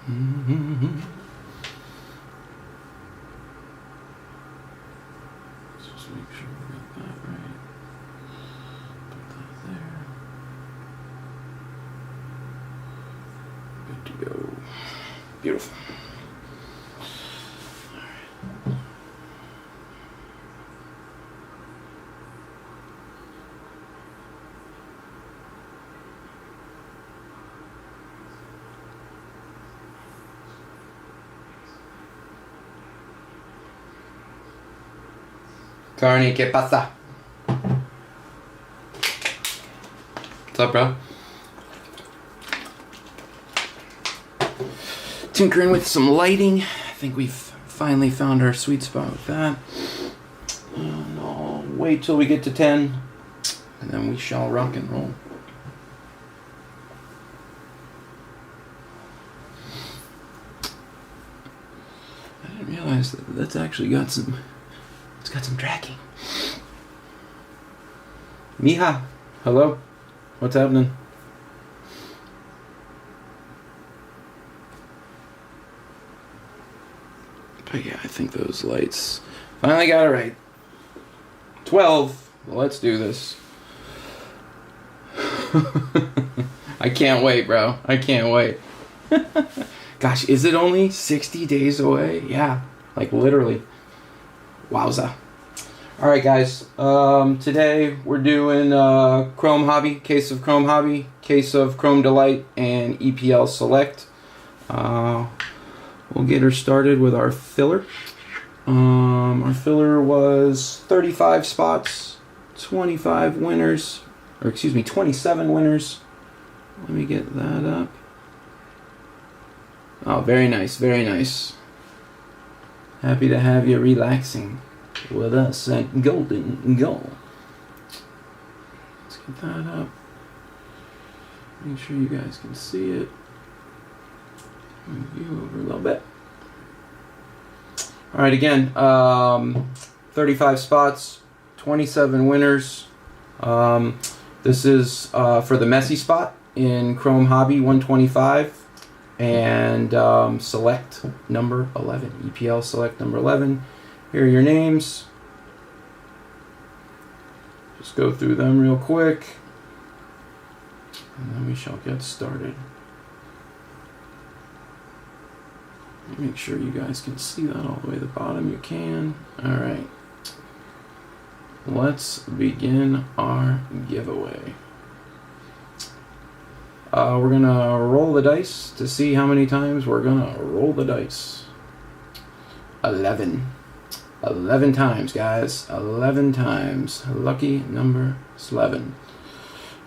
Let's just make sure we got that right. Put that there. Good to go. Beautiful. Carney, ¿qué pasa? What's up, bro? Tinkering with some lighting. I think we've finally found our sweet spot with that. And I'll wait till we get to 10, and then we shall rock and roll. I didn't realize that's actually got some... It's got some tracking. Mija, hello. What's happening? But yeah, I think those lights finally got it right. 12. Well, let's do this. I can't wait, bro. I can't wait. Gosh, is it only 60 days away? Yeah, like literally. Wowza. Alright guys, today we're doing Chrome Hobby, Case of Chrome Hobby, Case of Chrome Delight, and EPL Select. We'll get her started with our filler. Our filler was 35 spots, 25 winners, or excuse me, 27 winners. Let me get that up. Oh, very nice, very nice. Happy to have you relaxing with us at Golden Goal. Let's get that up. Make sure you guys can see it. Move you over a little bit. Alright, again, 35 spots, 27 winners. This is for the messy spot in Chrome Hobby 125. And select number 11, EPL select number 11. Here are your names. Just go through them real quick, and then we shall get started. Make sure you guys can see that all the way to the bottom. You can. Alright. Let's begin our giveaway. We're going to roll the dice to see how many times we're going to roll the dice. 11. 11 times, guys. 11 times. Lucky number 11.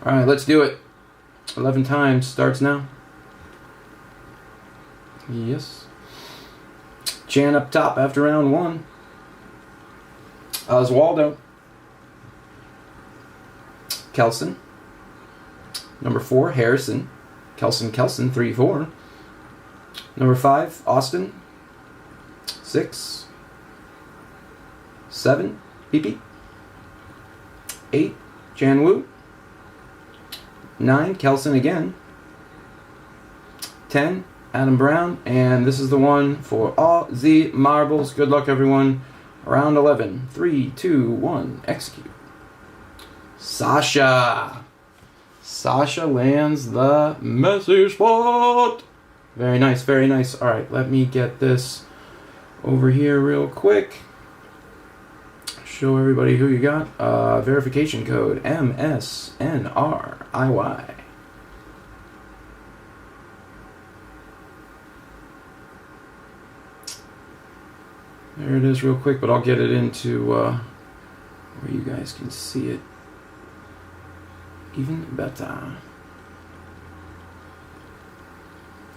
Alright, let's do it. 11 times. Starts now. Yes. Jan up top after round 1. Oswaldo. Kelson. Number 4, Harrison. Kelson, 3-4. Number 5, Austin. 6. 7, PP. 8, Jan Wu. 9, Kelson again. 10, Adam Brown. And this is the one for all the marbles. Good luck, everyone. Round 11. 3, 2, 1, execute. Sasha. Sasha lands the messy spot. Very nice, very nice. Alright, let me get this over here real quick. Show everybody who you got. Verification code MSNRIY. There it is real quick, but I'll get it into where you guys can see it even better.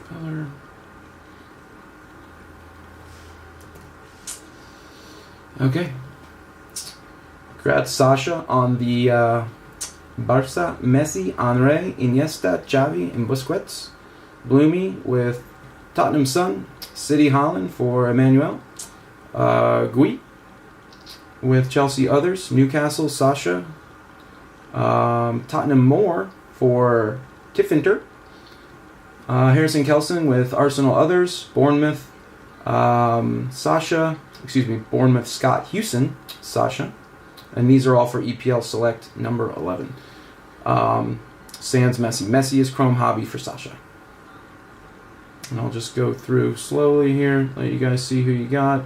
Color. Okay. Congrats, Sasha, on the Barca, Messi, Henry, Iniesta, Xavi, and Busquets. Bloomy with Tottenham Sun, City Holland for Emmanuel. Gui with Chelsea Others, Newcastle, Sasha. Tottenham Moore for Tiffinter. Harrison Kelson with Arsenal Others. Bournemouth, Bournemouth Scott Hewson, Sasha. And these are all for EPL Select number 11. Sans Messi. Messi is Chrome Hobby for Sasha. And I'll just go through slowly here, let you guys see who you got.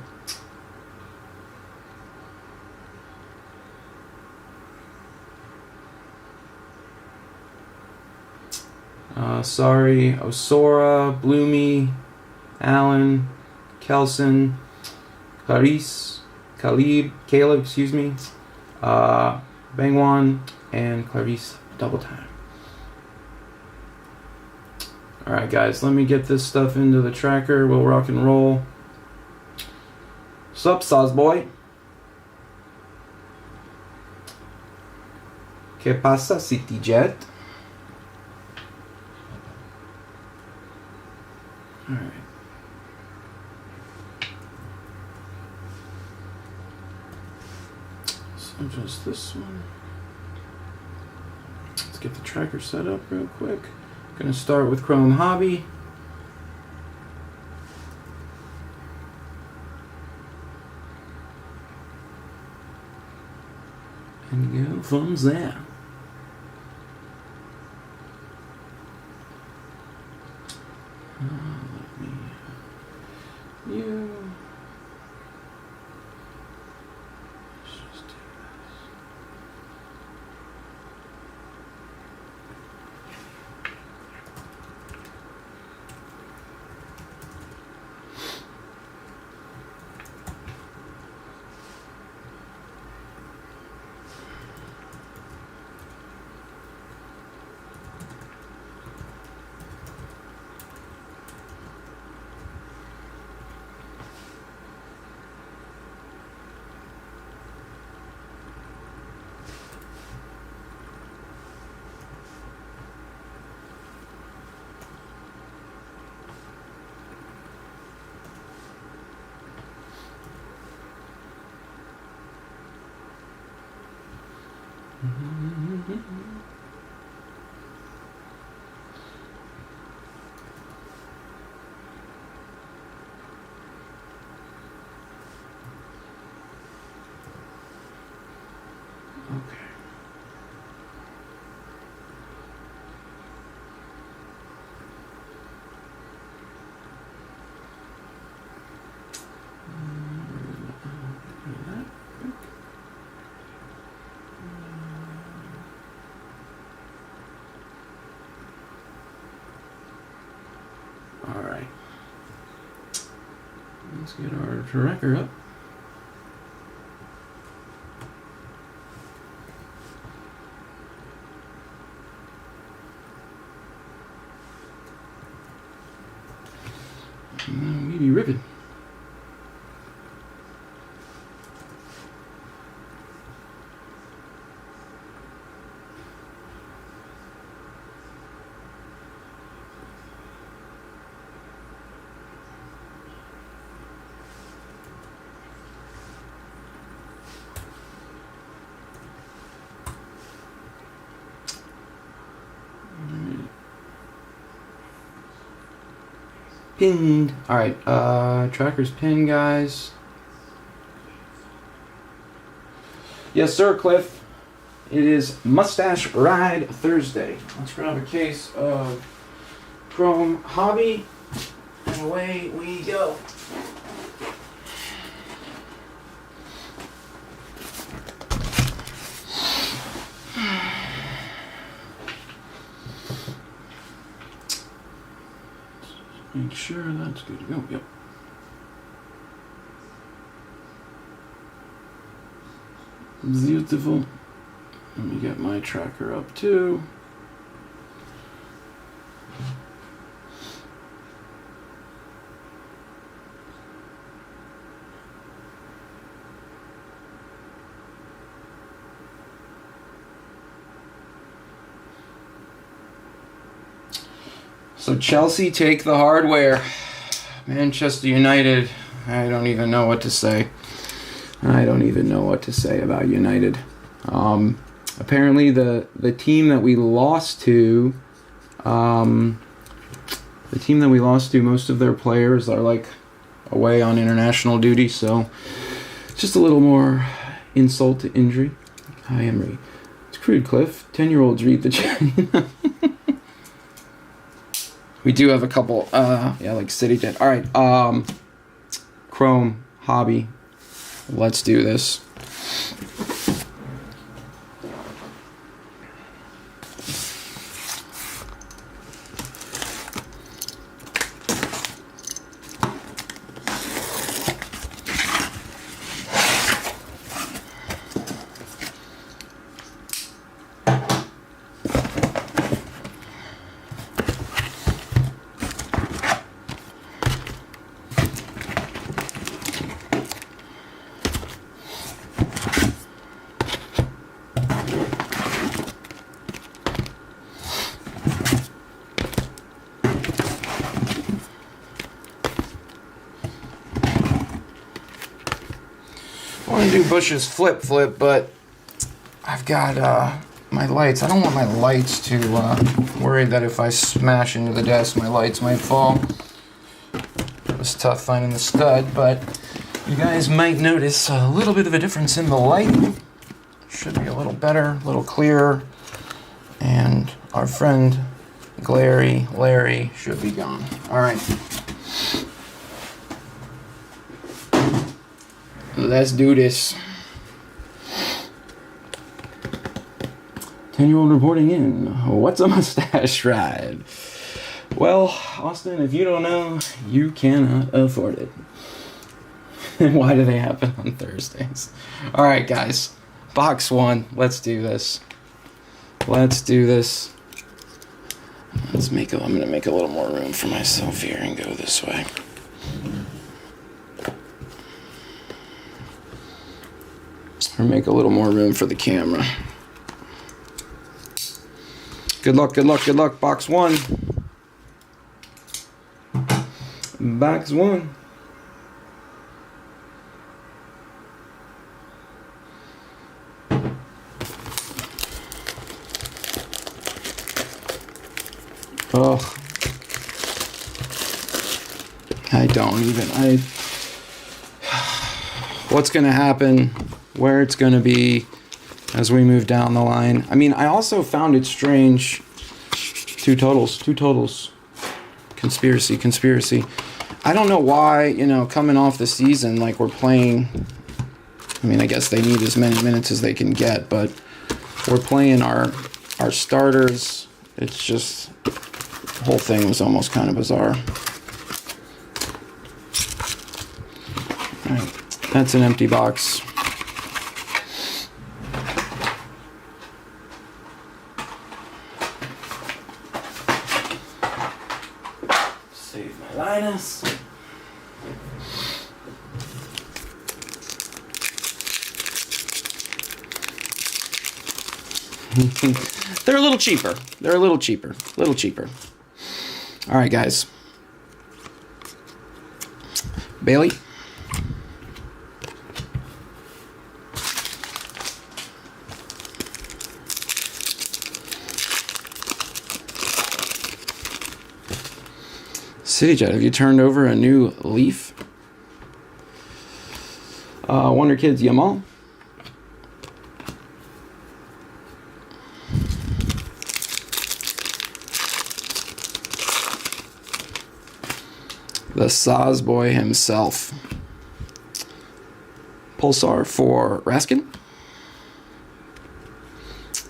Sorry, Osora, Bloomy, Allen, Kelson, Caleb, Bangwan, and Clarice double time. Alright guys, let me get this stuff into the tracker. We'll rock and roll. Sup, Sawsboy? ¿Qué pasa, CityJet? Alright. So just this one. Let's get the tracker set up real quick. Gonna start with Chrome Hobby. And go thumbs there. Let me you. Let's just do this. Okay. All right. Let's get our tracker up. We be ripping. Pinned. Alright, tracker's pinned, guys. Yes, sir, Cliff. It is Mustache Ride Thursday. Let's grab a case of Chrome Hobby, and away we go. Make sure that's good to go. Yep. Beautiful. Let me get my tracker up too. So Chelsea take the hardware. Manchester United, I don't even know what to say. I don't even know what to say about United. Apparently the team that we lost to The team that we lost to, most of their players are like away on international duty, so just a little more insult to injury. Hi, Emery. It's crude, Cliff. 10-year-olds read the chat. We do have a couple, yeah, like City did. All right, Chrome, Hobby. Let's do this. I want to do Bush's flip, but I've got my lights. I don't want my lights to worry that if I smash into the desk, my lights might fall. It was tough finding the stud, but you guys might notice a little bit of a difference in the light. Should be a little better, a little clearer, and our friend Glary Larry should be gone. All right. Let's do this. 10-year-old reporting in. What's a mustache ride? Well, Austin, if you don't know, you cannot afford it. And why do they happen on Thursdays? All right, guys. Box 1. Let's do this. Let's do this. I'm going to make a little more room for myself here and go this way. Or make a little more room for the camera. Good luck, good luck, good luck. Box 1. Box 1. Oh. I don't even. What's going to happen? Where it's going to be as we move down the line. I mean, I also found it strange. Two totals. Conspiracy. I don't know why, coming off the season, like we're playing. I mean, I guess they need as many minutes as they can get, but we're playing our starters. It's just, the whole thing was almost kind of bizarre. All right, that's an empty box. Save my Linus. They're a little cheaper. Little cheaper. All right, guys. Bailey. CityJet, have you turned over a new leaf? Wonder Kids, Yamal. The Saz boy himself. Pulsar for Raskin.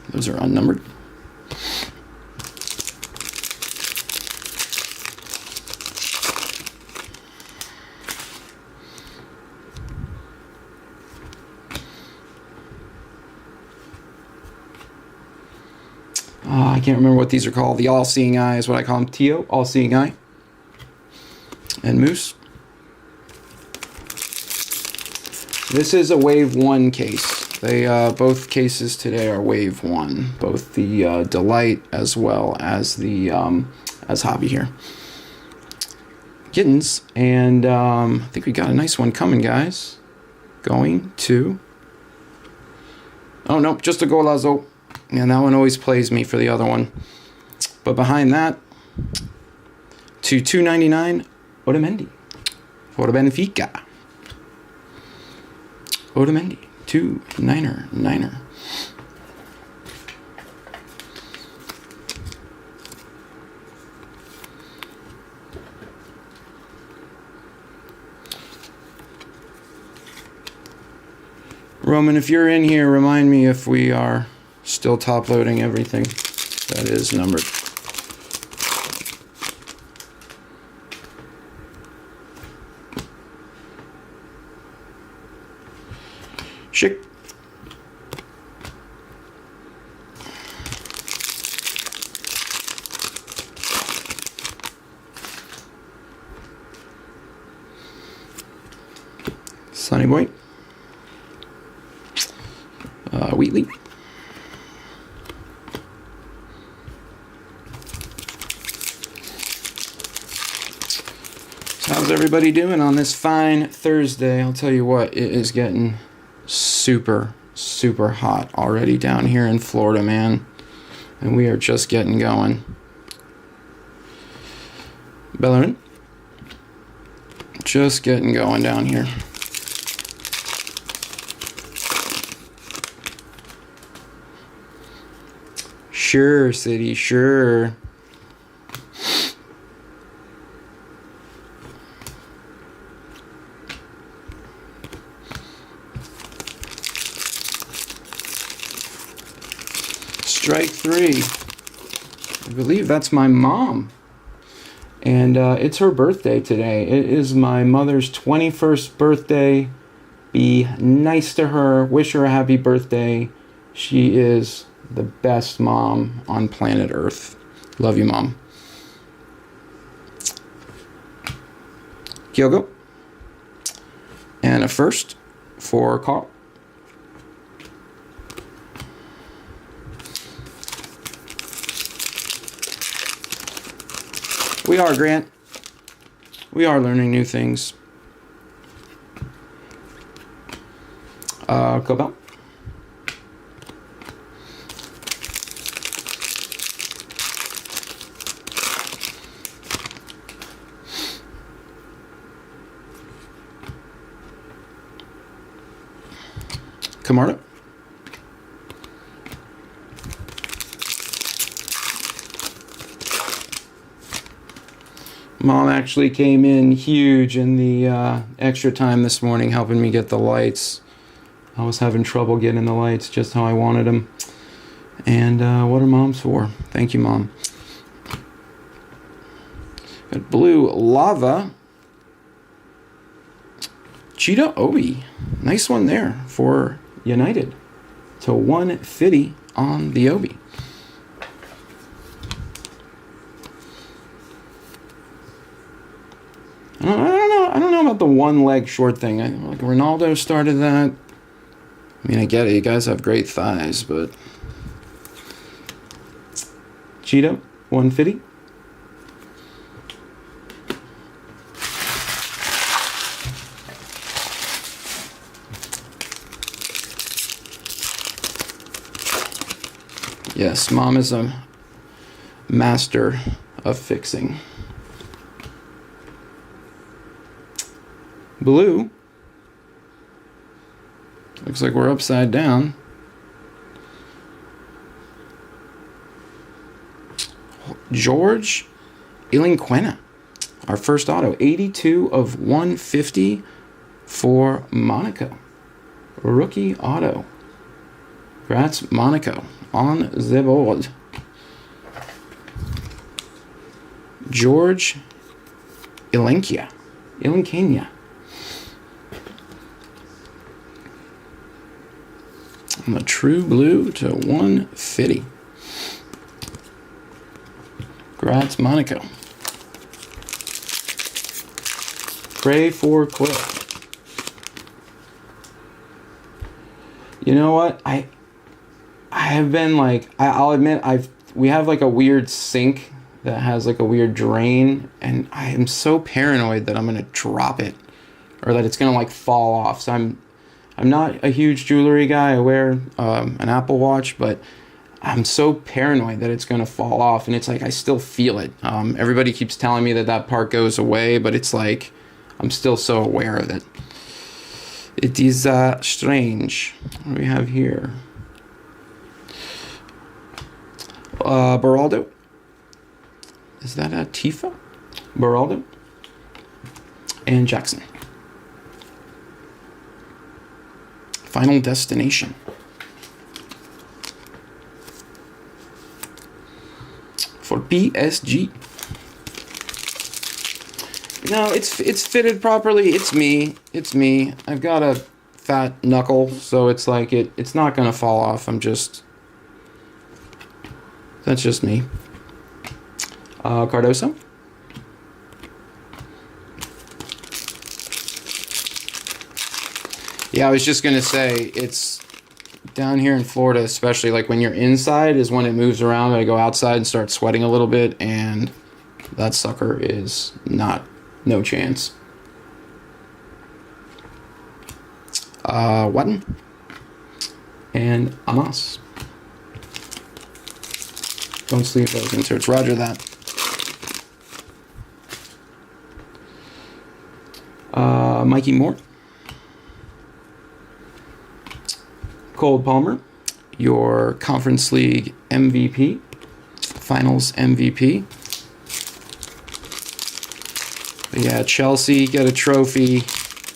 Those are unnumbered. I can't remember what these are called. The All-Seeing Eye is what I call them. Tio, All-Seeing Eye. And Moose. This is a Wave 1 case. They both cases today are Wave 1. Both the Delight as well as the as Hobby here. Kittens. And I think we got a nice one coming, guys. Going to... Oh, no, just a Golazo. And that one always plays me for the other one. But behind that, to 299, Otamendi for Benfica. Otamendi, 2-9er. Roman, if you're in here, remind me if we are still top loading everything that is numbered. Schick. Sonny Boy. Wheatley. So how's everybody doing on this fine Thursday? I'll tell you what, it is getting super hot already down here in Florida, man. And we are just getting going. Bellerin. Just getting going down here. Sure, City, sure. Strike 3. I believe that's my mom. And it's her birthday today. It is my mother's 21st birthday. Be nice to her. Wish her a happy birthday. She is the best mom on planet Earth. Love you, Mom. Kyogo. And a first for Carl. We are, Grant. We are learning new things. Cobell. Camarda. Mom actually came in huge in the extra time this morning helping me get the lights. I was having trouble getting the lights just how I wanted them. And what are Moms for? Thank you, Mom. Got blue lava. Cheetah Obi. Nice one there for United. To 150 on the Obi. I don't know about the one leg short thing. Like Ronaldo started that. I mean, I get it. You guys have great thighs, but Cheetah 150. Yes, Mom is a master of fixing. Blue. Looks like we're upside down. George Ilinquena. Our first auto. 82 of 150 for Monaco. Rookie auto. Congrats, Monaco. On the board. George Ilinquena. On the true blue to 150. Congrats, Monaco. Pray for Cliff. You know what? I have been like, I'll admit, we have like a weird sink that has like a weird drain, and I am so paranoid that I'm gonna drop it or that it's gonna like fall off. So I'm not a huge jewelry guy. I wear an Apple Watch, but I'm so paranoid that it's going to fall off, and it's like I still feel it. Everybody keeps telling me that that part goes away, but it's like I'm still so aware of it. It is strange. What do we have here? Beraldo. Is that a Tifa? Beraldo. And Jackson. Final Destination. For PSG. No, it's fitted properly. It's me. It's me. I've got a fat knuckle, so it's like it's not gonna fall off. That's just me. Cardoso. Yeah, I was just gonna say, it's down here in Florida, especially like when you're inside is when it moves around. I go outside and start sweating a little bit, and that sucker is no chance. Watton and Amos. Don't sleep those inserts. Roger that. Mikey Moore. Cole Palmer, your Conference League MVP, Finals MVP. But yeah, Chelsea get a trophy,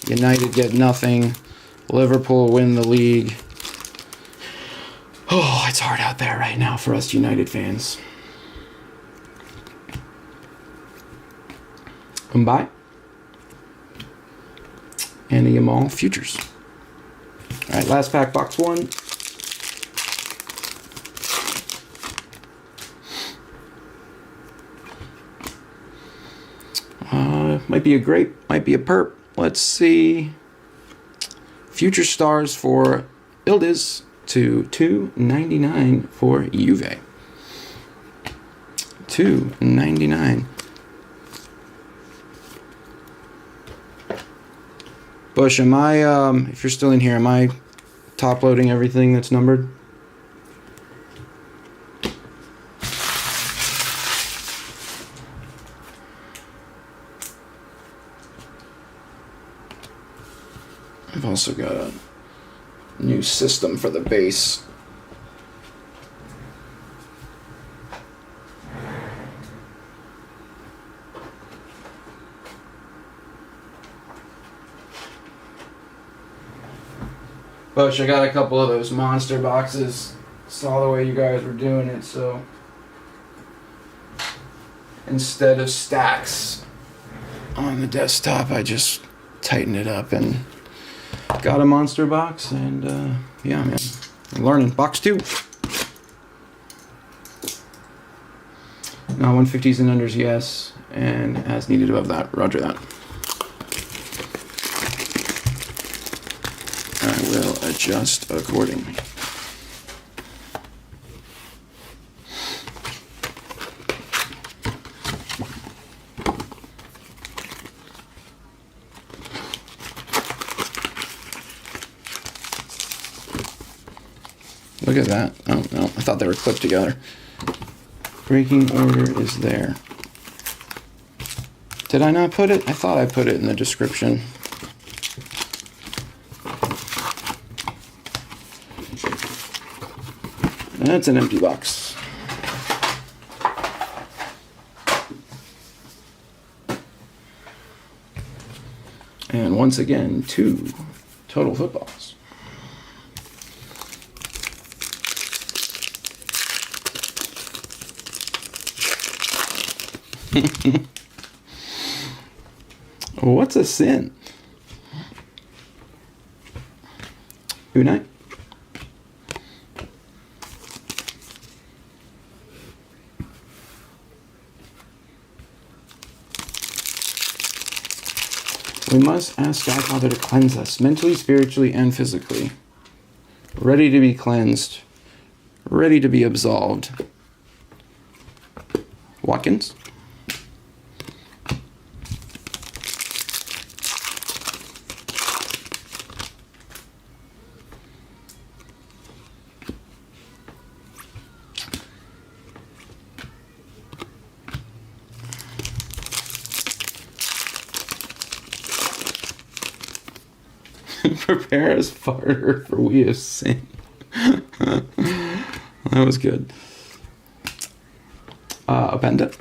United get nothing, Liverpool win the league. Oh, it's hard out there right now for us United fans. Mbaye and a Yamal Futures. All right, last pack, box 1. Might be a grape, might be a perp. Let's see. Future stars for Ildiz to $2.99 for Juve. $2.99. Bush, am I, if you're still in here, am I top loading everything that's numbered? I've also got a new system for the base. Bush, I got a couple of those monster boxes. Saw the way you guys were doing it, so instead of stacks on the desktop, I just tightened it up and got a monster box. And yeah, man, I'm learning. Box 2. Now 150s and unders, yes, and as needed above that. Roger that. I will adjust accordingly. Look at that. Oh, no, I thought they were clipped together. Breaking order is there. Did I not put it? I thought I put it in the description. That's an empty box. And once again, 2 total footballs. What's a sin? Unite. We must ask God Father to cleanse us mentally, spiritually, and physically. Ready to be cleansed. Ready to be absolved. Watkins. Prepare us farther for we have sinned. That was good. Append it.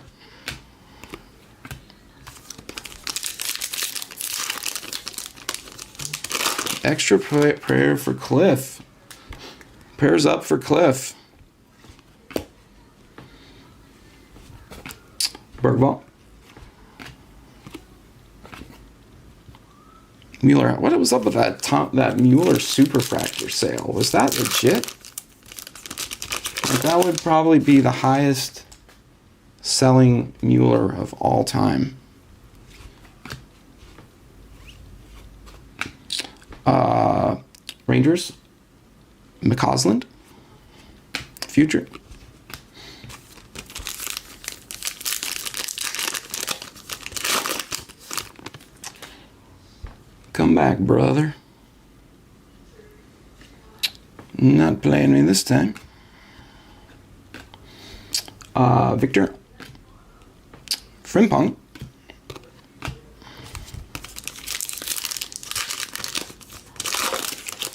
Extra prayer for Cliff. Prayers up for Cliff. Bergvall. Mueller. What was up with that Mueller Superfractor sale? Was that legit? Like, that would probably be the highest selling Mueller of all time. Rangers. McCausland. Future. Come back, brother. Not playing me this time. Victor. Frimpong.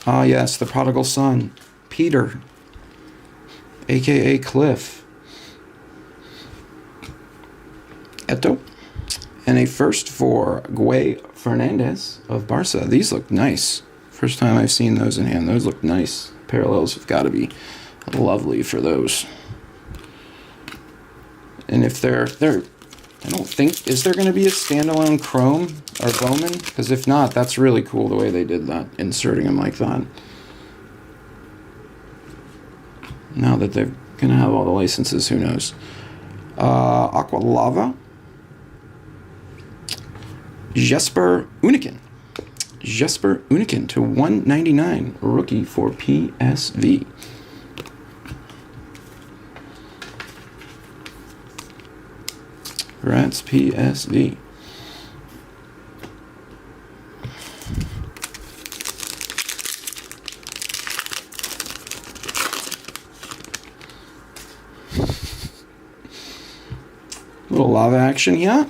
Ah, yes, the prodigal son. Peter. A.K.A. Cliff. Eto. And a first for Guay Fernandez of Barca. These look nice. First time I've seen those in hand. Those look nice. Parallels have got to be lovely for those. And if they're I don't think, is there going to be a standalone Chrome or Bowman? Because if not, that's really cool the way they did that, inserting them like that. Now that they're going to have all the licenses, who knows? Aqua Lava. Jesper Uniken. Jesper Uniken to 199, rookie for PSV. Congrats, PSV. Little lava action here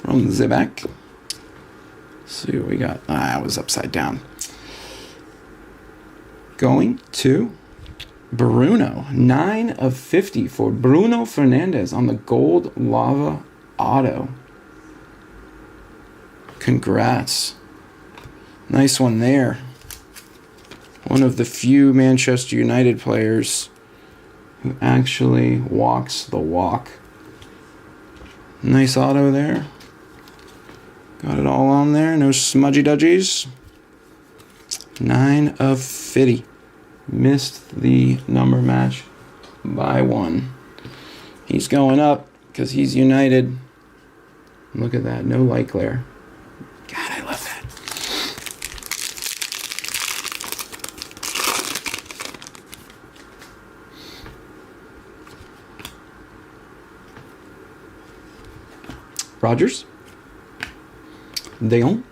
from Zibak. Let's see what we got. I was upside down. Going to Bruno. 9 of 50 for Bruno Fernandez on the gold lava auto. Congrats. Nice one there. One of the few Manchester United players who actually walks the walk. Nice auto there. Got it all on there. No smudgy dudgies. 9 of 50. Missed the number match by 1. He's going up because he's United. Look at that. No light glare. God, I love that. Rogers. De Jong.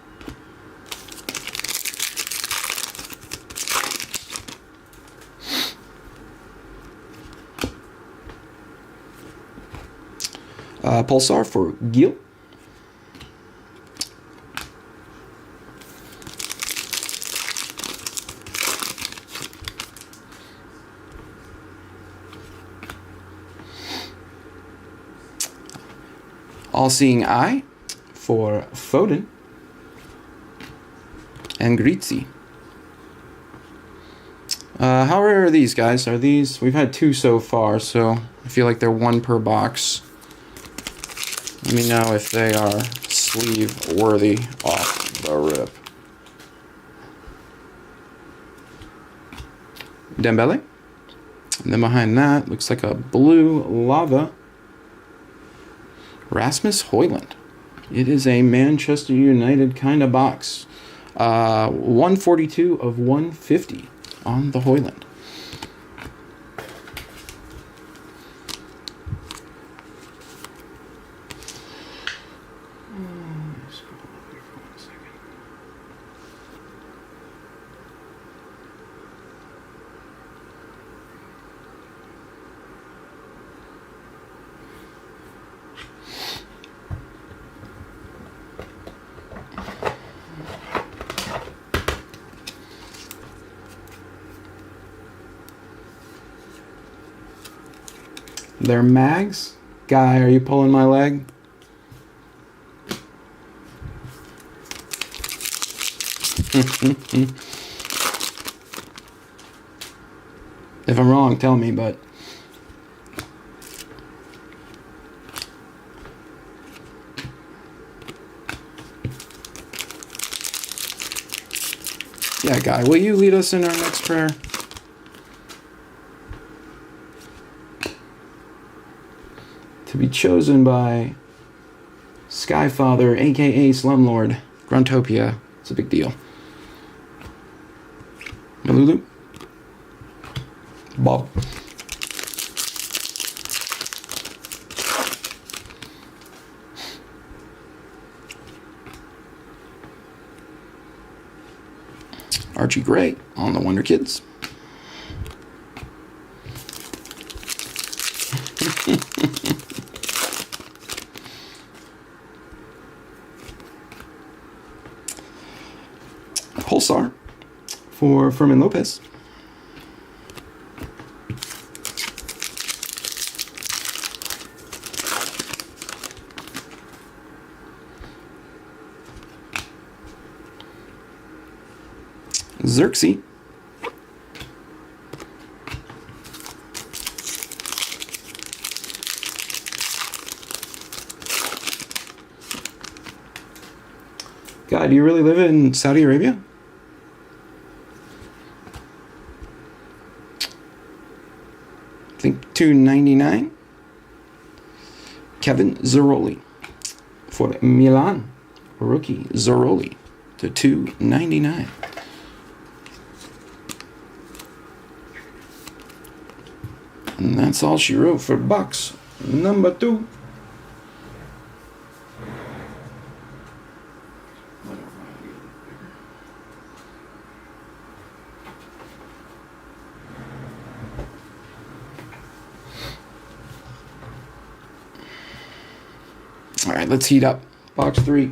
Pulsar for Gil. All-Seeing Eye for Foden. And Grizzi. How rare are these, guys? Are these... We've had 2 so far, so I feel like they're 1 per box. Let me know if they are sleeve worthy off the rip. Dembele. And then behind that, looks like a blue lava. Rasmus Højlund. It is a Manchester United kind of box. 142 of 150 on the Højlund. They're mags? Guy, are you pulling my leg? If I'm wrong, tell me, but... Yeah, Guy, will you lead us in our next prayer? To be chosen by Skyfather, aka Slumlord, Gruntopia. It's a big deal. Malulu? Bob. Archie Gray on the Wonder Kids. Pulsar for Fermin Lopez. Xerxes. God, do you really live in Saudi Arabia? I think $2.99. Kevin Zeroli for Milan. Rookie Zeroli to $2.99. And that's all she wrote for box number 2. All right, let's heat up. Box 3.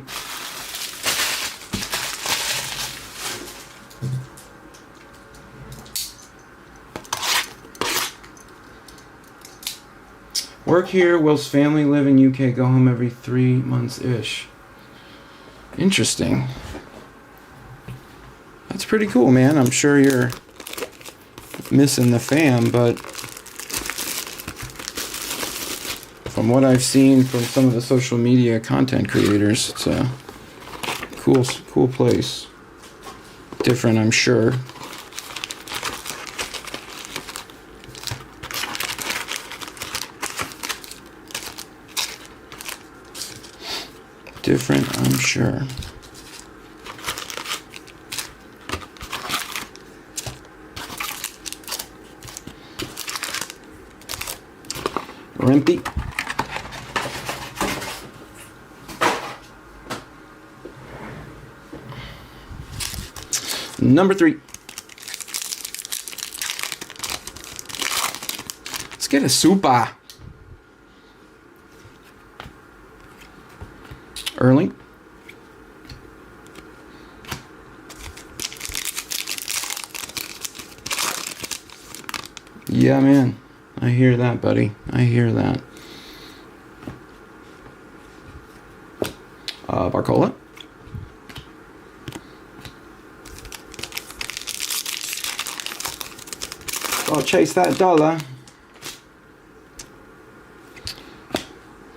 Work here whilst family live in UK. Go home every 3 months-ish. Interesting. That's pretty cool, man. I'm sure you're missing the fam, but from what I've seen from some of the social media content creators, it's a cool place. Different, I'm sure. Different, I'm sure. Rimpy. Number 3. Let's get a super. Early. Yeah, man. I hear that, buddy. I hear that. Barcola. I'll chase that dollar.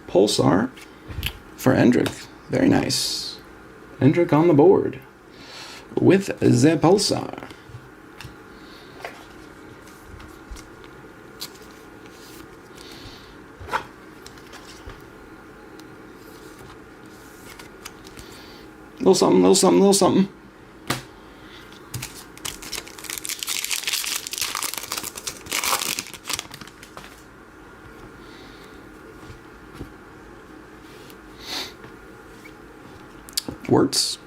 Pulsar for Hendrick. Very nice. Hendrick on the board with the Pulsar. Little something, little something, little something. Words.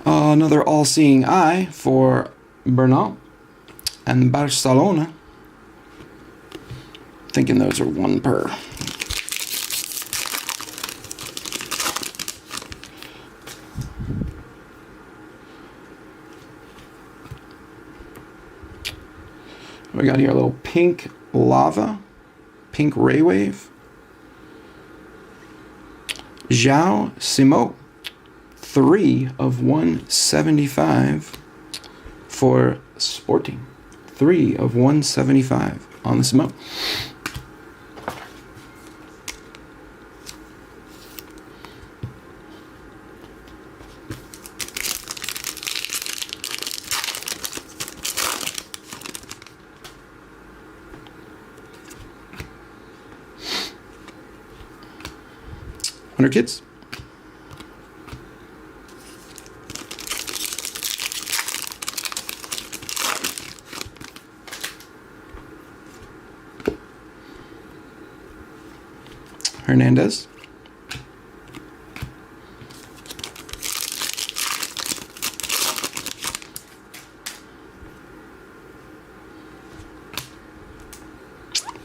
Another all-seeing eye for Bernal and Barcelona. Thinking those are 1 per. We got here a little pink lava, pink ray wave. Zhao Simo, 3 of 175 for Sporting. 3 of 175 on the Simo. Wonder Kids. Hernandez.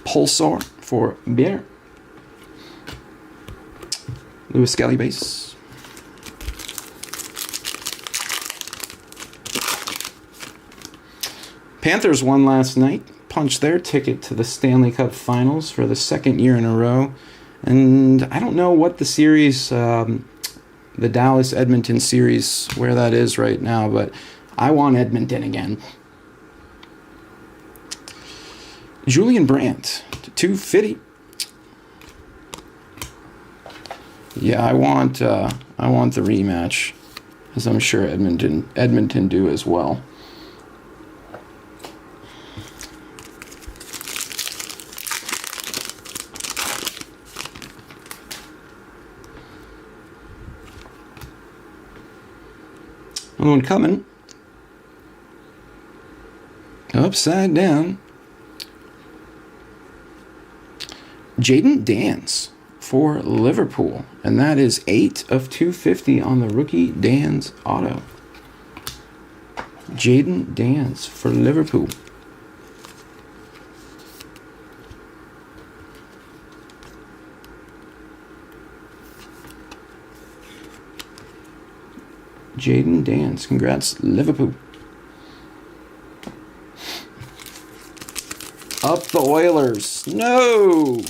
Pulsar for Bear. Lewis Skelly base. Panthers won last night. Punched their ticket to the Stanley Cup Finals for the 2nd year in a row. And I don't know what the series, the Dallas-Edmonton series, where that is right now, but I want Edmonton again. Julian Brandt to 250. Yeah, I want the rematch, as I'm sure Edmonton do as well. Another one coming. Upside down. Jaden Dance for Liverpool. And that is 8 of 250 on the rookie Dan's auto. Jaden Dance for Liverpool. Jaden Dance. Congrats, Liverpool. Up the Oilers. No!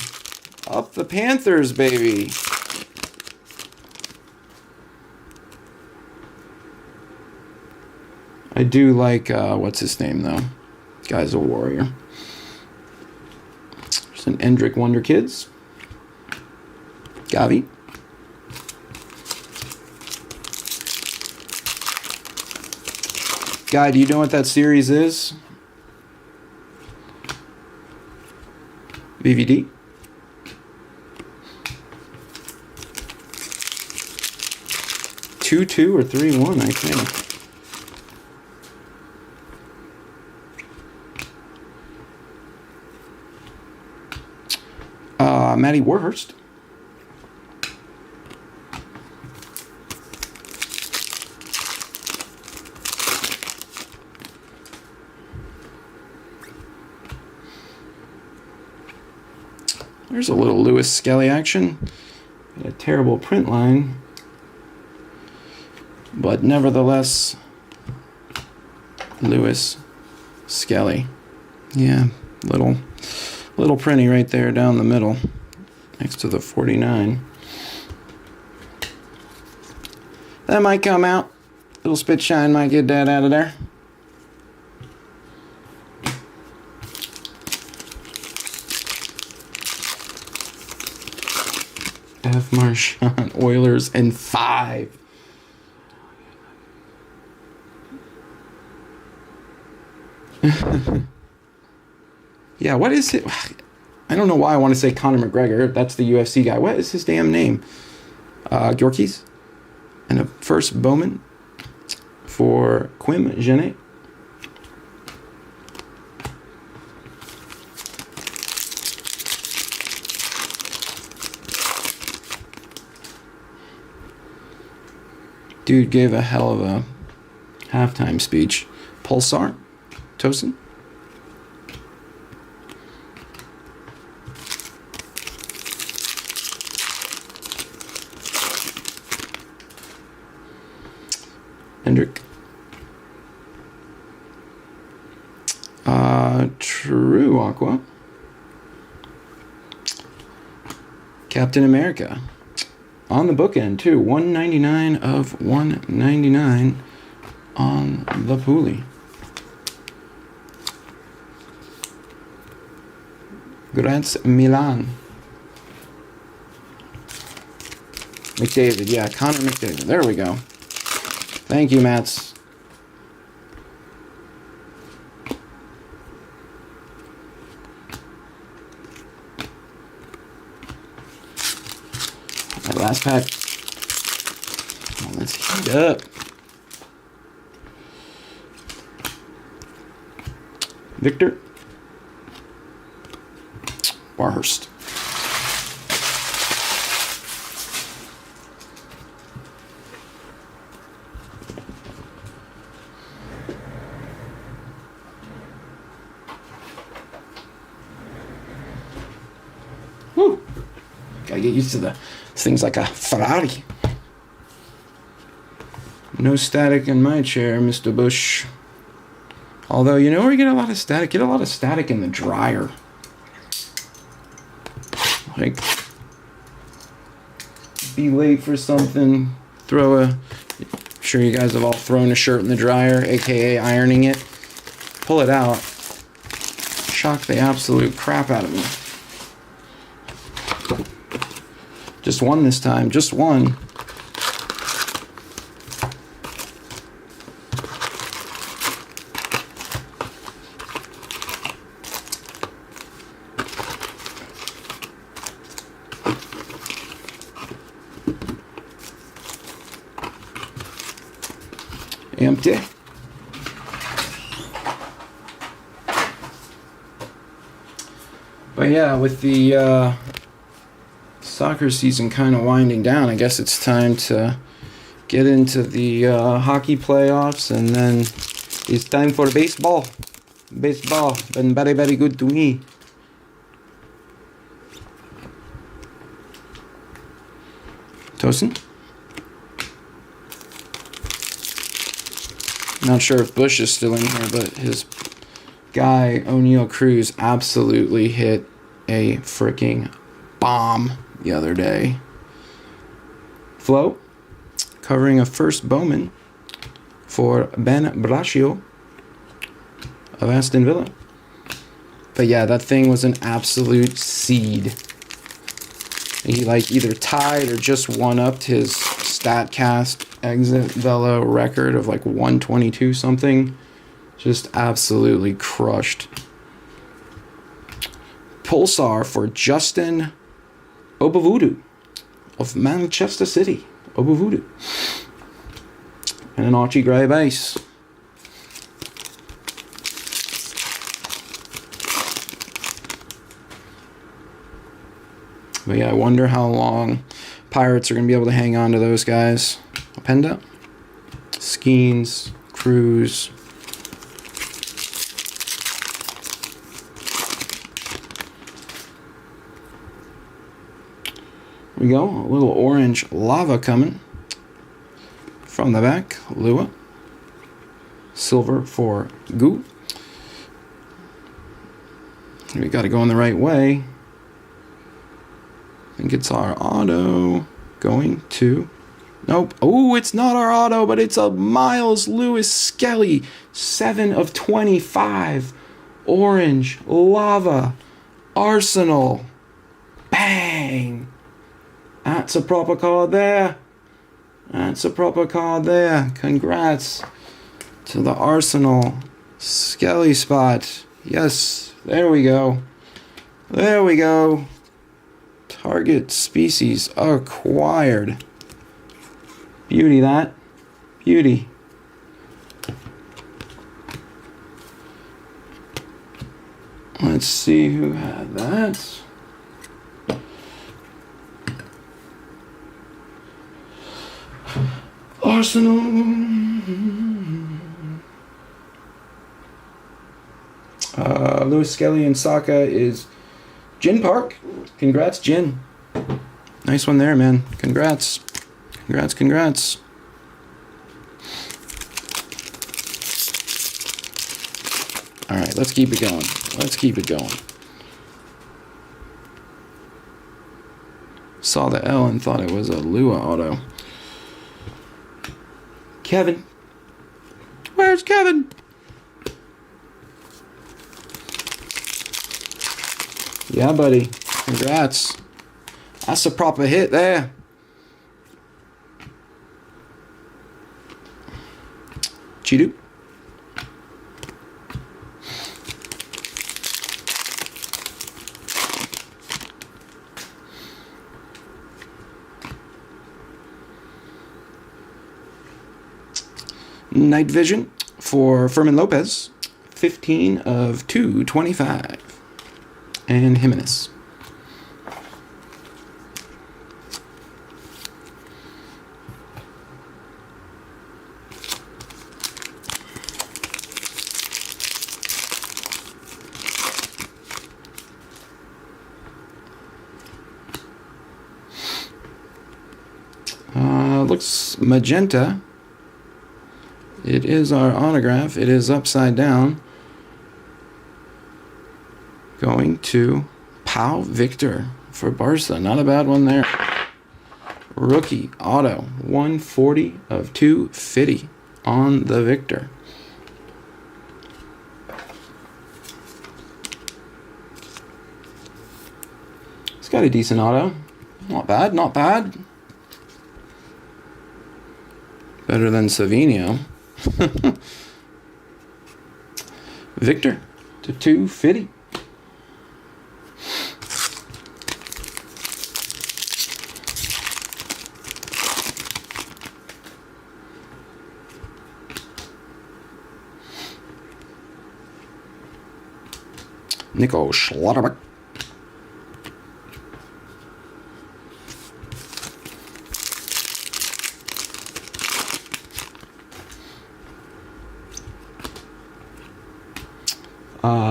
Up the Panthers, baby. I do like, what's his name, though? Guy's a warrior. There's an Endrick Wonder Kids. Gavi. Guy, do you know what that series is? VVD. Two or 3-1, I think. Matty Warhurst. There's a little Lewis Skelly action. Got a terrible print line. But nevertheless, Lewis Skelly. Yeah, little printy right there down the middle next to the 49. That might come out. Little spit shine might get that out of there. F. Marchand, Oilers, and 5. Yeah, what is it? I don't know why I want to say Conor McGregor. That's the UFC guy. What is his damn name? Gorkis. And a first Bowman for Quim Genet. Dude gave a hell of a halftime speech. Pulsar, Tosin. Hendrick. Blue Aqua. Captain America. On the bookend, too. 199 of 199 on the Puli. Grazie Milan. McDavid, yeah, Connor McDavid. There we go. Thank you, Mats. That last pack. Oh, let's heat up. Victor Barhurst. Woo! Gotta get used to the things like a Ferrari. No static in my chair, Mr. Bush. Although, you know where you get a lot of static? Get a lot of static in the dryer. Like, be late for something, I'm sure you guys have all thrown a shirt in the dryer, aka ironing it. Pull it out. Shock the absolute crap out of me. Just one this time, just one. Empty. But yeah, with the soccer season kind of winding down, I guess it's time to get into the hockey playoffs, and then it's time for baseball. Baseball been very, very good to me. Tosin? Not sure if Bush is still in here, but his guy, O'Neal Cruz, absolutely hit a freaking bomb the other day. Flo, covering a first Bowman for Ben Brascio of Aston Villa. But yeah, that thing was an absolute seed. He either tied or just one-upped his StatCast exit velo record of 122 something. Just absolutely crushed. Pulsar for Justin Obavudu of Manchester City. Obavudu. And an Archie Gray base. But yeah, I wonder how long Pirates are going to be able to hang on to those guys. Openda, Skeens, Cruz. Here we go, a little orange lava coming from the back. Lua. Silver for Goo. We got to go in the right way. I think it's our auto going to... Nope. Oh, it's not our auto, but it's a Miles Lewis Skelly. 7 of 25. Orange. Lava. Arsenal. Bang. That's a proper card there. That's a proper card there. Congrats to the Arsenal Skelly spot. Yes. There we go. There we go. Target species acquired. Beauty, that. Beauty. Let's see who had that. Arsenal. Lewis Skelly and Saka is Jin Park. Congrats, Jin. Nice one there, man. Congrats. Congrats, congrats. All right, let's keep it going. Let's keep it going. Saw the L and thought it was a Lua auto. Kevin. Where's Kevin? Yeah, buddy. Congrats. That's a proper hit there. Chidu. Night Vision for Fermin Lopez. 15 of 225. And Jimenez. Looks magenta. It is our autograph. It is upside down. Going to Pau Victor for Barca. Not a bad one there. Rookie auto. 140 of 250 on the Victor. It's got a decent auto. Not bad, not bad. Better than Savinho. Victor to 250. Nico Schlotterbeck.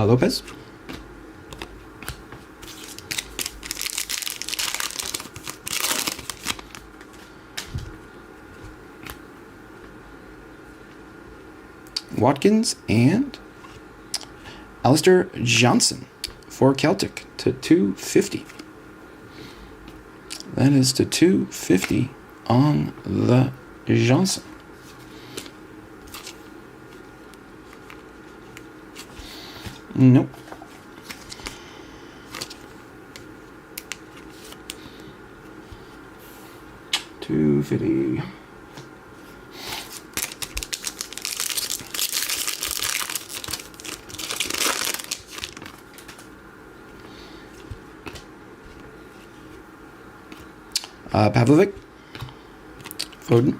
Lopez. Watkins and Alistair Johnson for Celtic to 250. That is to 250 on the Johnson. Nope. $250. Pavlovic. Foden.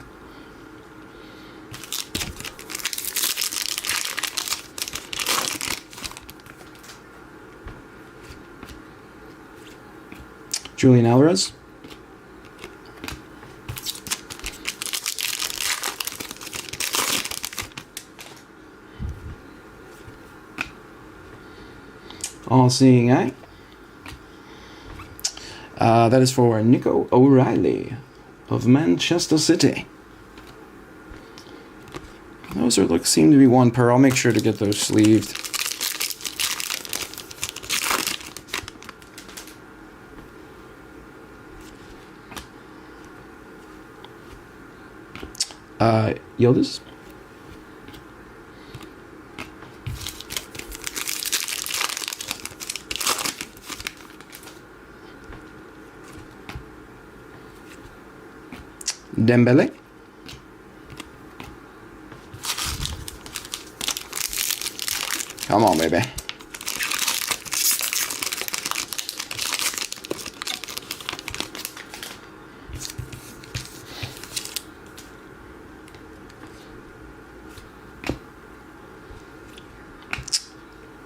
Julian Alvarez. All-seeing eye. That is for Nico O'Reilly of Manchester City. Those seem to be one per. I'll make sure to get those sleeved. Yildiz. Dembele. Come on, baby.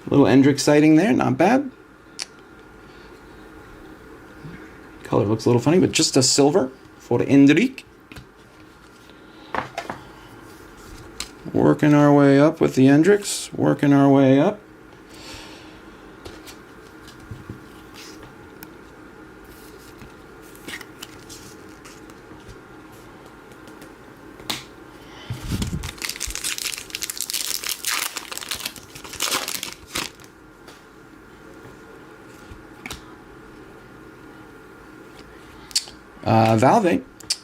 Little Endrick sighting there, not bad. Color looks a little funny, but just a silver for Endrick. Working our way up with the Endricks. Working our way up. Valverde.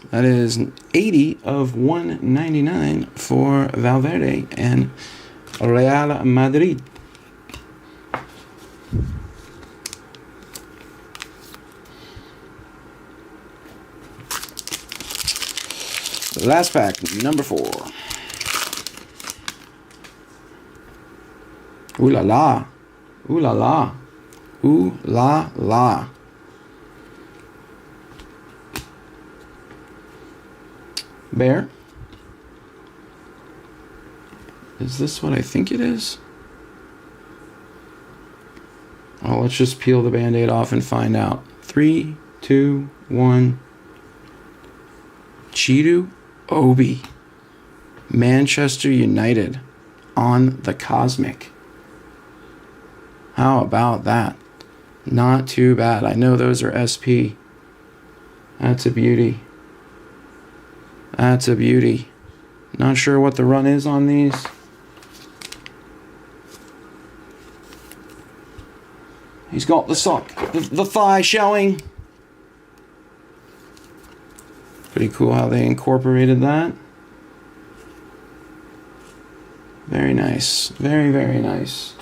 That is 80 of 199 for Valverde and Real Madrid. Last pack, number 4. Ooh la la. Ooh la la. Ooh la la. Bear. Is this what I think it is? Oh, let's just peel the Band-Aid off and find out. 3, 2, 1. Chidu Obi. Manchester United on the Cosmic. How about that? Not too bad. I know those are SP. That's a beauty. That's a beauty. Not sure what the run is on these. He's got the sock, the thigh showing. Pretty cool how they incorporated that. Very nice. Very, very nice.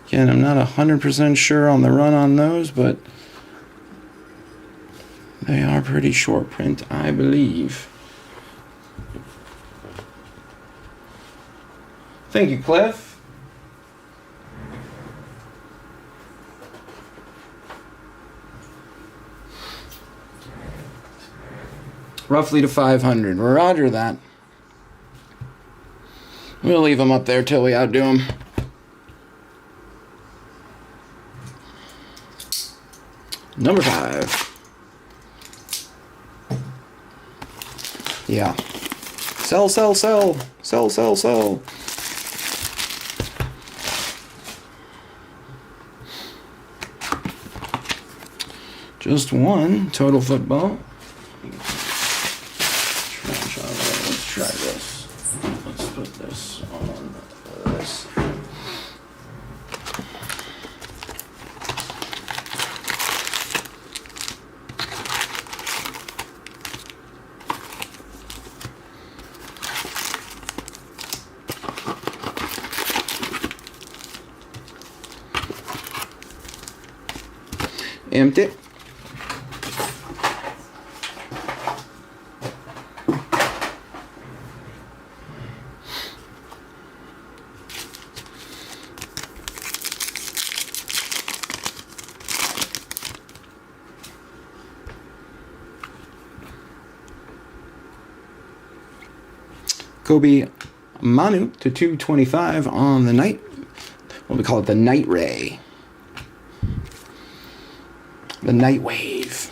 Again, I'm not 100% sure on the run on those, but they are pretty short print, I believe. Thank you, Cliff. Roughly to 500. Roger that. We'll leave them up there till we outdo them. Number 5. Yeah. Sell, sell, sell. Sell, sell, sell. Just one total football. Let's try this. Let's put this on this. Empty. Kobe Manu to 225 on the night. What we call it, the Night Ray. The Night Wave.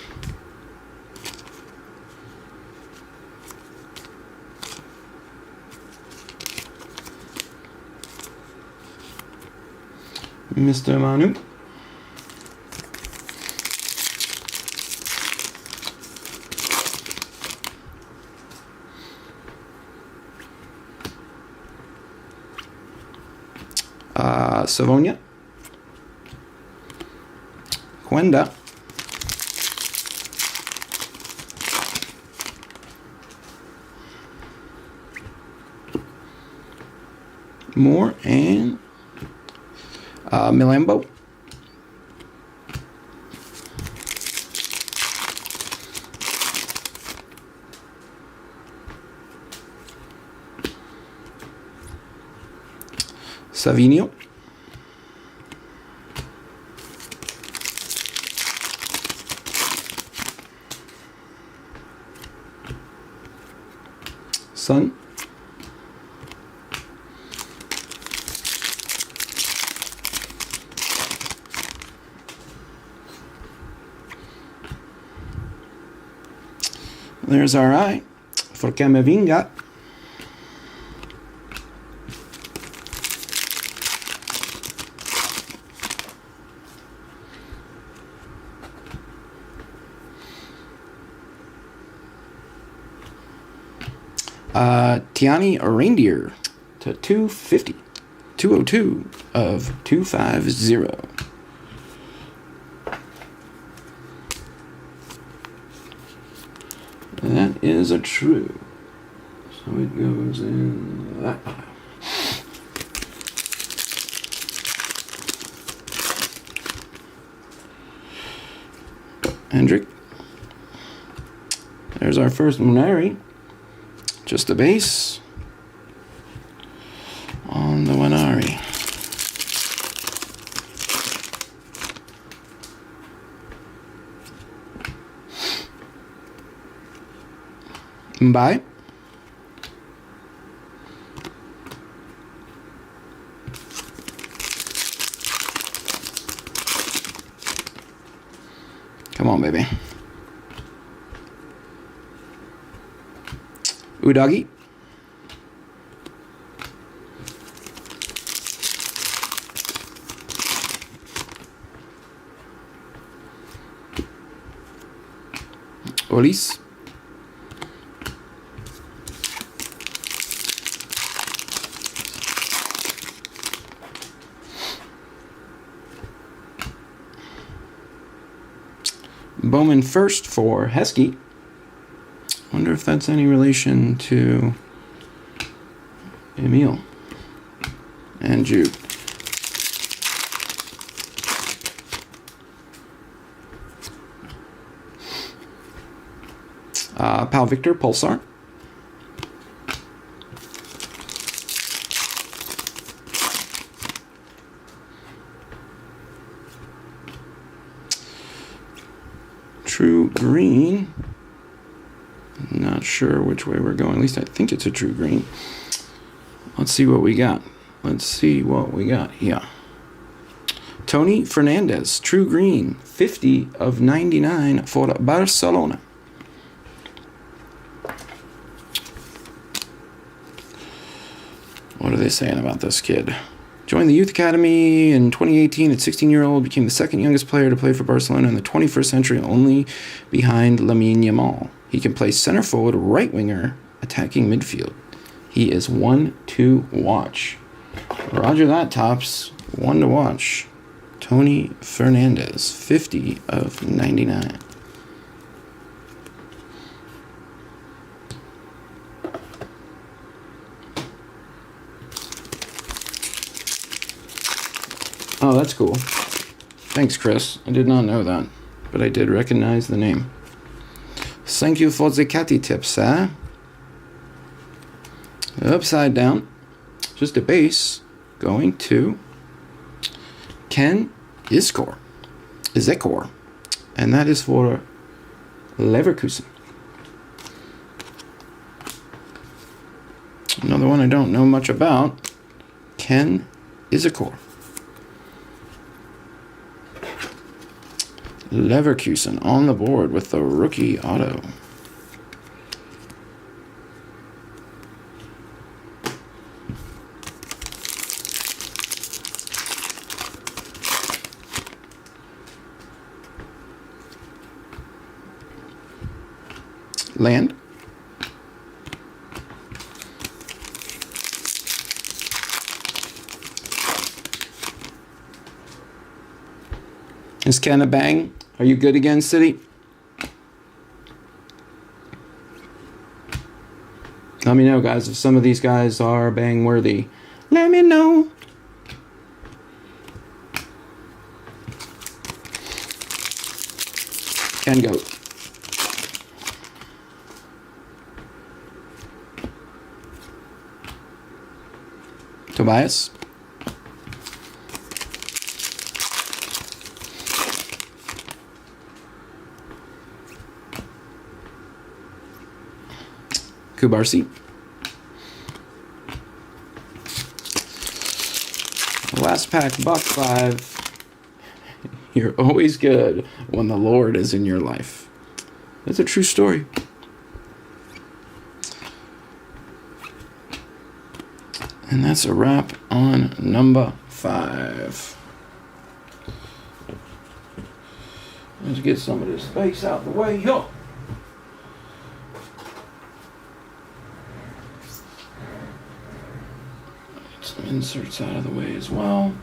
Mr. Manu. Savonia. Quenda. Moore and Milambo. Savinio. Sun. There's our eye for Camavinga. Tiani Reindeer to 250. 202 of 250. is a true. So it goes in that pile. Hendrick. There's our first Munari. Just a base on the Munari. Bye. Come on, baby. Udagi. Olis. Bowman first for Heskey. Wonder if that's any relation to Emil and Jude. Pal Victor Pulsar. True green. Not sure which way we're going. At least I think it's a true green. Let's see what we got. Let's see what we got here. Tony Fernandez, true green, 50 of 99 for Barcelona. What are they saying about this kid? Joined the Youth Academy in 2018 at 16-year-old, became the second youngest player to play for Barcelona in the 21st century, only behind Lamine Yamal. He can play center forward, right winger, attacking midfield. He is one to watch. Roger that, Tops. One to watch. Tony Fernandez, 50 of 99. Oh, that's cool. Thanks, Chris. I did not know that, but I did recognize the name. Thank you for the catty tips, eh? Upside down. Just a base going to Ken Iskor. And that is for Leverkusen. Another one I don't know much about. Ken Iskor. Leverkusen on the board with the rookie auto. Land. Is Ken a bang? Are you good again, City? Let me know, guys, if some of these guys are bang worthy. Let me know. Ken Goat. Tobias. Kubarsi. Last pack, $5. You're always good when the Lord is in your life. That's a true story. And that's a wrap on number 5. Let's get some of this space out the way. Yo. Some inserts out of the way as well.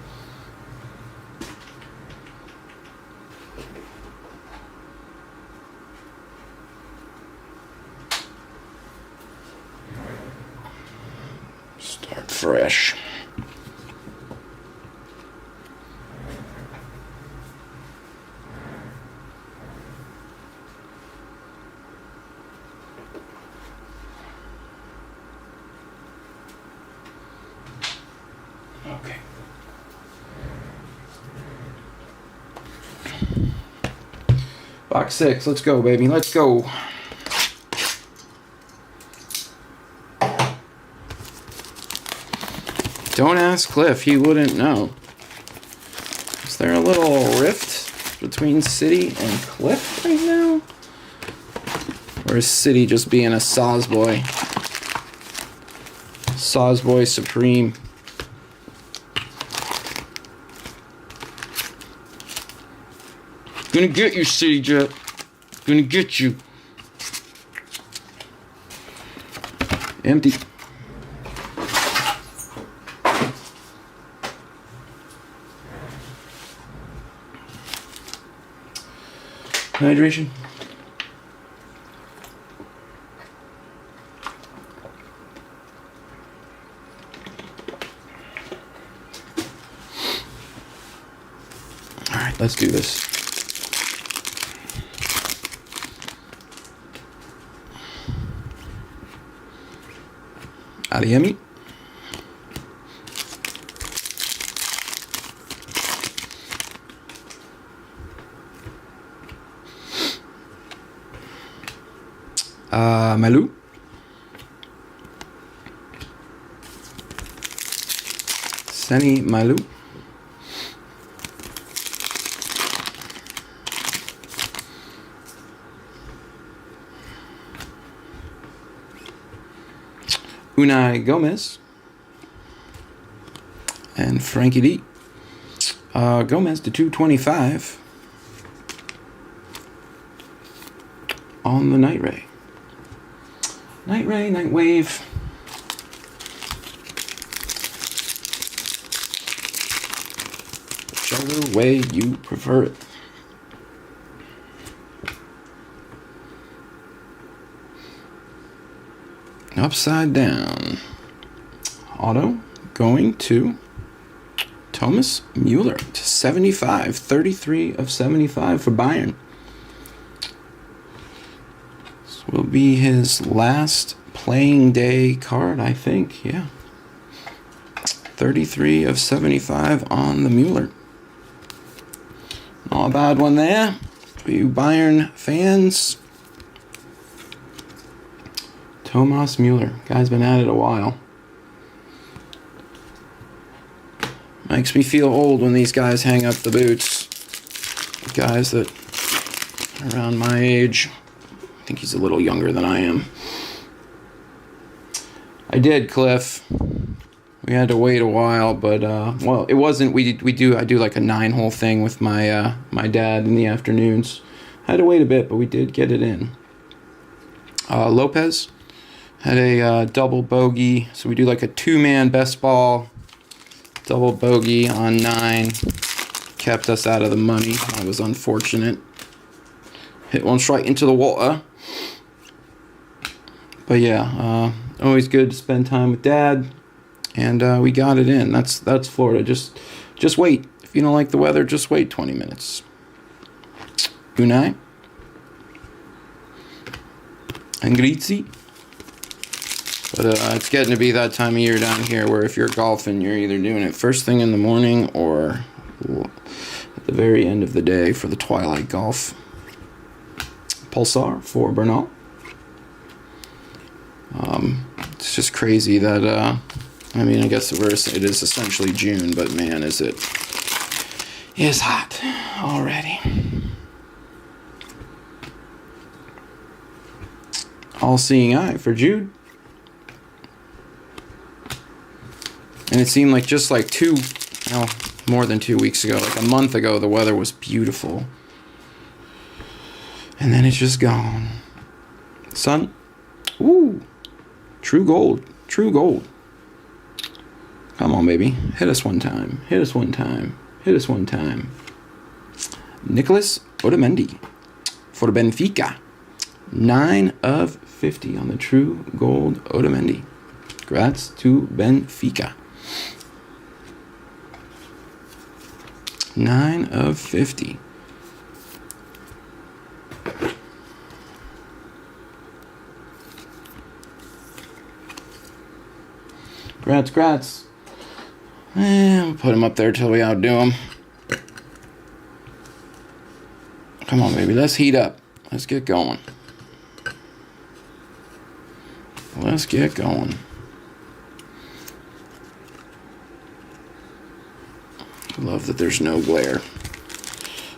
fresh. Okay. Box 6, let's go, baby, let's go. Don't ask Cliff, he wouldn't know. Is there a little rift between City and Cliff right now? Or is City just being a Sawsboy? Sawsboy Supreme. Gonna get you, City Jet. Gonna get you. Empty. Hydration. All right, let's do this. Ariemi. Malou. Seni Malou. Unai Gomez. And Frankie D. Gomez to 225 on the Night Ray. Night Ray, Night Wave. Whichever way you prefer it. Upside down. Auto going to Thomas Mueller to 75. 33 of 75 for Bayern. This will be his last playing day card, I think. Yeah. 33 of 75 on the Mueller. Not a bad one there for you Bayern fans. Thomas Mueller. Guy's been at it a while. Makes me feel old when these guys hang up the boots. Guys that are around my age. I think he's a little younger than I am. I did, Cliff. We had to wait a while, but well, it wasn't. I do like a 9-hole thing with my my dad in the afternoons. Had to wait a bit, but we did get it in. Lopez had a double bogey, so we do like a 2-man best ball. Double bogey on 9. Kept us out of the money. That was unfortunate. Hit one straight into the water. But yeah, always good to spend time with Dad. And we got it in. That's Florida. Just wait. If you don't like the weather, just wait 20 minutes. Unai. And Grizzi. But it's getting to be that time of year down here where if you're golfing, you're either doing it first thing in the morning or at the very end of the day for the twilight golf. Pulsar for Bernal. It's just crazy that, I mean, I guess it is essentially June, but man, is it is hot already. All-seeing eye for Jude. And it seemed like just like more than 2 weeks ago, like a month ago, the weather was beautiful. And then it's just gone. Sun. Ooh. True gold. True gold. Come on, baby. Hit us one time. Hit us one time. Hit us one time. Nicholas Otamendi for Benfica. 9 of 50 on the true gold Otamendi. Congrats to Benfica. 9 of 50. Congrats. We'll put him up there till we outdo him. Come on, baby. Let's heat up. Let's get going. Let's get going. Love that there's no glare.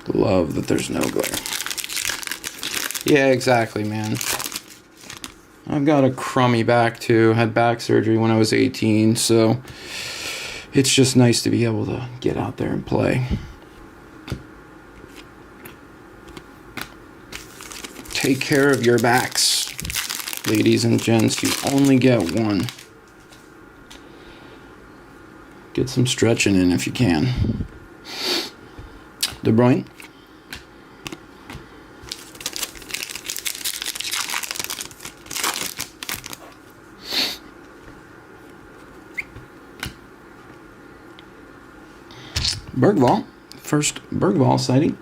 Love that there's no glare. Yeah, exactly, man. I've got a crummy back, too. Had back surgery when I was 18, so it's just nice to be able to get out there and play. Take care of your backs, ladies and gents. You only get one. Get some stretching in if you can. De Bruyne. Bergvall. First Bergvall sighting.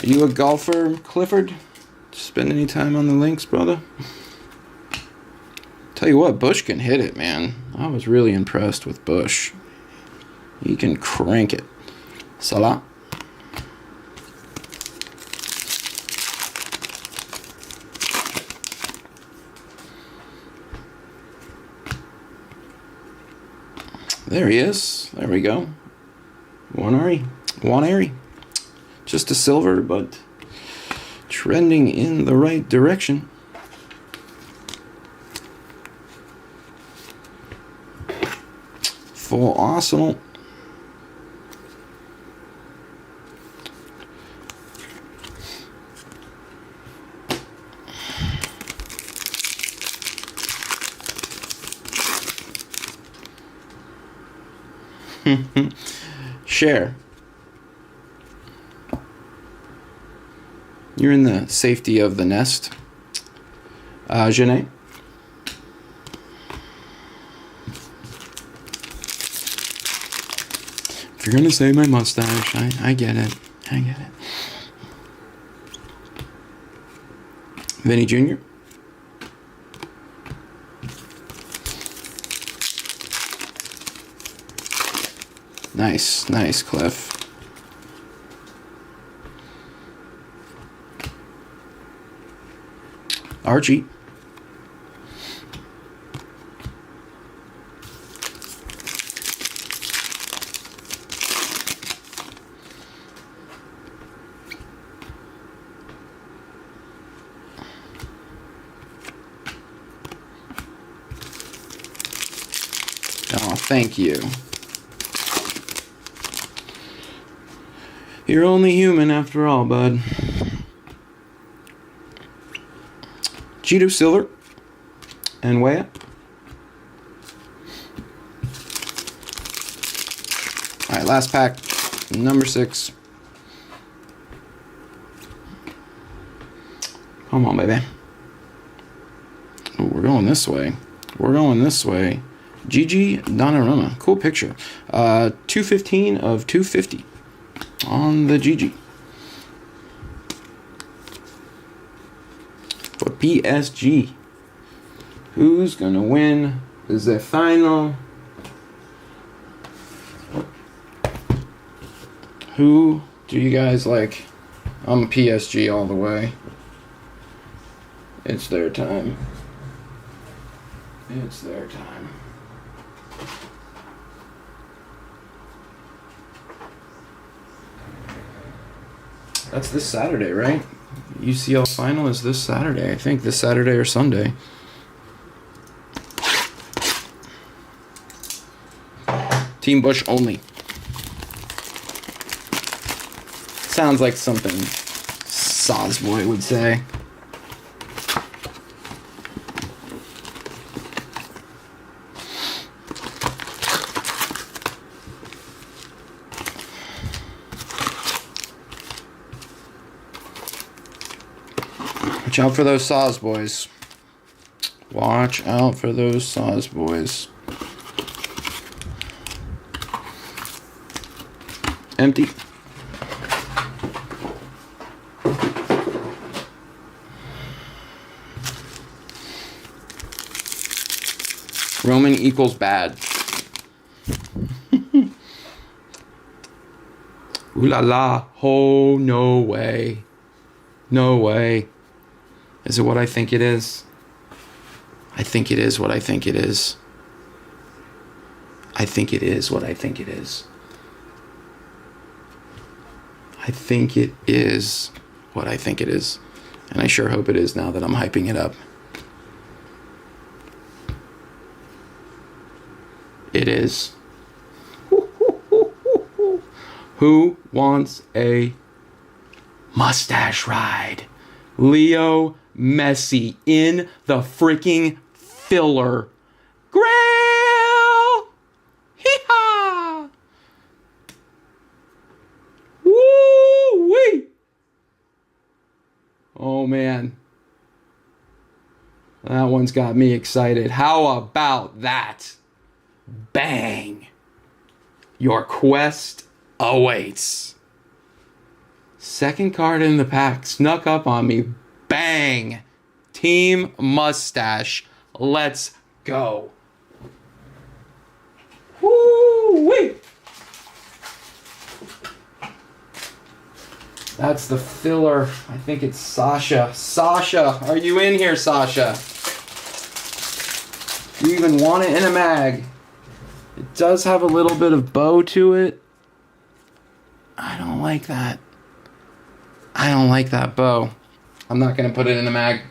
Are you a golfer, Clifford? Spend any time on the links, brother? Tell you what, Bush can hit it, man. I was really impressed with Bush. He can crank it. Salah. There he is. There we go. Waneri. Just a silver, but trending in the right direction. For Arsenal. Share. You're in the safety of the nest. Genet. If you're going to say my mustache, I get it. I get it. Vinny Jr. Nice, Cliff. Archie. Oh, thank you. You're only human after all, bud. Cheeto Silver and Waya. All right, last pack, number 6. Come on, baby. Oh, we're going this way. Gigi Donnarumma. Cool picture. 215 of 250 on the Gigi. For PSG, who's going to win the final? Who do you guys like? I'm PSG all the way. It's their time. It's their time. That's this Saturday, right? UCL final is this Saturday. I think this Saturday or Sunday. Team Bush only. Sounds like something Sosboy would say. Watch out for those saws, boys. Watch out for those saws, boys. Empty. Roman equals bad. Ooh la la. Oh, no way. No way. Is it what I think it is? I think it is what I think it is. I think it is what I think it is. I think it is what I think it is. And I sure hope it is now that I'm hyping it up. It is. Who wants a mustache ride? Leo Messi in the freaking filler. Grail! Hee-haw! Woo-wee! Oh, man. That one's got me excited. How about that? Bang! Your quest awaits. Second card in the pack snuck up on me. Bang! Team Mustache. Let's go. Woo-wee! That's the filler. I think it's Sasha. Sasha, are you in here, Sasha? Do you even want it in a mag? It does have a little bit of bow to it. I don't like that. I don't like that bow. I'm not going to put it in a mag.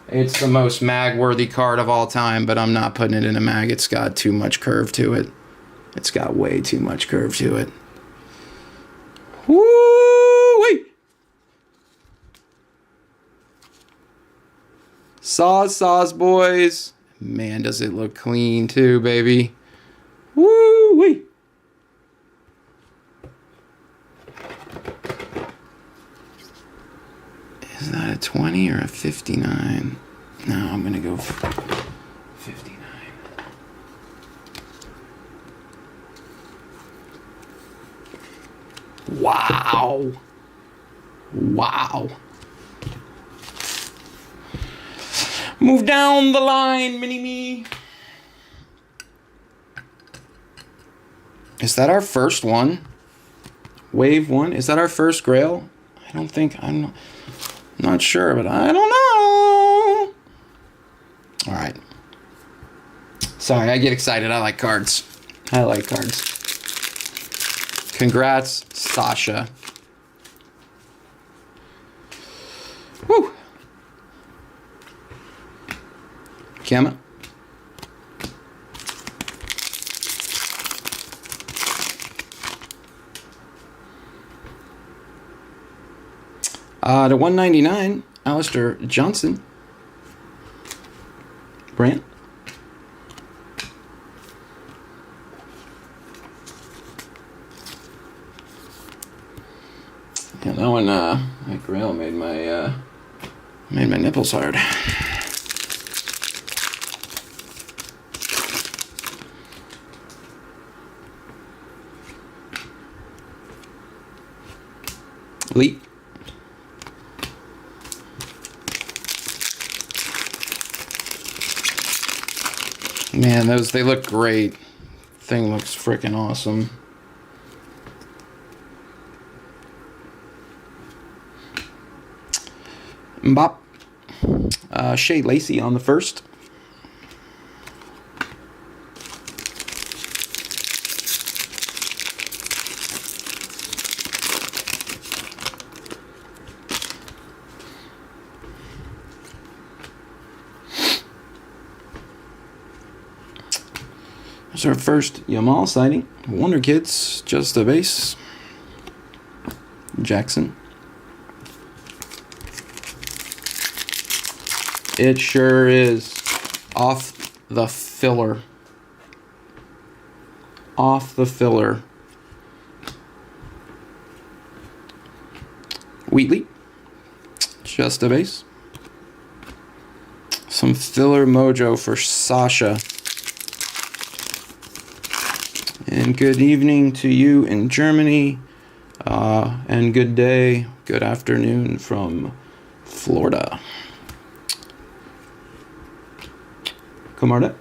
It's the most mag-worthy card of all time, but I'm not putting it in a mag. It's got too much curve to it. It's got way too much curve to it. Woo-wee! Saws, boys. Man, does it look clean too, baby. Woo-wee! Is that a 20 or a 59? No, I'm going to go for 59. Wow. Wow. Move down the line, mini-me. Is that our first one? Wave 1? Is that our first grail? I don't think, I'm not sure, but I don't know. All right. Sorry, I get excited. I like cards. I like cards. Congrats, Sasha. Woo. Gamma. To 199, Alistair Johnson. Brant. Yeah, that one, that grail made my nipples hard. Leap. Man, they look great. Thing looks freaking awesome. Mbop. Shea Lacey on the first. It's our first Yamal sighting. Wonder Kids, just a base. Jackson. It sure is. Off the filler. Off the filler. Wheatley. Just a base. Some filler mojo for Sasha. And good evening to you in Germany. And good day, good afternoon from Florida. Camarda.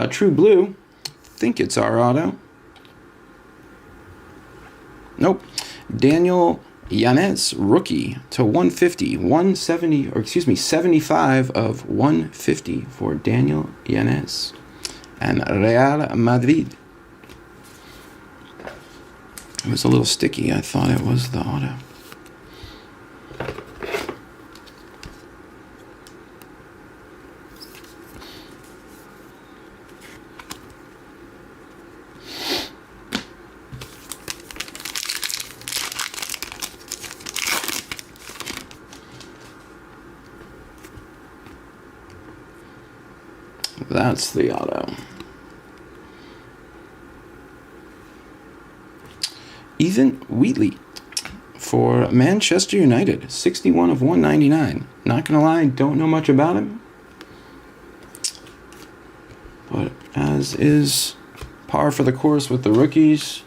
True Blue. Think it's our auto. Nope. Daniel Yanez, rookie to 150, 170, or excuse me, 75 of 150 for Daniel Yanez and Real Madrid. It was a little sticky. I thought it was the auto. That's the auto. Ethan Wheatley for Manchester United, 61 of 199. Not gonna lie, don't know much about him. But as is par for the course with the rookies,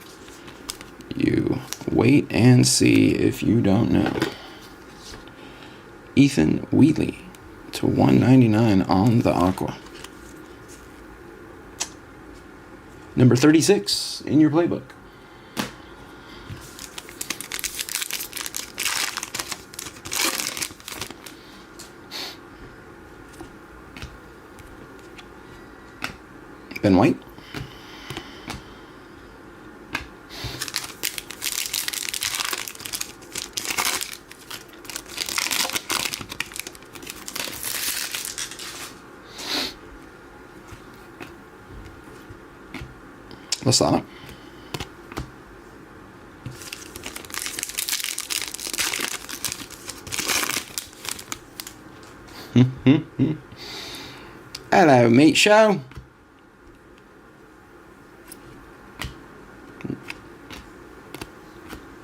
you wait and see if you don't know. Ethan Wheatley to 199 on the Aqua. Number 36 in your playbook. Ben White. Lasana. Hello, Meat Show.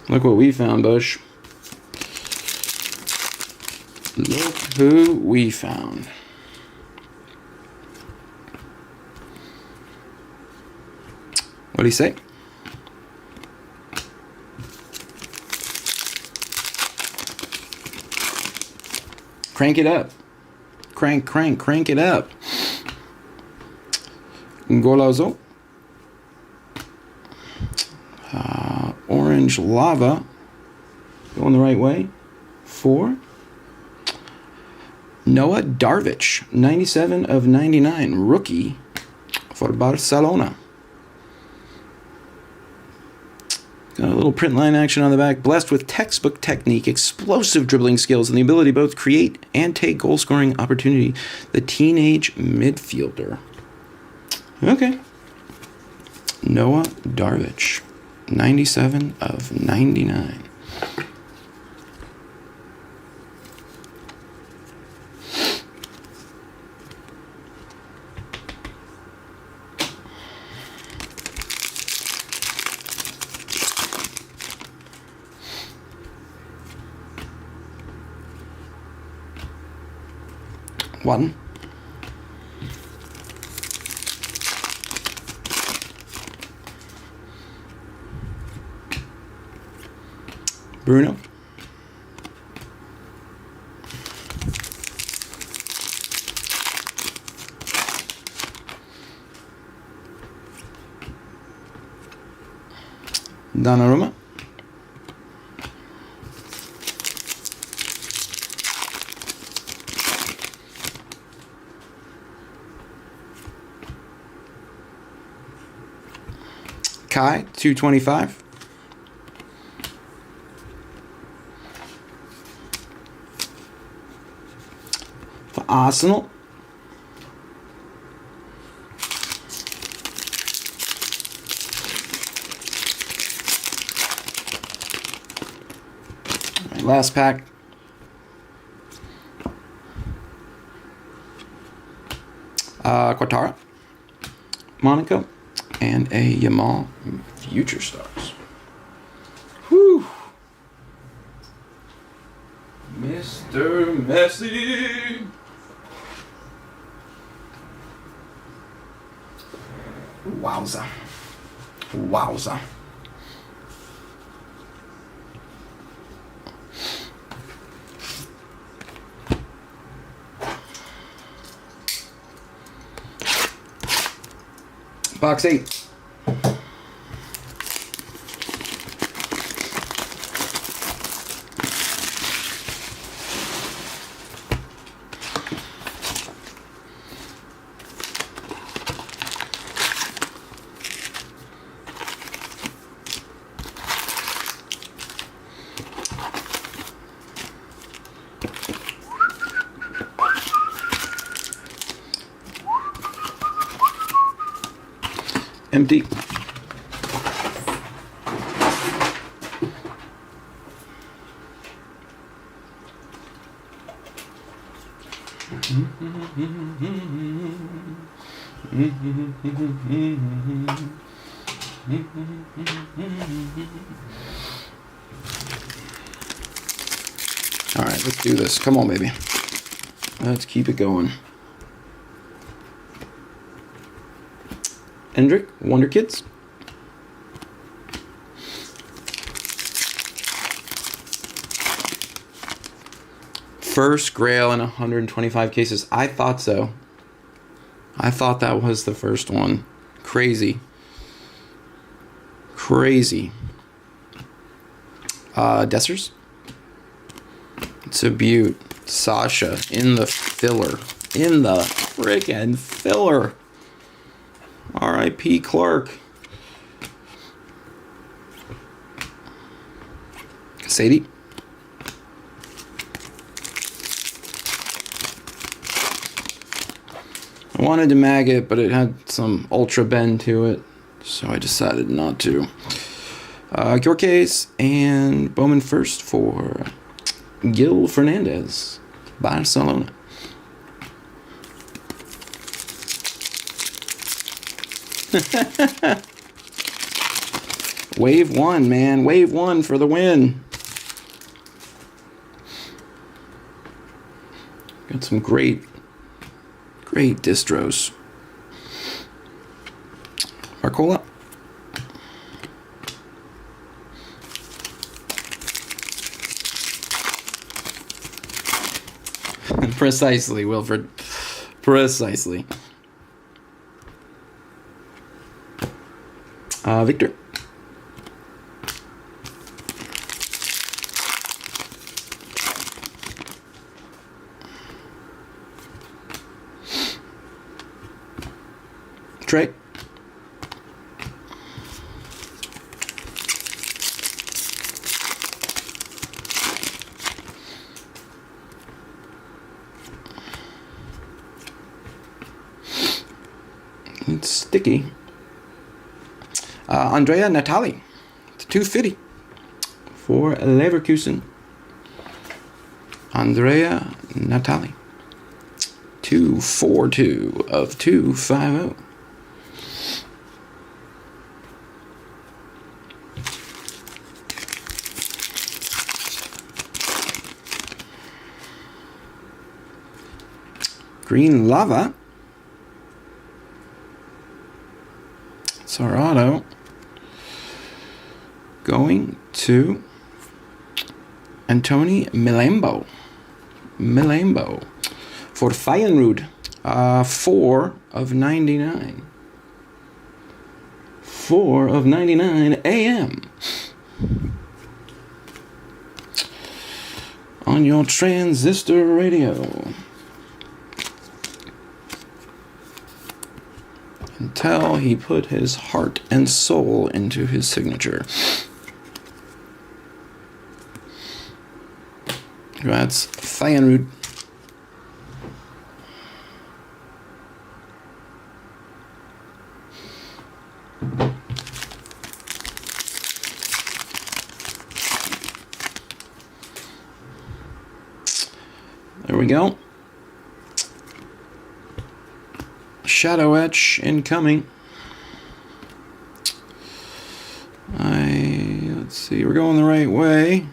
Look what we found, Bush. Look who we found. What do you say? Crank it up. Crank it up. Golazo. Orange Lava. Going the right way. 4. Noah Darvish. 97 of 99. Rookie for Barcelona. Got a little print line action on the back. Blessed with textbook technique, explosive dribbling skills, and the ability to both create and take goal-scoring opportunity. The teenage midfielder. Okay. Noah Darvish. 97 of 99. One. Bruno. Donnarumma. Kai, 225. For Arsenal. All right, last pack. Quattara. Monaco, and a Yamal Future Stars. Whew. Mr. Messi. Wowza. Wowza. Box 8. Empty. All right, let's do this. Come on, baby. Let's keep it going. Hendrick, Wonder Kids. First Grail in 125 cases. I thought so. I thought that was the first one. Crazy. Crazy. Dessers. It's a beaut. Sasha in the filler. In the frickin' filler. R.I.P. Clark. Sadie. I wanted to mag it, but it had some ultra bend to it, so I decided not to. Gorkes and Bowman first for Gil Fernandez, Barcelona. Wave 1, man. Wave 1 for the win. Got some great distros. Marcola. Precisely, Wilfred. Precisely. Victor. Trey. It's sticky. Andrea Natali, 250 for Leverkusen. Andrea Natali, 242 of 250. Green Lava. Sarado. Going to Antoni Milambo. Milambo. For Feyenoord. 4 of 99. 4 of 99 AM. On your transistor radio. Until he put his heart and soul into his signature. That's Feyenoord. There we go. Shadow Etch incoming. Let's see. We're going the right way.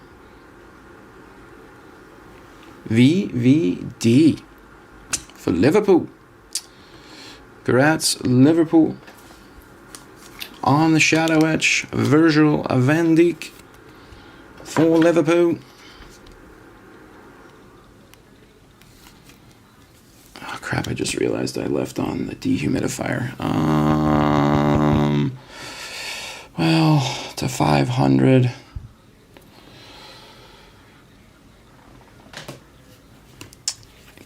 VVD for Liverpool. Congrats, Liverpool. On the shadow etch, Virgil van Dijk for Liverpool. Oh crap, I just realized I left on the dehumidifier. Well, to 500.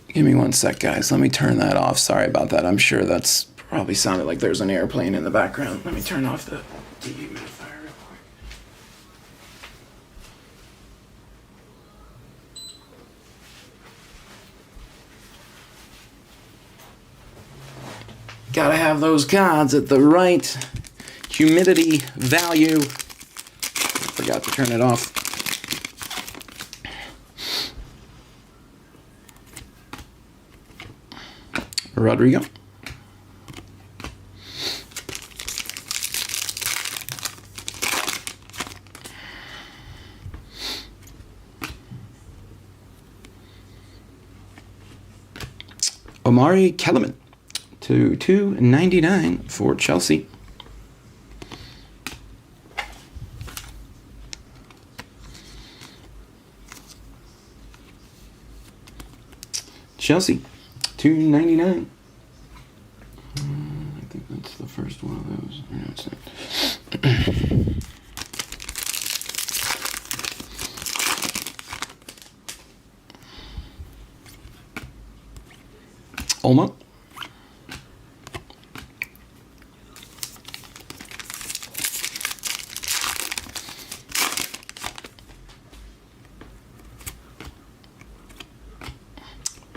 Give me one sec, guys. Let me turn that off. Sorry about that. I'm sure that's probably sounded like there's an airplane in the background. Let me turn off the dehumidifier real quick. Gotta have those cards at the right humidity value. Forgot to turn it off. Rodrigo. Omari Kellerman to 299 for Chelsea. Chelsea, $2.99. I think that's the first one of those. No, it's not. Olmo.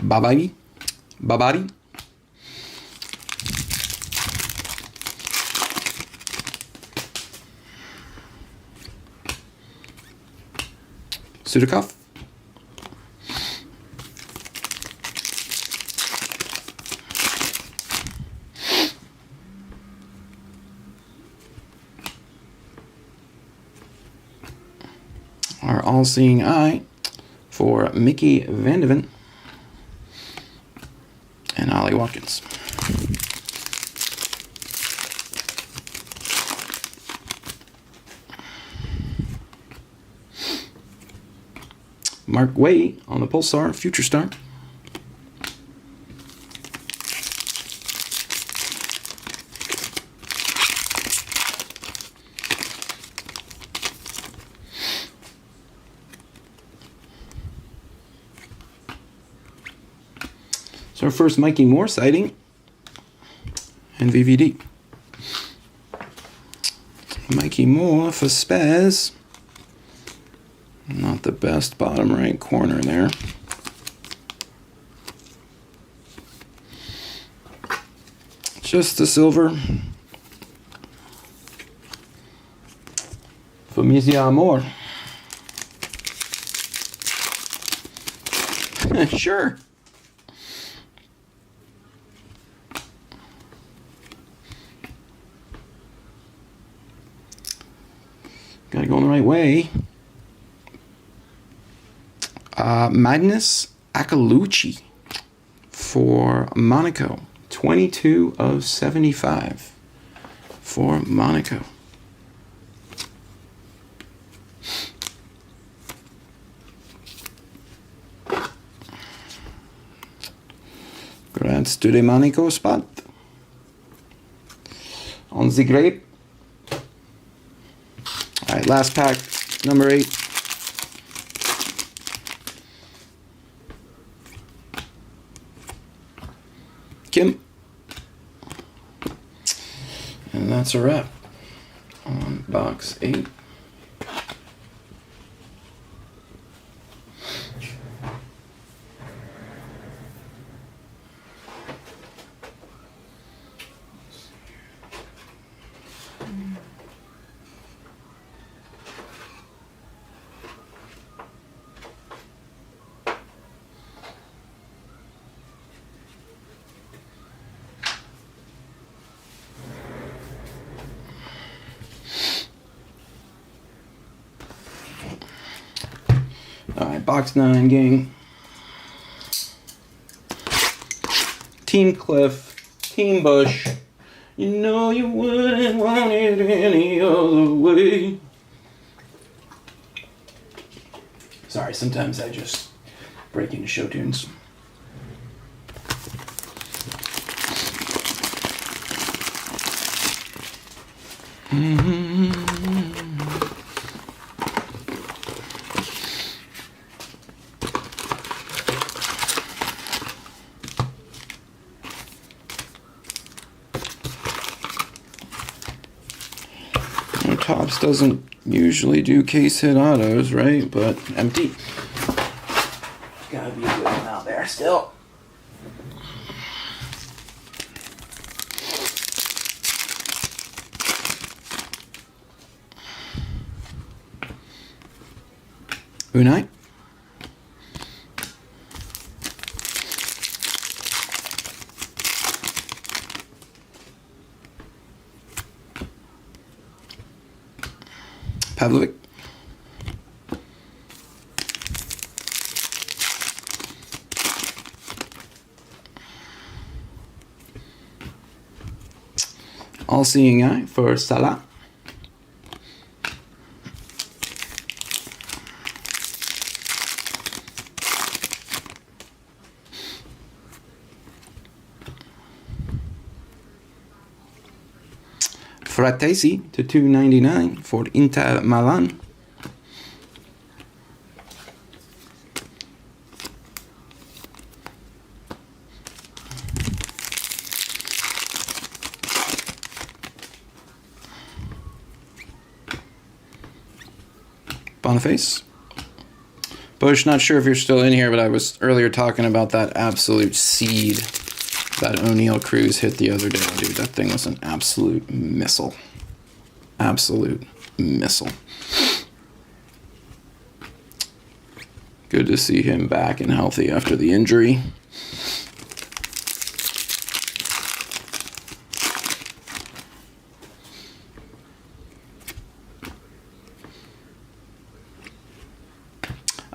Babadi. Sudakov. Our all-seeing eye for Mickey Van de Ven and Ollie Watkins. Mark Way on the Pulsar Future Star. So our first Mikey Moore sighting and VVD. Mikey Moore for Spaz. Not the best bottom right corner there. Just the silver. For Mizia Moore. Sure. Gotta go in the right way. Magnus Akalucci for Monaco. 22 of 75 for Monaco. Congrats to the Monaco spot. On the grape. All right, last pack, number 8. Kim. And that's a wrap on box 8. Alright, box 9, gang. Team Cliff, Team Bush. You know you wouldn't want it any other way. Sorry, sometimes I just break into show tunes. Topps doesn't usually do case hit autos, right? But empty. Gotta be a good one out there still. Unai. Pavlovic. All-seeing eye for Salah. Fratesi to 299 for Inter Milan. Boniface. Bush, not sure if you're still in here, but I was earlier talking about that absolute seed that O'Neal Cruz hit the other day. Dude, that thing was an absolute missile. Absolute missile. Good to see him back and healthy after the injury.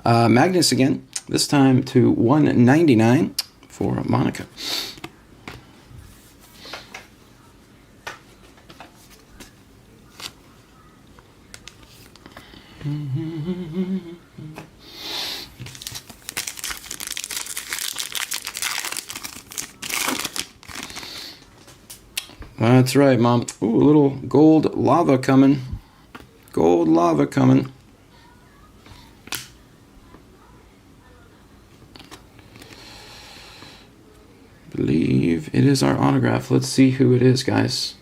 Magnus again, this time to 199 for Monica. That's right, Mom. Ooh, a little gold lava coming. Gold lava coming. Believe it is our autograph. Let's see who it is, guys.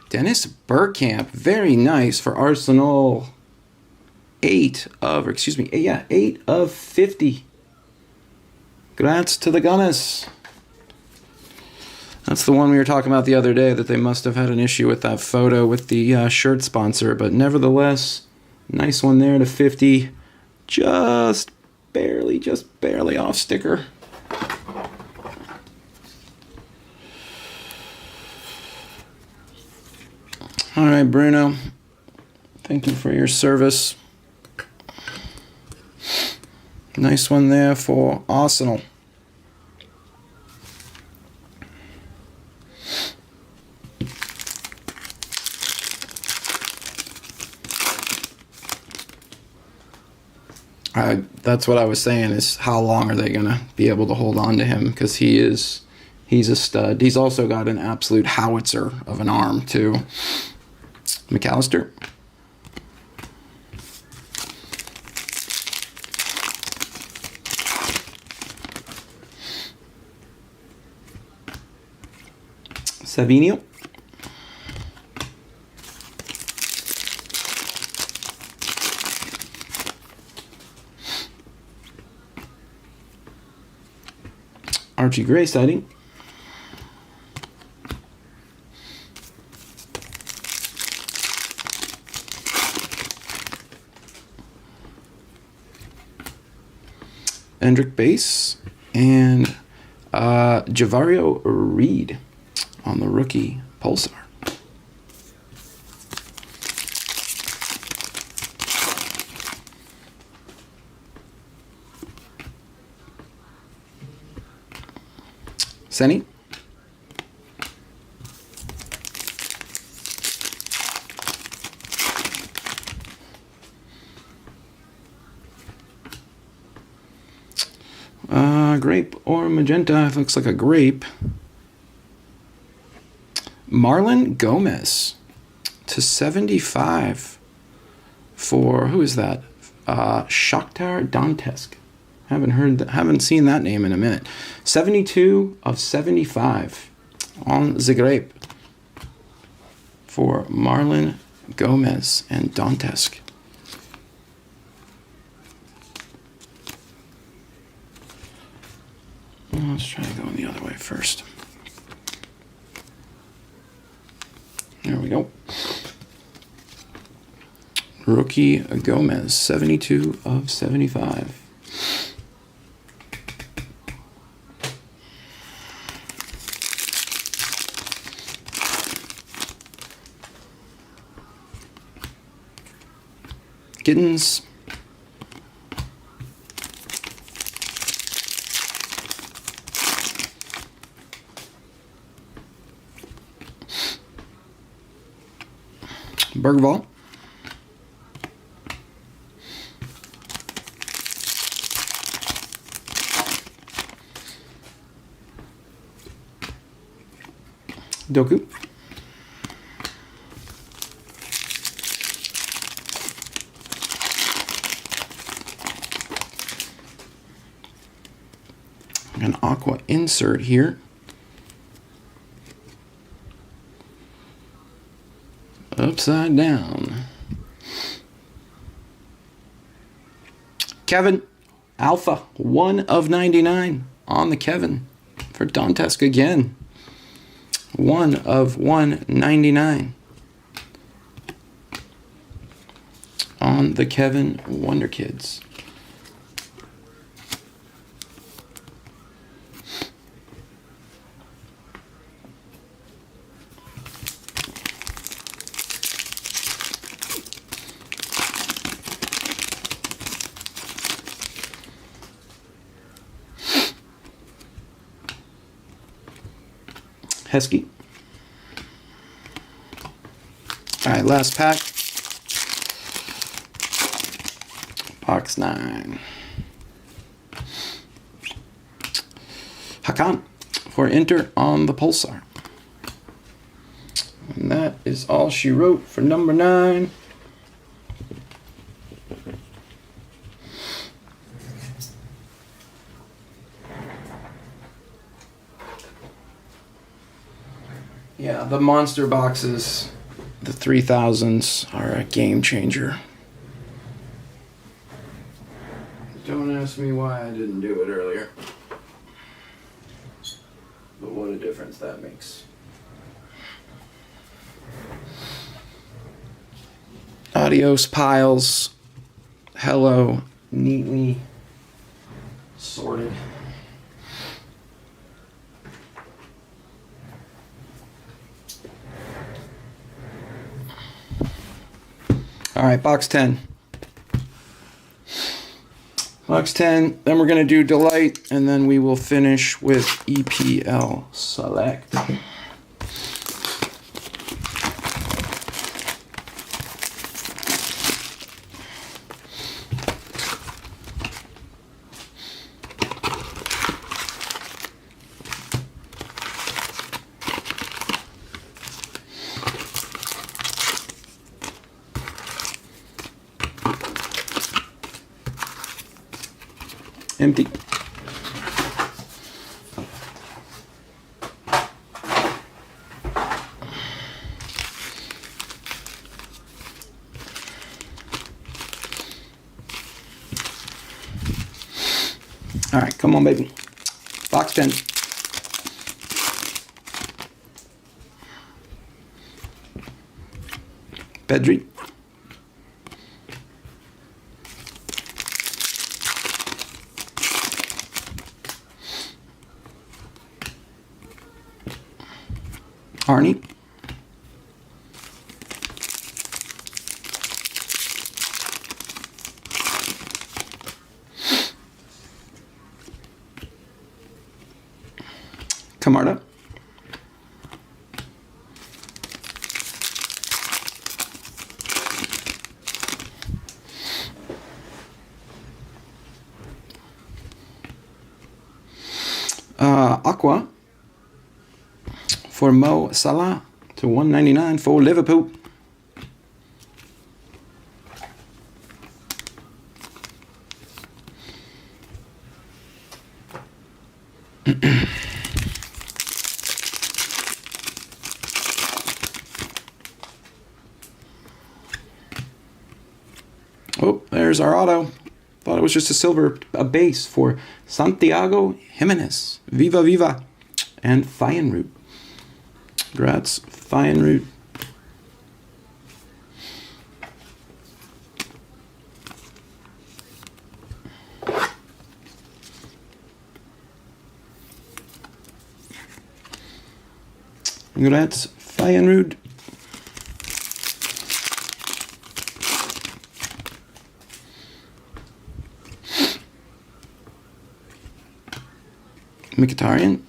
Dennis Bergkamp. Very nice for Arsenal. 8 of 50. Congrats to the Gunners. That's the one we were talking about the other day, that they must have had an issue with that photo with the shirt sponsor. But nevertheless, nice one there to 50. Just barely off sticker. All right, Bruno. Thank you for your service. Nice one there for Arsenal. That's what I was saying, is how long are they going to be able to hold on to him? Because he's a stud. He's also got an absolute howitzer of an arm, too. McAllister. Savinho. Archie Gray sighting. Hendrick base, and Javario Reed on the rookie Pulsar. Senny. Grape or magenta. It looks like a grape. Marlon Gomez /75 for, who is that? Shakhtar Donetsk. Haven't seen that name in a minute. 72/75 on the grape for Marlon Gomez and Donetsk. Let's try going the other way first. There we go. Rookie Gomez, 72/75. Giddens. Bergvall. Doku. An aqua insert here. Upside down. Kevin Alpha, 1/99 on the Kevin for Donetsk again. 1/199 on the Kevin Wonder Kids. Heskey. All right, last pack. Box 9. Hakan for Inter on the Pulsar. And that is all she wrote for number 9. Yeah, the monster boxes, the 3000s, are a game changer. Don't ask me why I didn't do it earlier. But what a difference that makes. Adios piles. Hello, neatly sorted. All right, box 10. Box 10, then we're going to do Delight, and then we will finish with EPL Select. Empty. All right, come on, baby. Box 10. Pedri. Arnie. Camarda. Aqua for Mo Salah to 199 for Liverpool. Oh, there's our auto. Thought it was just a base for Santiago Jimenez. Viva Viva. And Feyenoord. Congrats, Feyenoord. Congrats, Feyenoord. Mkhitaryan.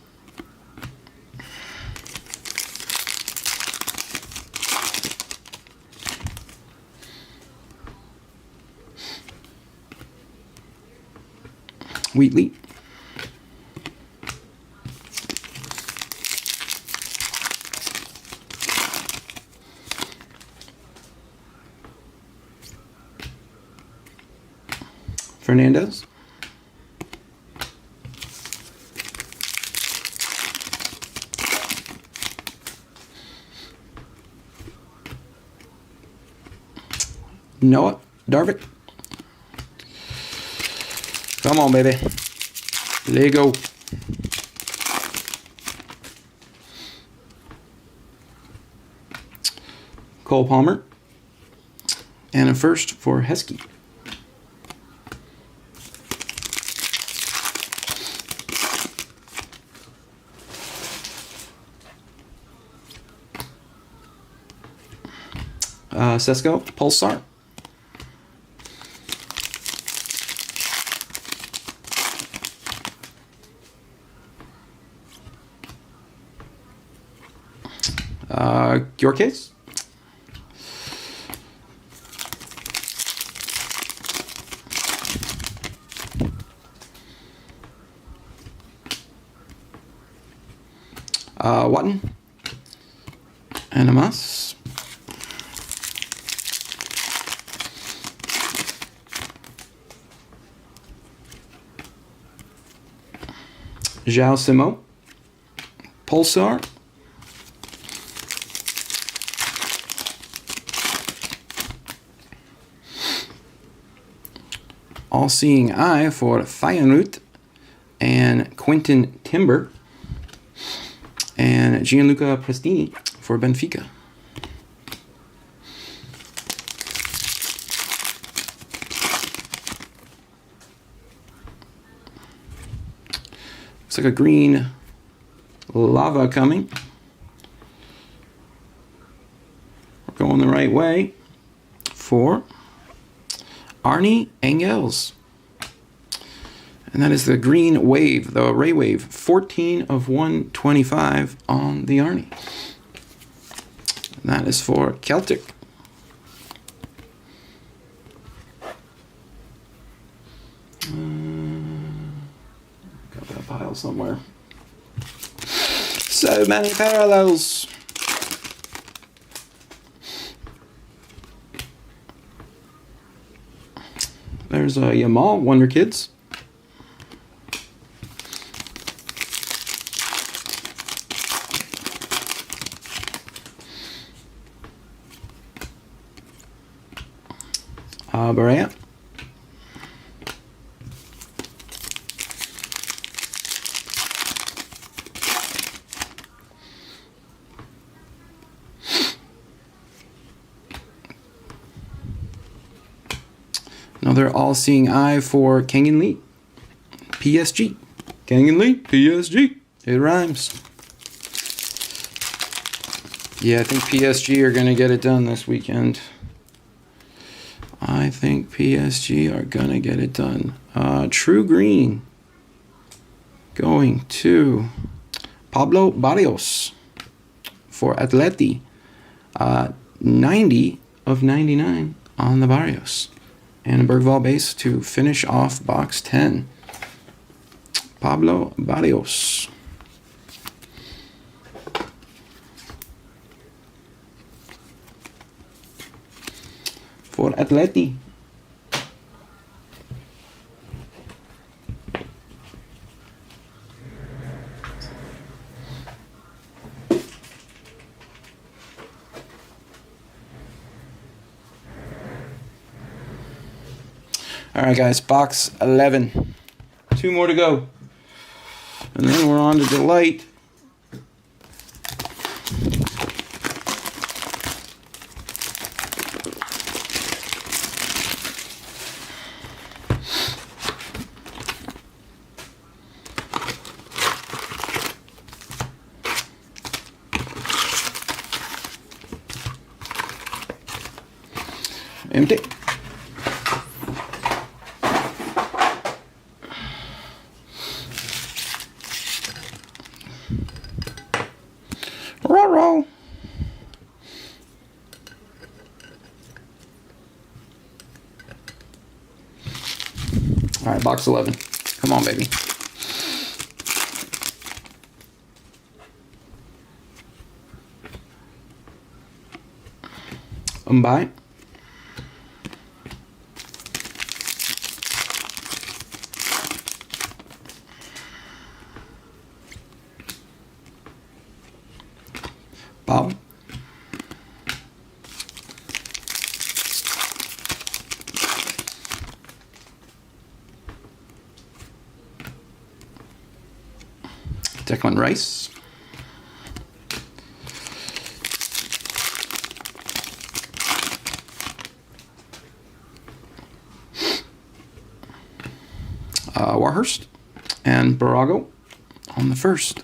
Wheatley. Fernandez. Noah Darvik. Come on, baby. Lego. Cole Palmer. And a first for Heskey. Sesko Pulsar. Your case. Watton. Animas. João Simo. Pulsar. All-Seeing Eye for Feyenoord and Quentin Timber and Gianluca Prestini for Benfica. Looks like a green lava coming. We're going the right way for Arnie Engels. And that is the green wave, the Ray Wave. 14 of 125 on the Arnie. And that is for Celtic. Got that pile somewhere. So many parallels. There's a Yamal Wonder Kids. Berea. Another All-Seeing Eye for Kangin Lee. PSG. Kangin Lee, PSG. It rhymes. Yeah, I think PSG are going to get it done this weekend. I think PSG are going to get it done. True Green. Going to Pablo Barrios for Atleti. 90 of 99 on the Barrios. And a Bergvall base to finish off box 10. Pablo Barrios. For Atleti. All right, guys, box 11. 2 more to go. And then we're on to Delight. Empty. Roll. All right, box 11. Come on, baby. Bye. Bob. Declan Rice. Warhurst and Barago on the first.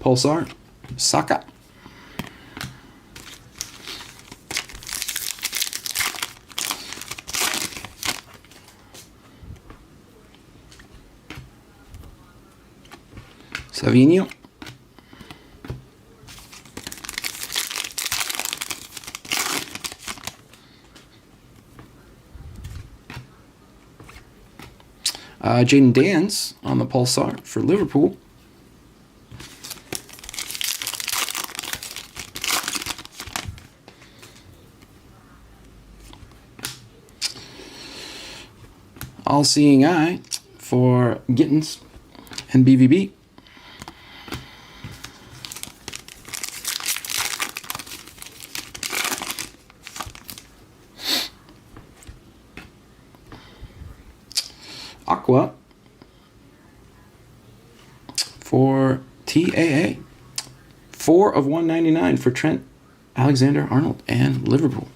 Pulsar, Saka. Savinho. Jaden Dance on the Pulsar for Liverpool. All Seeing Eye for Gittins and BVB. Aqua for TAA. 4 of 199 for Trent Alexander-Arnold and Liverpool.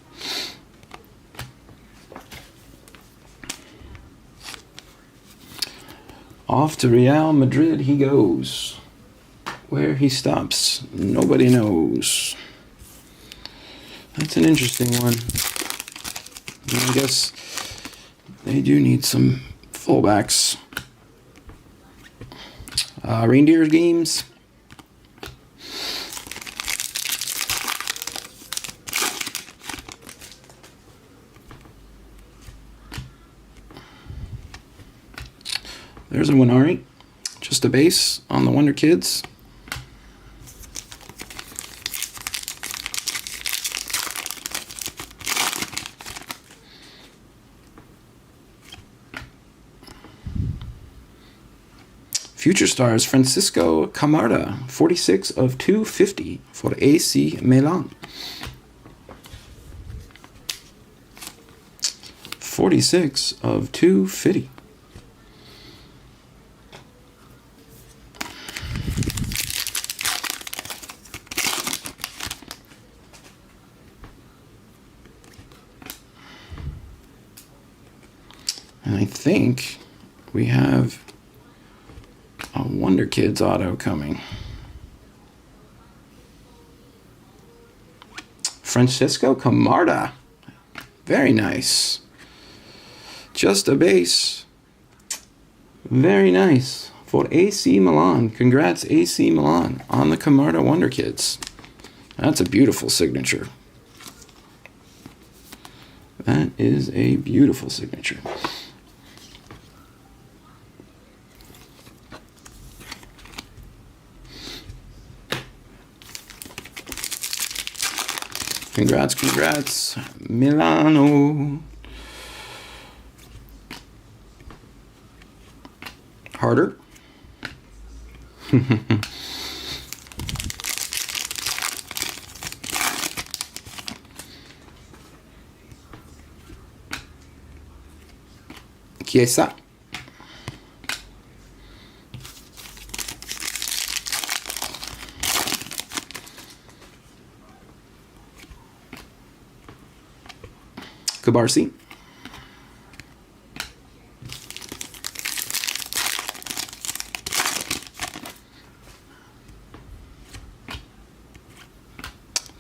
Off to Real Madrid he goes. Where he stops, nobody knows. That's an interesting one. I guess they do need some fullbacks. Reindeer games. There's a Winari. Just a base on the Wonder Kids. Future Stars, Francisco Camarda, 46 of 250 for AC Milan. 46 of 250. And I think we have a Wonder Kids auto coming. Francisco Camarda. Very nice. Just a base. Very nice. For AC Milan. Congrats, AC Milan, on the Camarda Wonder Kids. That's a beautiful signature. That is a beautiful signature. Congrats, congrats, Milano. Harder. Chiesa. Kubarsi.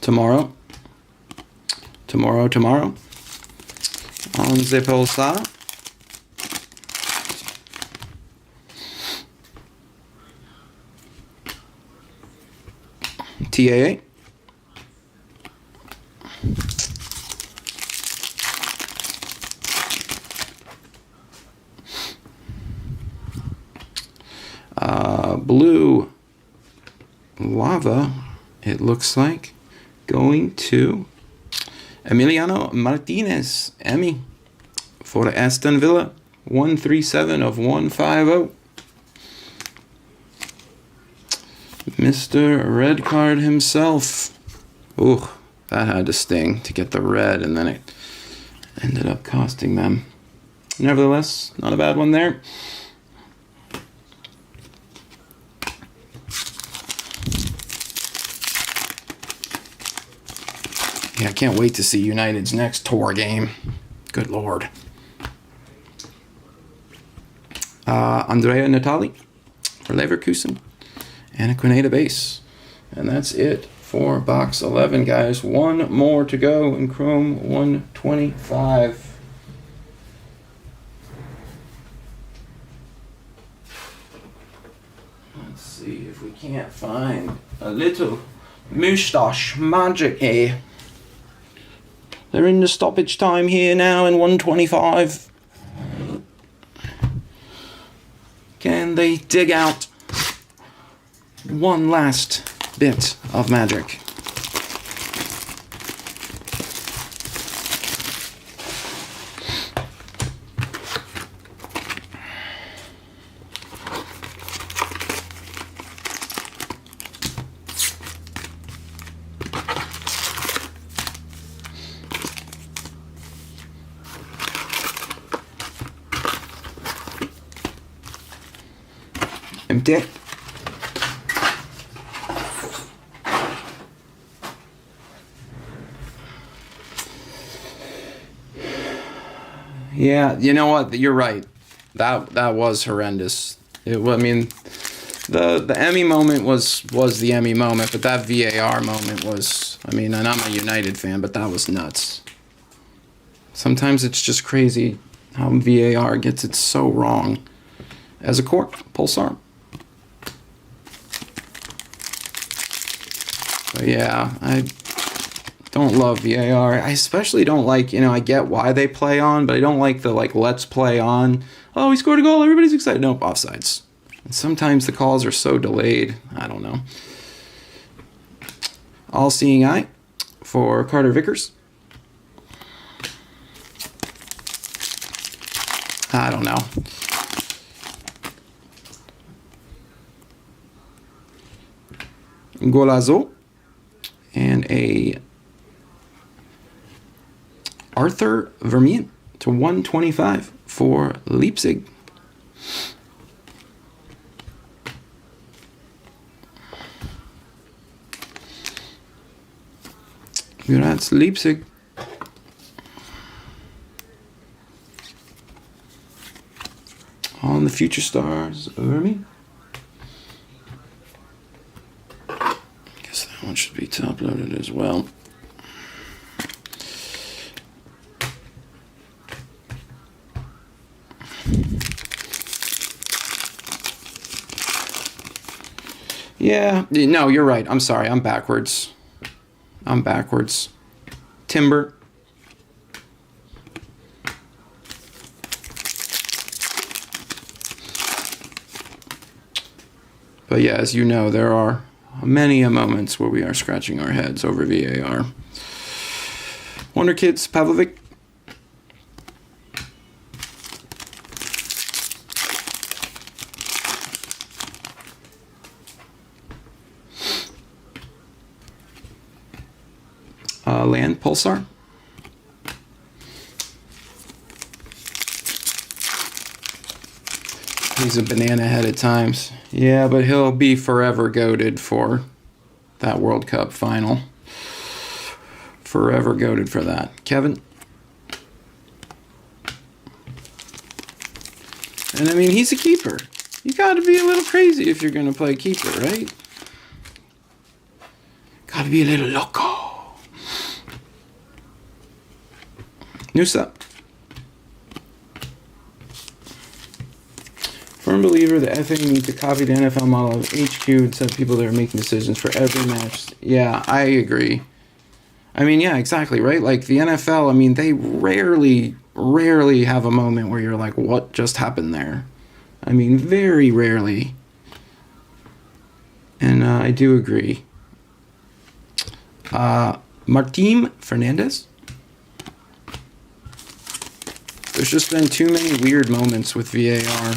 Tomorrow. Onze Polsa. TAA. Blue lava, it looks like, going to Emiliano Martinez, Emmy, for Aston Villa, 137 of 150. Mr. Red Card himself. Ooh, that had to sting to get the red, and then it ended up costing them. Nevertheless, not a bad one there. Yeah, I can't wait to see United's next tour game. Good Lord. Andrea Natali for Leverkusen. And a Quineta base. And that's it for box 11, guys. One more to go in Chrome 125. Let's see if we can't find a little moustache magic here. They're in the stoppage time here now in 125. Can they dig out one last bit of magic? Empty. Yeah, you know what? You're right. That was horrendous. I mean, the Emmy moment was the Emmy moment, but that VAR moment was. I mean, and I'm a United fan, but that was nuts. Sometimes it's just crazy how VAR gets it so wrong. As a court, Pulsar. But yeah, I don't love VAR. I especially don't like, I get why they play on, but I don't like the, let's play on. Oh, he scored a goal, everybody's excited. Nope, offsides. And sometimes the calls are so delayed. I don't know. All-Seeing Eye for Carter Vickers. I don't know. Golazo. And a Arthur Vermeer to 125 for Leipzig. Congrats, Leipzig. On the Future Stars, Vermeer. That one should be top loaded as well. Yeah, no, you're right. I'm sorry. I'm backwards. Timber. But yeah, as you know, there are many moments where we are scratching our heads over VAR. Wonder Kids, Pavlovic. Land Pulsar. He's a banana head at times. Yeah, but he'll be forever goated for that World Cup final. Forever goated for that. Kevin. And I mean, he's a keeper. You got to be a little crazy if you're going to play keeper, right? Got to be a little loco. Noosa. Firm believer the FA needs to copy the NFL model of HQ instead of people that are making decisions for every match. Yeah, I agree. I mean, yeah, exactly, right? Like the NFL, I mean, they rarely have a moment where you're like, what just happened there? I mean, very rarely. And I do agree. Martim Fernandez. There's just been too many weird moments with VAR.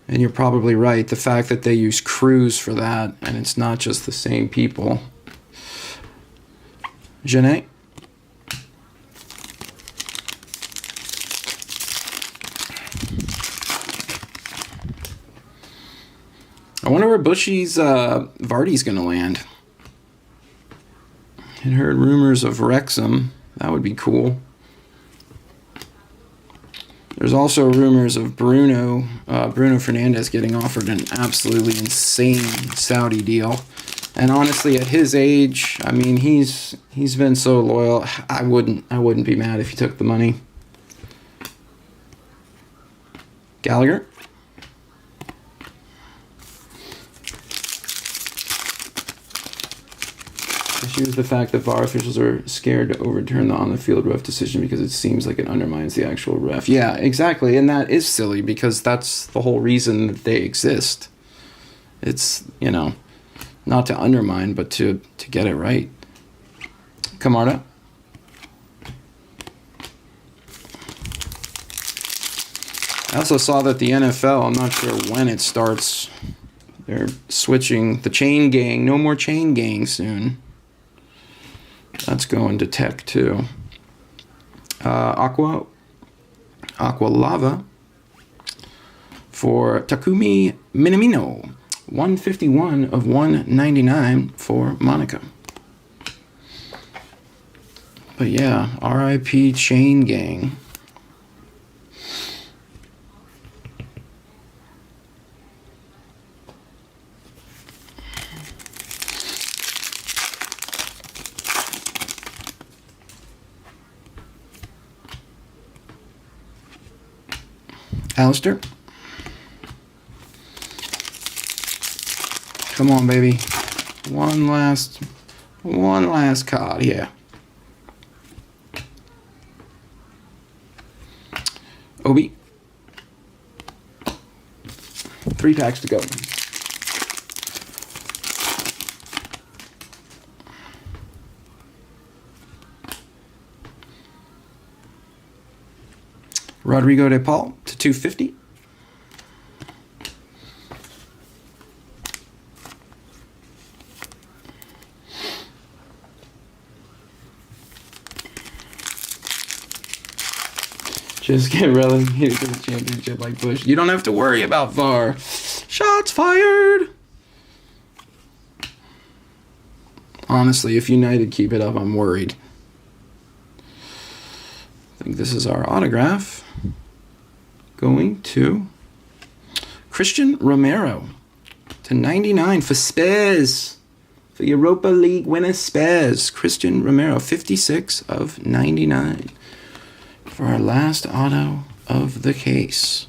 And you're probably right. The fact that they use crews for that, and it's not just the same people. Genet. I wonder where Bushy's Vardy's going to land. I heard rumors of Wrexham. That would be cool. There's also rumors of Bruno Fernandes getting offered an absolutely insane Saudi deal. And honestly, at his age, I mean, he's been so loyal. I wouldn't be mad if he took the money. Gallagher. Issue is the fact that VAR officials are scared to overturn the on-the-field ref decision because it seems like it undermines the actual ref. Yeah, exactly, and that is silly because that's the whole reason that they exist. It's, not to undermine, but to get it right. Camarda. I also saw that the NFL, I'm not sure when it starts, they're switching the chain gang. No more chain gang soon. That's going to tech too. Aqua Lava for Takumi Minamino. 151 of 199 for Monica. But yeah, RIP Chain Gang. Alistair. Come on, baby. One last card here. Obi. 3 packs to go. Rodrigo de Paul to 250. Just get relegated to the championship like Bush. You don't have to worry about VAR. Shots fired. Honestly, if United keep it up, I'm worried. I think this is our autograph. Going to Christian Romero to 99 for Spurs. For Europa League winner Spurs. Christian Romero, 56 of 99. For our last auto of the case.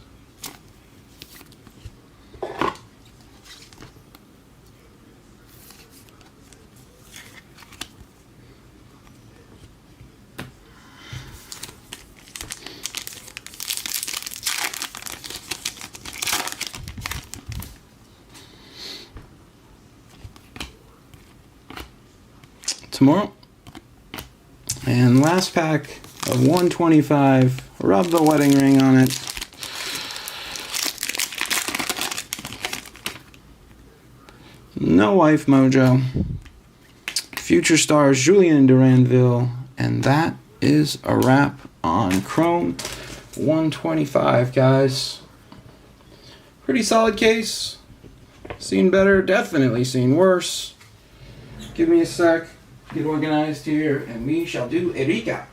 tomorrow. And last pack of 125. Rub the wedding ring on it. No Wife Mojo. Future Stars Julien Duranville. And that is a wrap on Chrome 125, guys. Pretty solid case. Seen better, definitely seen worse. Give me a sec, get organized here, and we shall do a recap.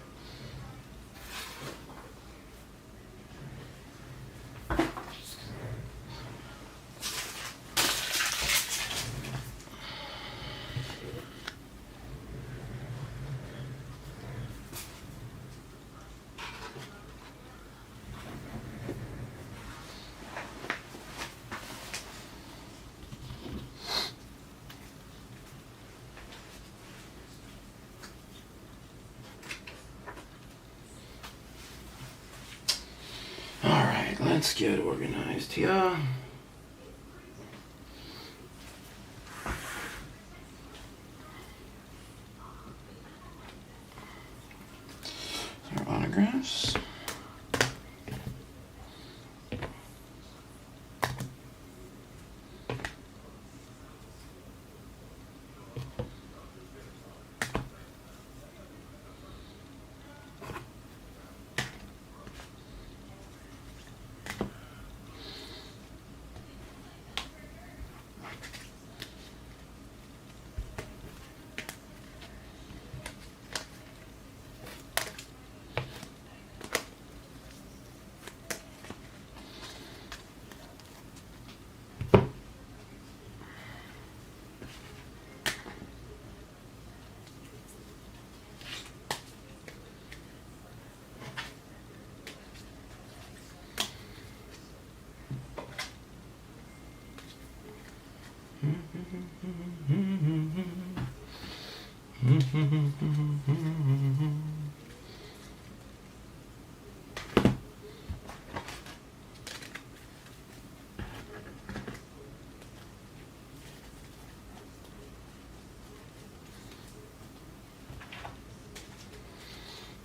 Let's get organized here. Our autographs.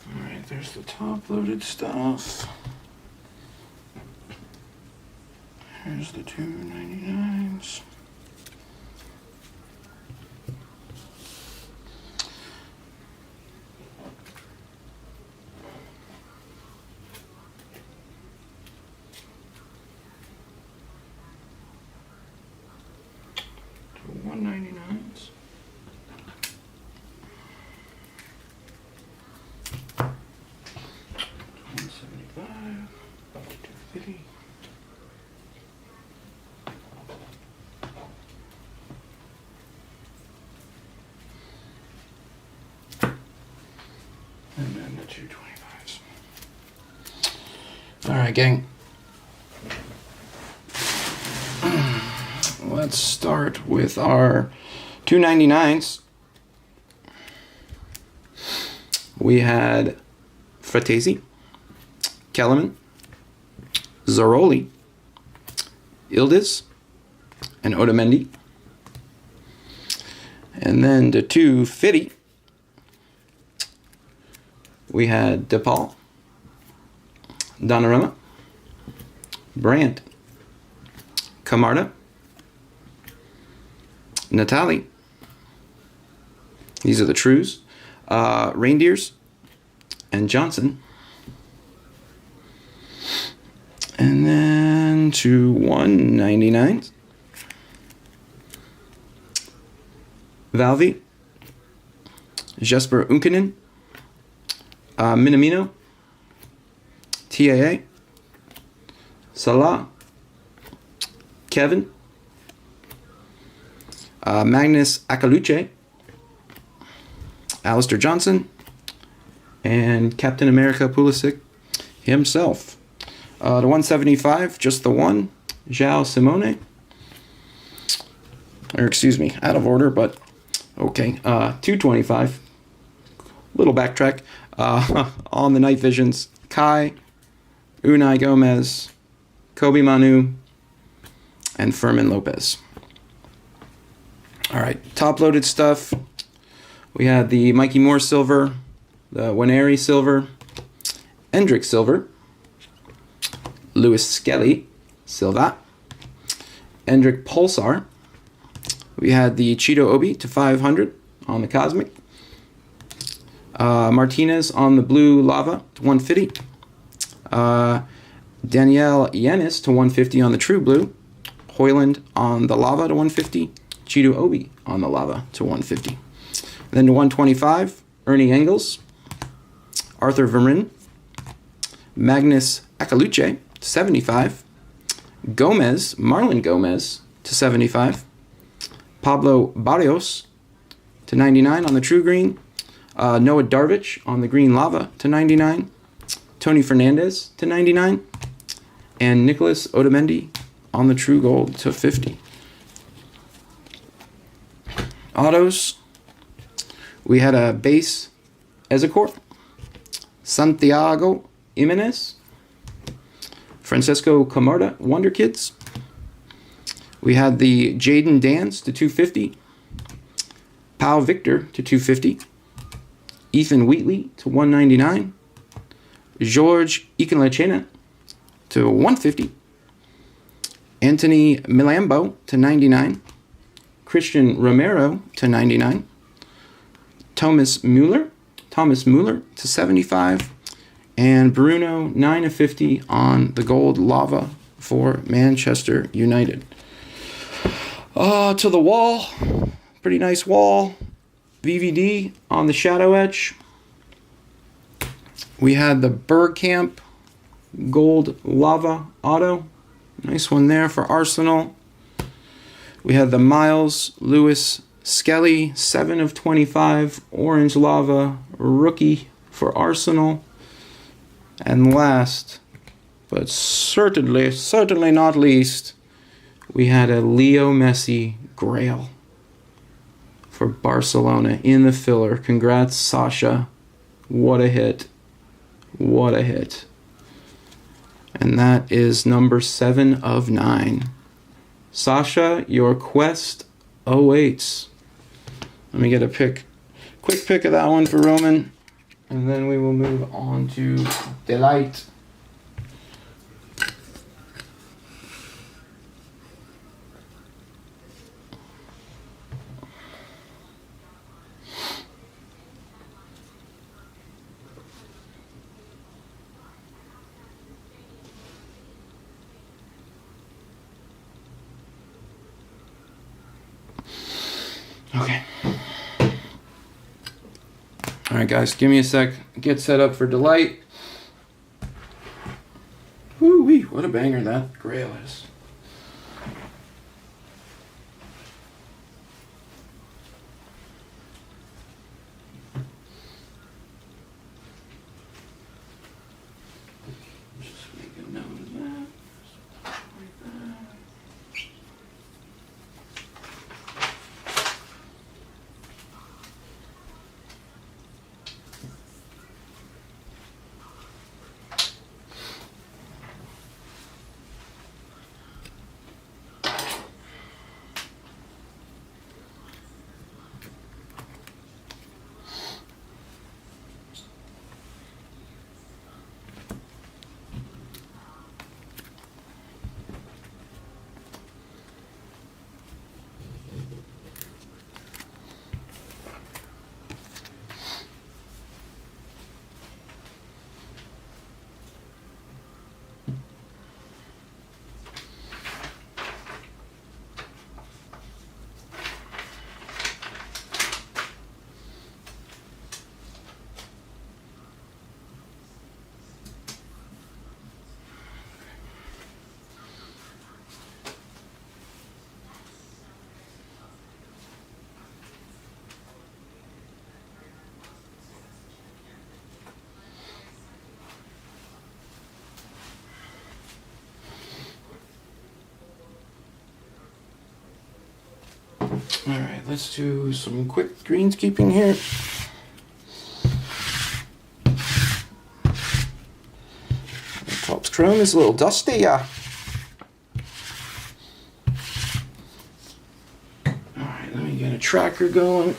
Alright, there's the top loaded stuff. Here's the 299s. $199s. $175. $250. And then the 225s. All right, gang. Let's start with our 299s. We had Fratesi, Kellerman, Zaroli, Ildiz, and Otamendi. And then the 250, we had DePaul, Donnarumma, Brandt, Camarda, Natali. These are the trues. Reindeers and Johnson. And then to 199. Valvi, Jesper Unkinen, Minamino, TAA, Salah, Kevin, Magnus Akaluche, Alistair Johnson, and Captain America Pulisic himself. The 175, just the one, João Simone. Or excuse me, out of order, but okay. 225, little backtrack. On the night visions, Kai, Unai Gomez, Kobe Manu, and Fermin Lopez. All right, top-loaded stuff. We had the Mikey Moore silver, the Waneri silver, Hendrick silver, Lewis Skelly silver, Hendrick Pulsar. We had the Cheeto Obi to 500 on the Cosmic. Martinez on the Blue Lava to 150. Danielle Yanis to 150 on the True Blue. Hoyland on the Lava to 150. Cheeto Obi on the Lava to 150. Then to 125, Ernie Engels, Arthur Vermin, Magnus Akaluche to 75. Gomez, Marlon Gomez to 75. Pablo Barrios to 99 on the True Green. Noah Darvich on the Green Lava to 99. Tony Fernandez to 99. And Nicholas Otamendi on the True Gold to 50. Autos. We had a base Ezekor, Santiago Jimenez, Francesco Camarda Wonder Kids. We had the Jaden Dance to 250, Pau Victor to 250, Ethan Wheatley to 199, George Ikenlechena to 150, Anthony Milambo to 99, Christian Romero to 99, Thomas Mueller to 75, and Bruno 9 of 50 on the Gold Lava for Manchester United. To the wall, pretty nice wall. VVD on the Shadow Etch. We had the Bergkamp Gold Lava Auto. Nice one there for Arsenal. We had the Miles Lewis Skelly 7 of 25 Orange Lava Rookie for Arsenal. And last, but certainly not least, we had a Leo Messi Grail for Barcelona in the filler. Congrats, Sasha. What a hit. What a hit. And that is number 7 of 9. Sasha, your quest awaits. Let me get a quick pick of that one for Roman, and then we will move on to Delight. Okay. All right, guys, give me a sec. Get set up for Delight. Woo-wee, what a banger that Grail is. Just make a note of that. Like that. All right, let's do some quick greenskeeping here. The top's chrome is a little dusty, yeah. All right, let me get a tracker going.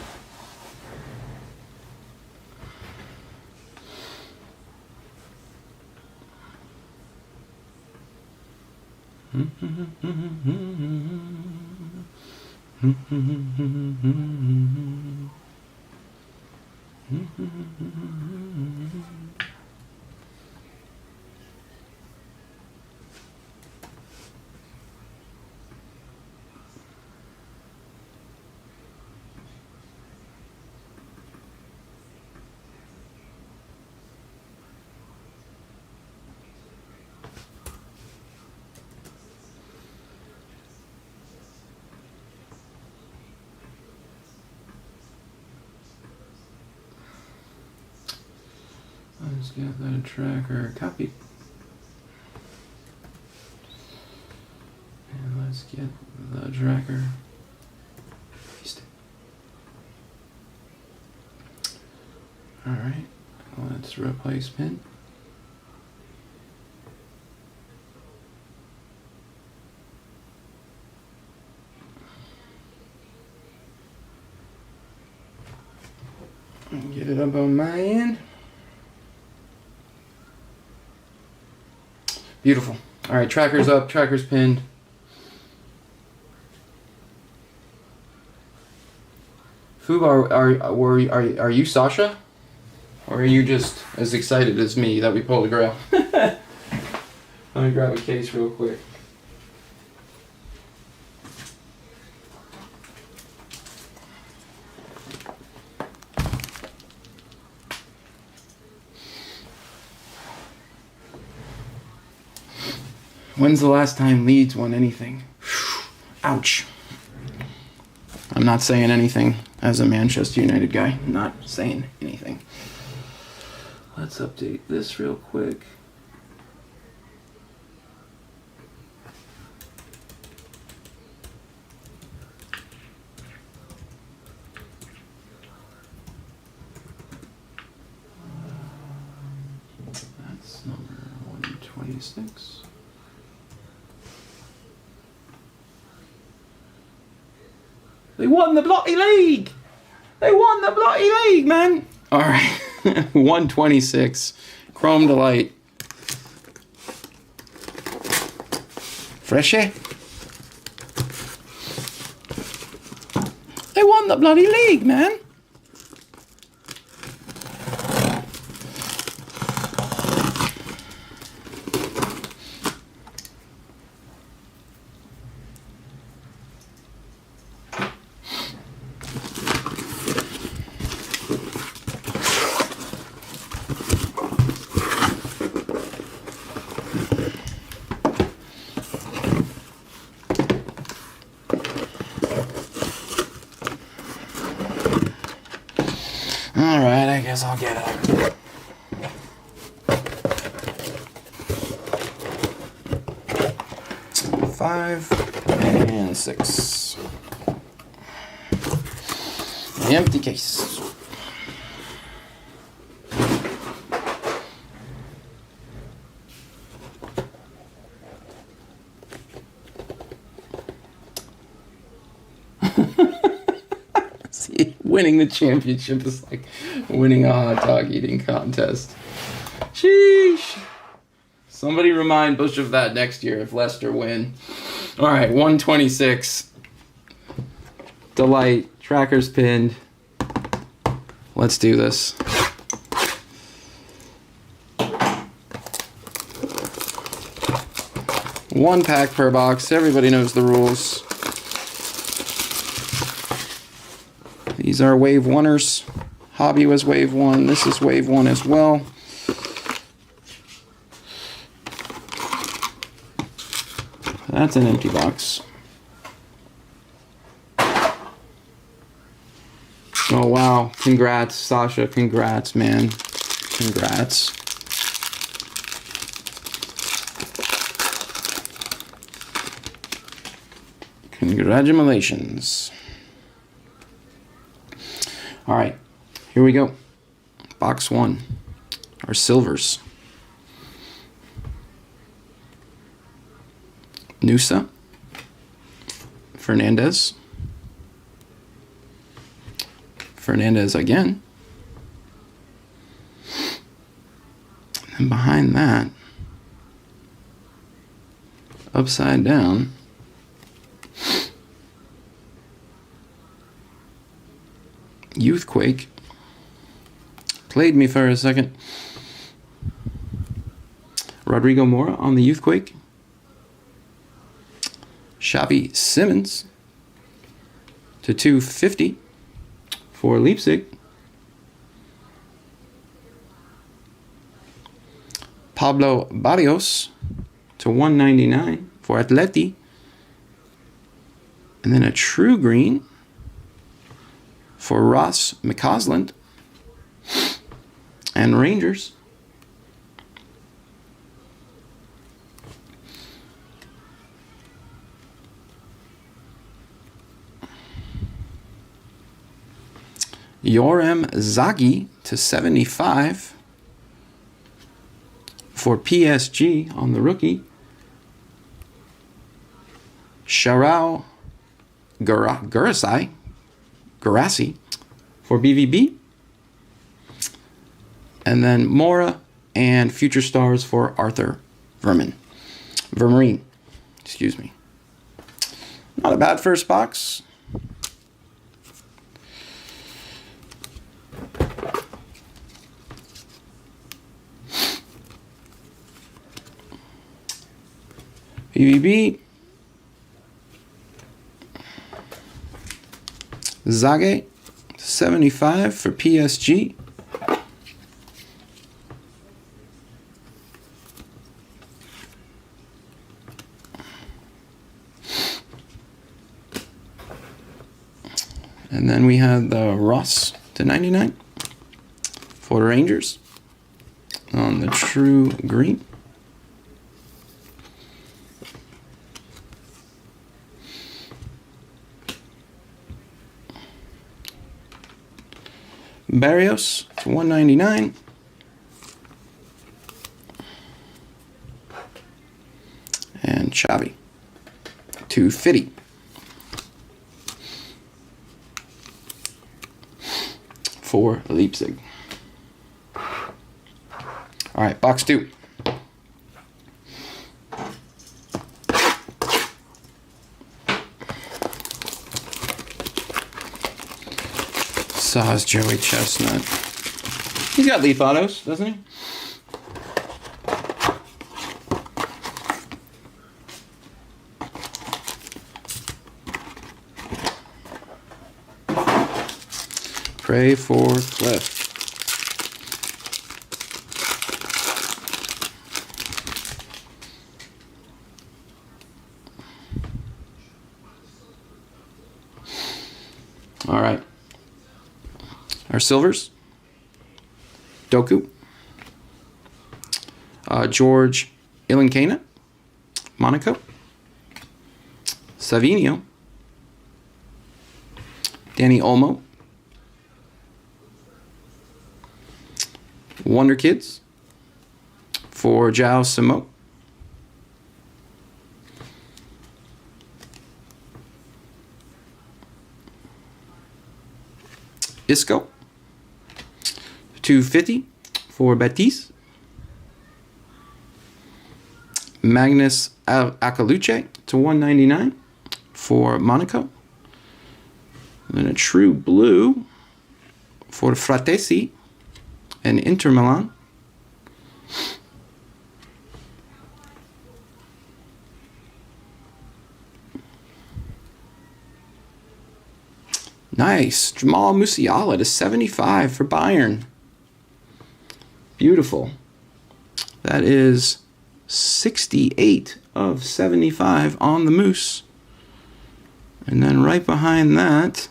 Let's get the tracker copied. And let's get the tracker pasted. Alright, let's replace pin. Get it up on my end. Beautiful. All right, tracker's up, tracker's pinned. Foob, are you Sasha? Or are you just as excited as me that we pulled a grail? Let me grab a case real quick. When's the last time Leeds won anything? Ouch. I'm not saying anything as a Manchester United guy. I'm not saying anything. Let's update this real quick. That's number 126. They won the bloody league! They won the bloody league, man! Alright, 126. Chrome Delight. Freshy. They won the bloody league, man! Alright, I guess I'll get it. Five and 6. Empty case. See, winning the championship is like winning a hot dog eating contest. Sheesh. Somebody remind Bush of that next year if Leicester win. All right, 126. Delight. Tracker's pinned. Let's do this. One pack per box. Everybody knows the rules. These are wave oneers. Hobby was wave 1. This is wave 1 as well. That's an empty box. Oh wow, congrats Sasha, congrats man, congrats. Congratulations. All right, here we go. Box 1, our silvers. Nusa, Fernandez again, and behind that, upside down. Youthquake. Played me for a second. Rodrigo Mora on the Youthquake. Xavi Simmons to 250 for Leipzig. Pablo Barrios to 199 for Atleti. And then a true green for Ross McCausland and Rangers. Yorem Zagi to 75 for PSG on the rookie. Sharau Garassi for BVB. And then Mora and Future Stars for Arthur Vermeeren. Excuse me. Not a bad first box. BVB. Zage, 75 for PSG. And then we had the Ross to 99 for the Rangers on the true green. Barrios to 199. And Xavi 250 for Leipzig. All right, box 2. Saw's Joey Chestnut. He's got Leaf Autos, doesn't he? Pray for Cliff. All right. Our silvers. Doku. George Ilinkena. Monaco. Savinho. Danny Olmo. Wonder Kids for João Simo. Isco. 250 for Betis. Magnus Akaluche to 199 for Monaco. And then a true blue for Fratesi and Inter Milan. Nice. Jamal Musiala to 75 for Bayern. Beautiful. That is 68 of 75 on the Moose. And then right behind that,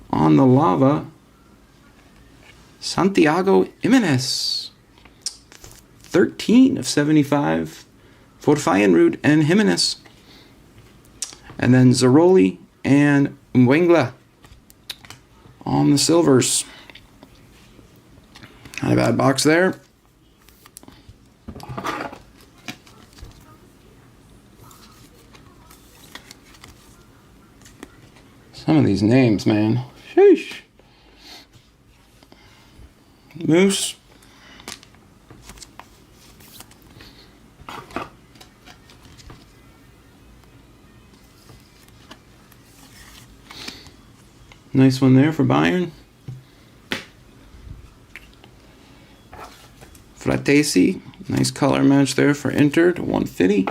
on the lava, Santiago Jimenez. 13 of 75 for Feyenoord and Jimenez. And then Zaroli and Mwengla on the silvers. Not a bad box there. Some of these names, man. Sheesh. Moose. Nice one there for Bayern. Fratesi, nice color match there for Inter to 150.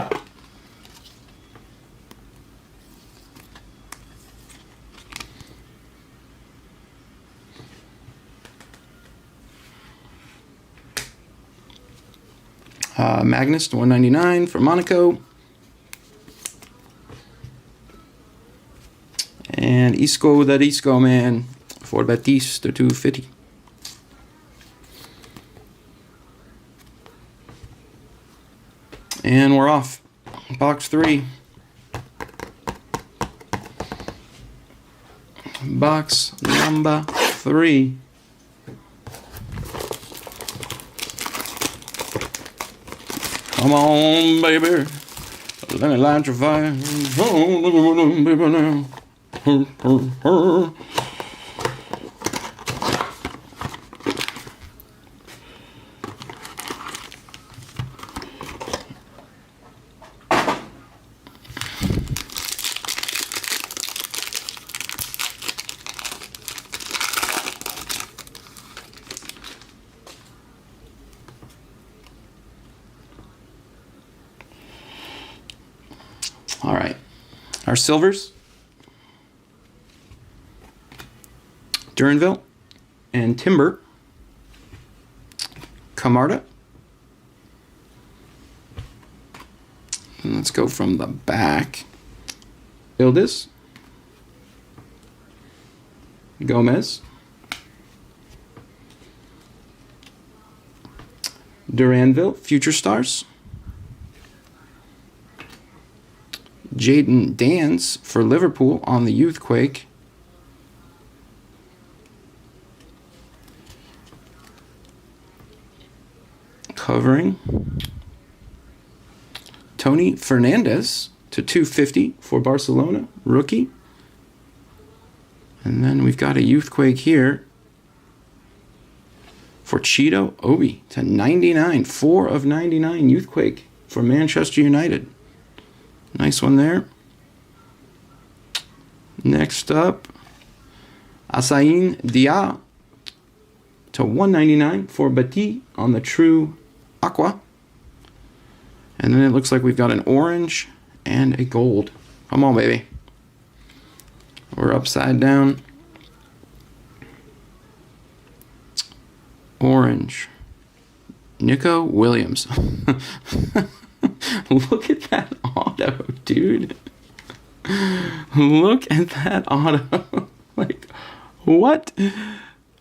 Magnus to 199 for Monaco. And Isco that Isco man for Betis to 250. And we're off. Box 3. Box number 3. Come on, baby. Let me light your fire. Oh, baby, now. All right, our silvers. Duranville and Timber. Camarda. And let's go from the back. Ildiz. Gomez. Duranville, Future Stars. Jaden Dans for Liverpool on the Youthquake. Covering. Tony Fernandez to 250 for Barcelona, rookie. And then we've got a Youthquake here for Cheeto Obi to 99, 4 of 99 Youthquake for Manchester United. Nice one there. Next up, Asain Dia to 199 for Betis on the True Aqua. And then it looks like we've got an orange and a gold. Come on, baby. We're upside down. Orange. Nico Williams. Look at that auto, dude. Look at that auto. Like, what?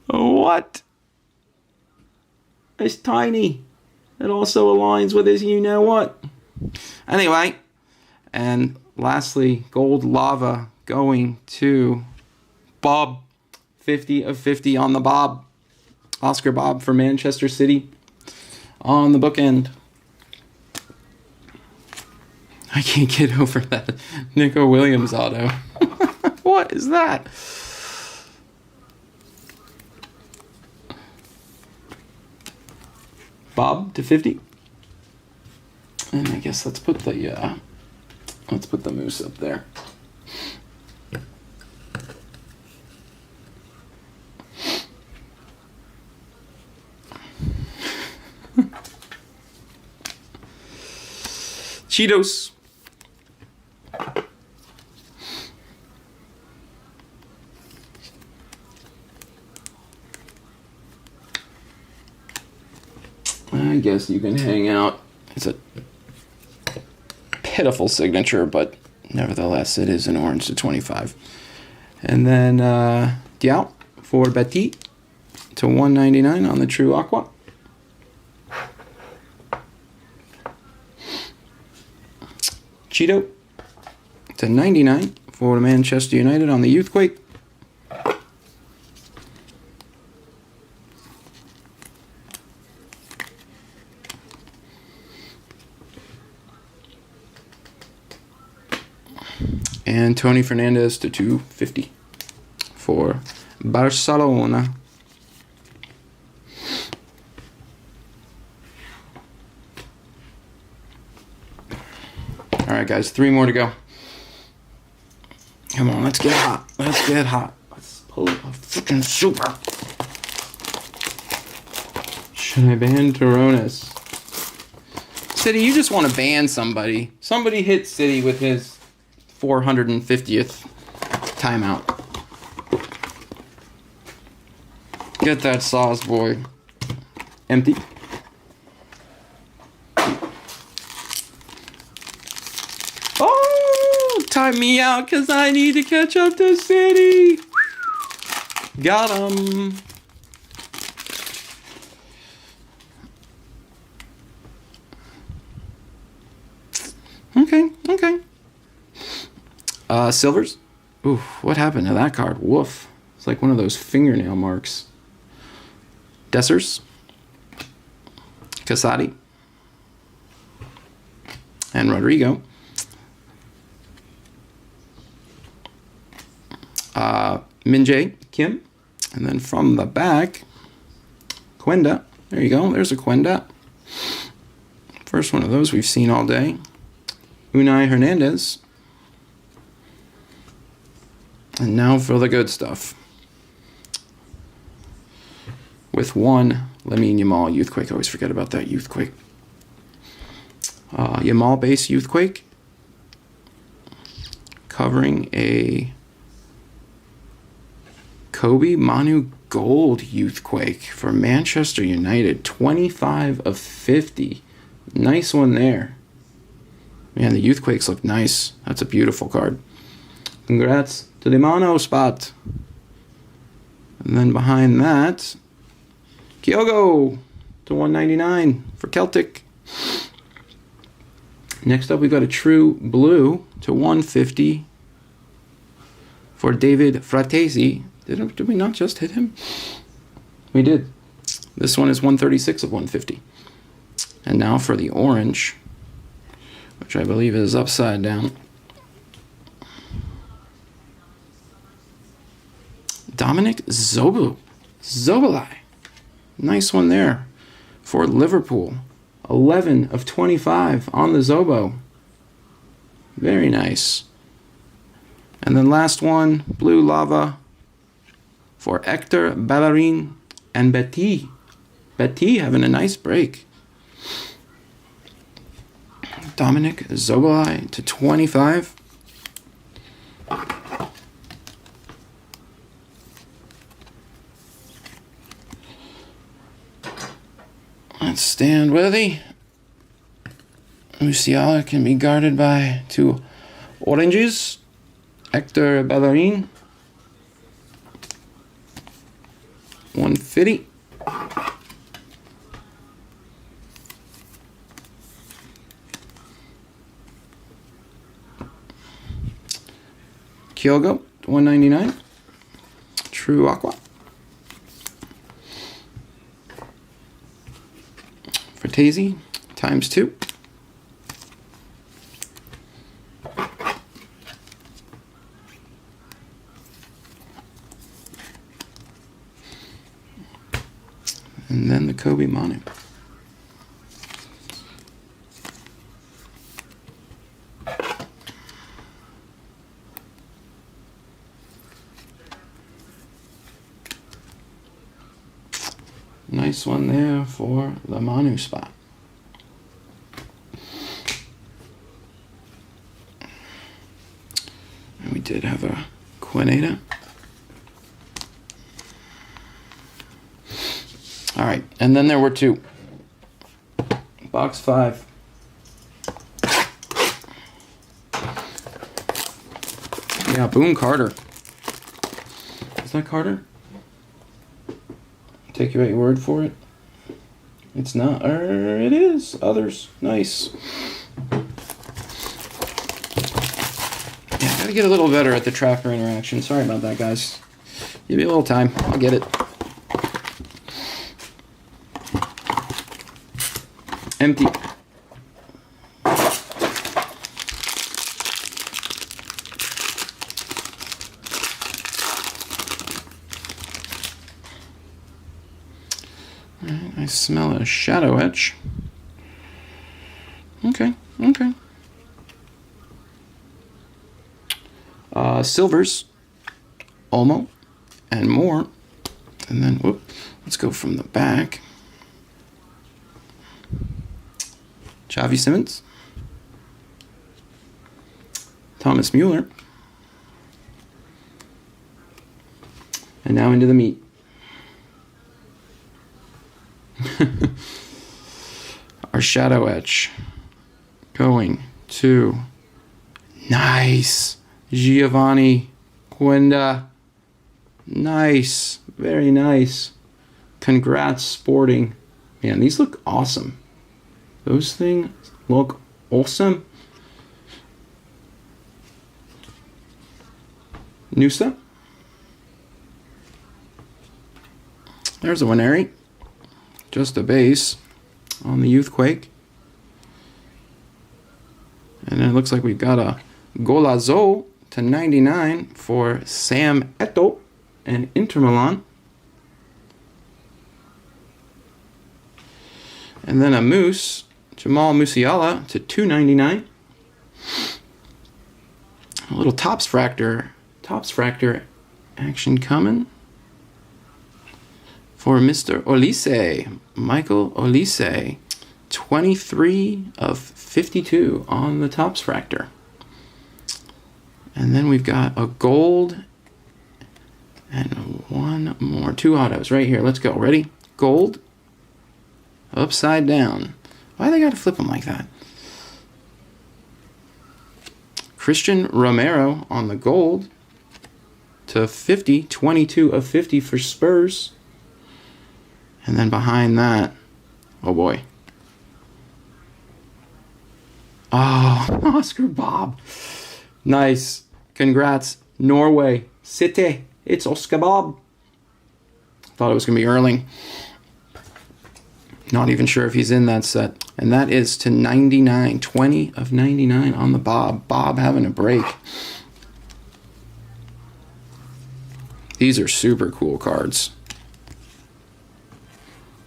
What? It's tiny. It also aligns with his you-know-what. Anyway, and lastly, gold lava going to Bob. 50 of 50 on the Bob. Oscar Bob for Manchester City on the bookend. I can't get over that Nico Williams auto. What is that? Bob to 50. And I guess let's put the moose up there. Cheetos. I guess you can hang out. It's a pitiful signature, but nevertheless, it is an orange to 25. And then Diao for Betis to 199 on the True Aqua. Cheeto to 99 for Manchester United on the Youthquake. And Tony Fernandez to 250 for Barcelona. All right, guys, 3 more to go. Come on, let's get hot. Let's get hot. Let's Pull a freaking super. Should I ban Toronis? City, you just want to ban somebody. Somebody hit City with his 450th timeout. Get that sauce, boy. Empty. Oh, time me out because I need to catch up to City. Got him. Okay. Silvers. Ooh, what happened to that card? Woof. It's like one of those fingernail marks. Dessers. Casati. And Rodrigo. Min-Jae Kim. And then from the back, Quenda. There you go. There's a Quenda. First one of those we've seen all day. Unai Hernandez. And now for the good stuff. With one Lamine Yamal Youthquake. I always forget about that Youthquake. Yamal base Youthquake. Covering a Kobe Manu Gold Youthquake for Manchester United. 25 of 50. Nice one there. Man, the Youthquakes look nice. That's a beautiful card. Congrats to the mono spot. And then behind that, Kyogo to 199 for Celtic. Next up, we've got a true blue to 150 for David Fratesi. Did we not just hit him? We did. This one is 136 of 150. And now for the orange, which I believe is upside down. Dominic Zobolai. Nice one there for Liverpool. 11 of 25 on the Zobo. Very nice. And then last one, blue lava for Hector Bellerin and Betty. Betty having a nice break. Dominic Zobolai to 25. Let's stand worthy. Musiala can be guarded by two oranges. Hector Bellerin. 150. Kyogo, 199. True Aqua. Fratesi, ×2. And then the Kobe Manu. Nice one there for the Manu spot. And we did have a Quineta. All right, and then there were two. Box 5. Yeah, Boom Carter. Is that Carter? Take you at your word for it. It's not. It is. Others. Nice. Yeah, gotta get a little better at the tracker interaction. Sorry about that, guys. Give me a little time. I'll get it. Empty. I smell a shadow etch. Okay. Silvers, Olmo, and more. And then, whoop, let's go from the back. Xavi Simons. Thomas Mueller. And now into the meat. Our shadow etch going to nice Giovanni Quenda. Nice, very nice. Congrats, Sporting. Man, these look awesome. Those things look awesome. Noosa. There's a Winery. Just a base on the Youthquake. And then it looks like we've got a Golazo to 99 for Sam Eto'o and Inter Milan. And then a Moose, Jamal Musiala to 299. A little Topps Fractor action coming for Mr. Olise, Michael Olise. 23 of 52 on the Topps Fractor. And then we've got a gold and one more. 2 autos right here. Let's go. Ready? Gold. Upside down. Why they gotta flip them like that? Christian Romero on the gold to 50. 22 of 50 for Spurs. And then behind that, oh boy. Oh, Oscar Bob. Nice. Congrats. Norway. City. It's Oscar Bob. Thought it was going to be Erling. Not even sure if he's in that set. And that is to 99. 20 of 99 on the Bob. Bob having a break. These are super cool cards.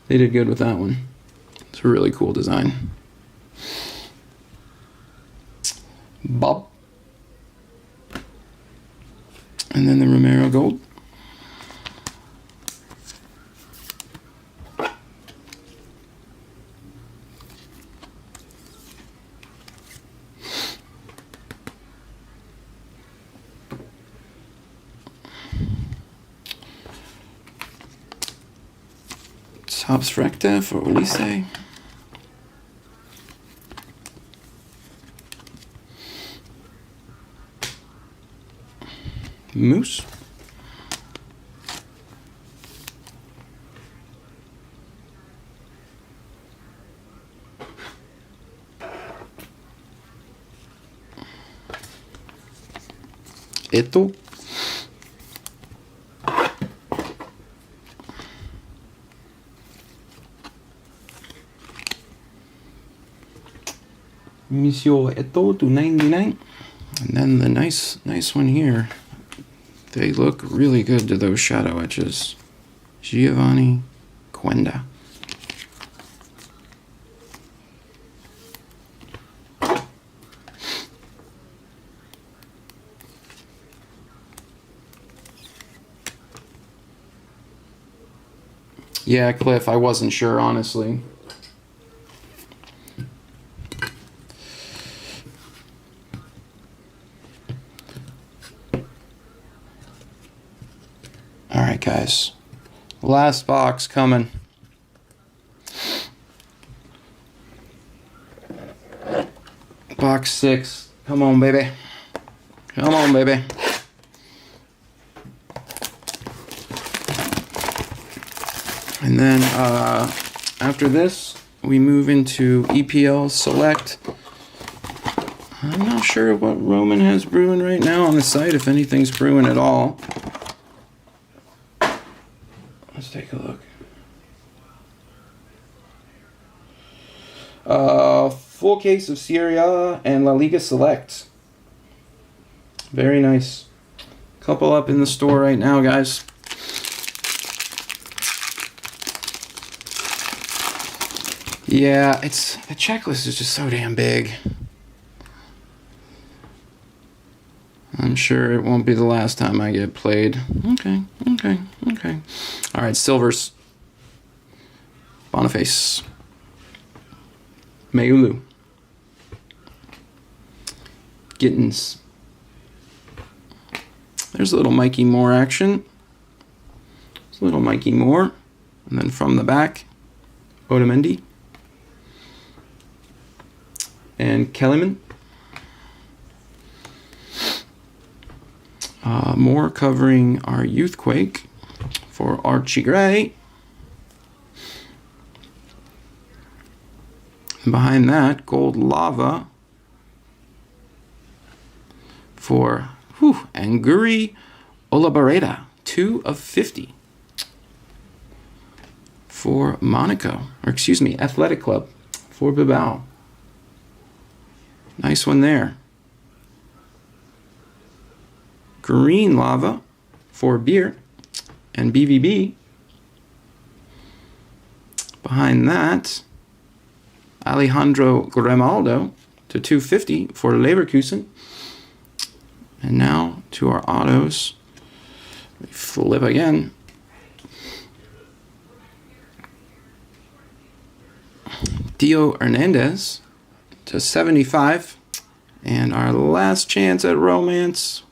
They did good with that one. It's a really cool design. Bob. And then the Romero gold. Topps Fractor for Olise. Moose. Eto'o. Monsieur Eto'o to 99. And then the nice one here. They look really good to those shadow etches. Giovanni Quenda. Yeah, Cliff, I wasn't sure, honestly. All right, guys. Last box coming. Box 6. Come on, baby. Come on, baby. And then after this, we move into EPL Select. I'm not sure what Roman has brewing right now on the site, if anything's brewing at all. Let's take a look. Full case of Serie A and La Liga Select. Very nice. Couple up in the store right now, guys. Yeah, the checklist is just so damn big. I'm sure it won't be the last time I get played. Okay. All right, silvers. Boniface. Mayulu. Gittins. There's a little Mikey Moore action. There's a little Mikey Moore. And then from the back, Otamendi. And Kellyman. More covering our Youthquake for Archie Gray. And behind that, Gold Lava for Anguri Olabareda, 2 of 50 for Monaco, or excuse me, Athletic Club for Bilbao. Nice one there. Green Lava for Beer and BVB. Behind that, Alejandro Grimaldo to 250 for Leverkusen. And now to our autos. We flip again. Dio Hernandez to 75. And our last chance at romance.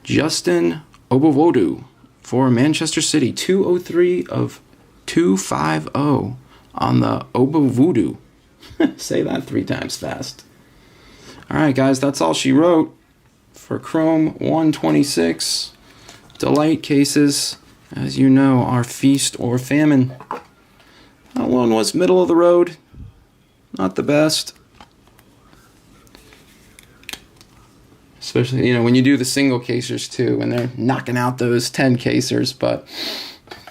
Justin Obovodu for Manchester City. 203 of 250 on the Obovodu. Say that 3 times fast. All right, guys, that's all she wrote for Chrome 126. Delight cases, as you know, are feast or famine. That one was middle of the road. Not the best. Especially, when you do the single casers too, when they're knocking out those 10 casers, but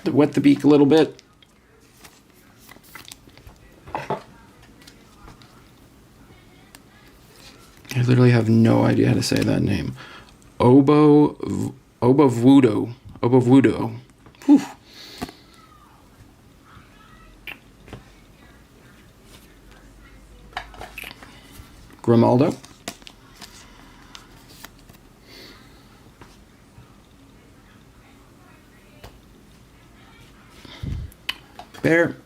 wet the beak a little bit. I literally have no idea how to say that name. Obovudo. Whew. Grimaldo. Bear.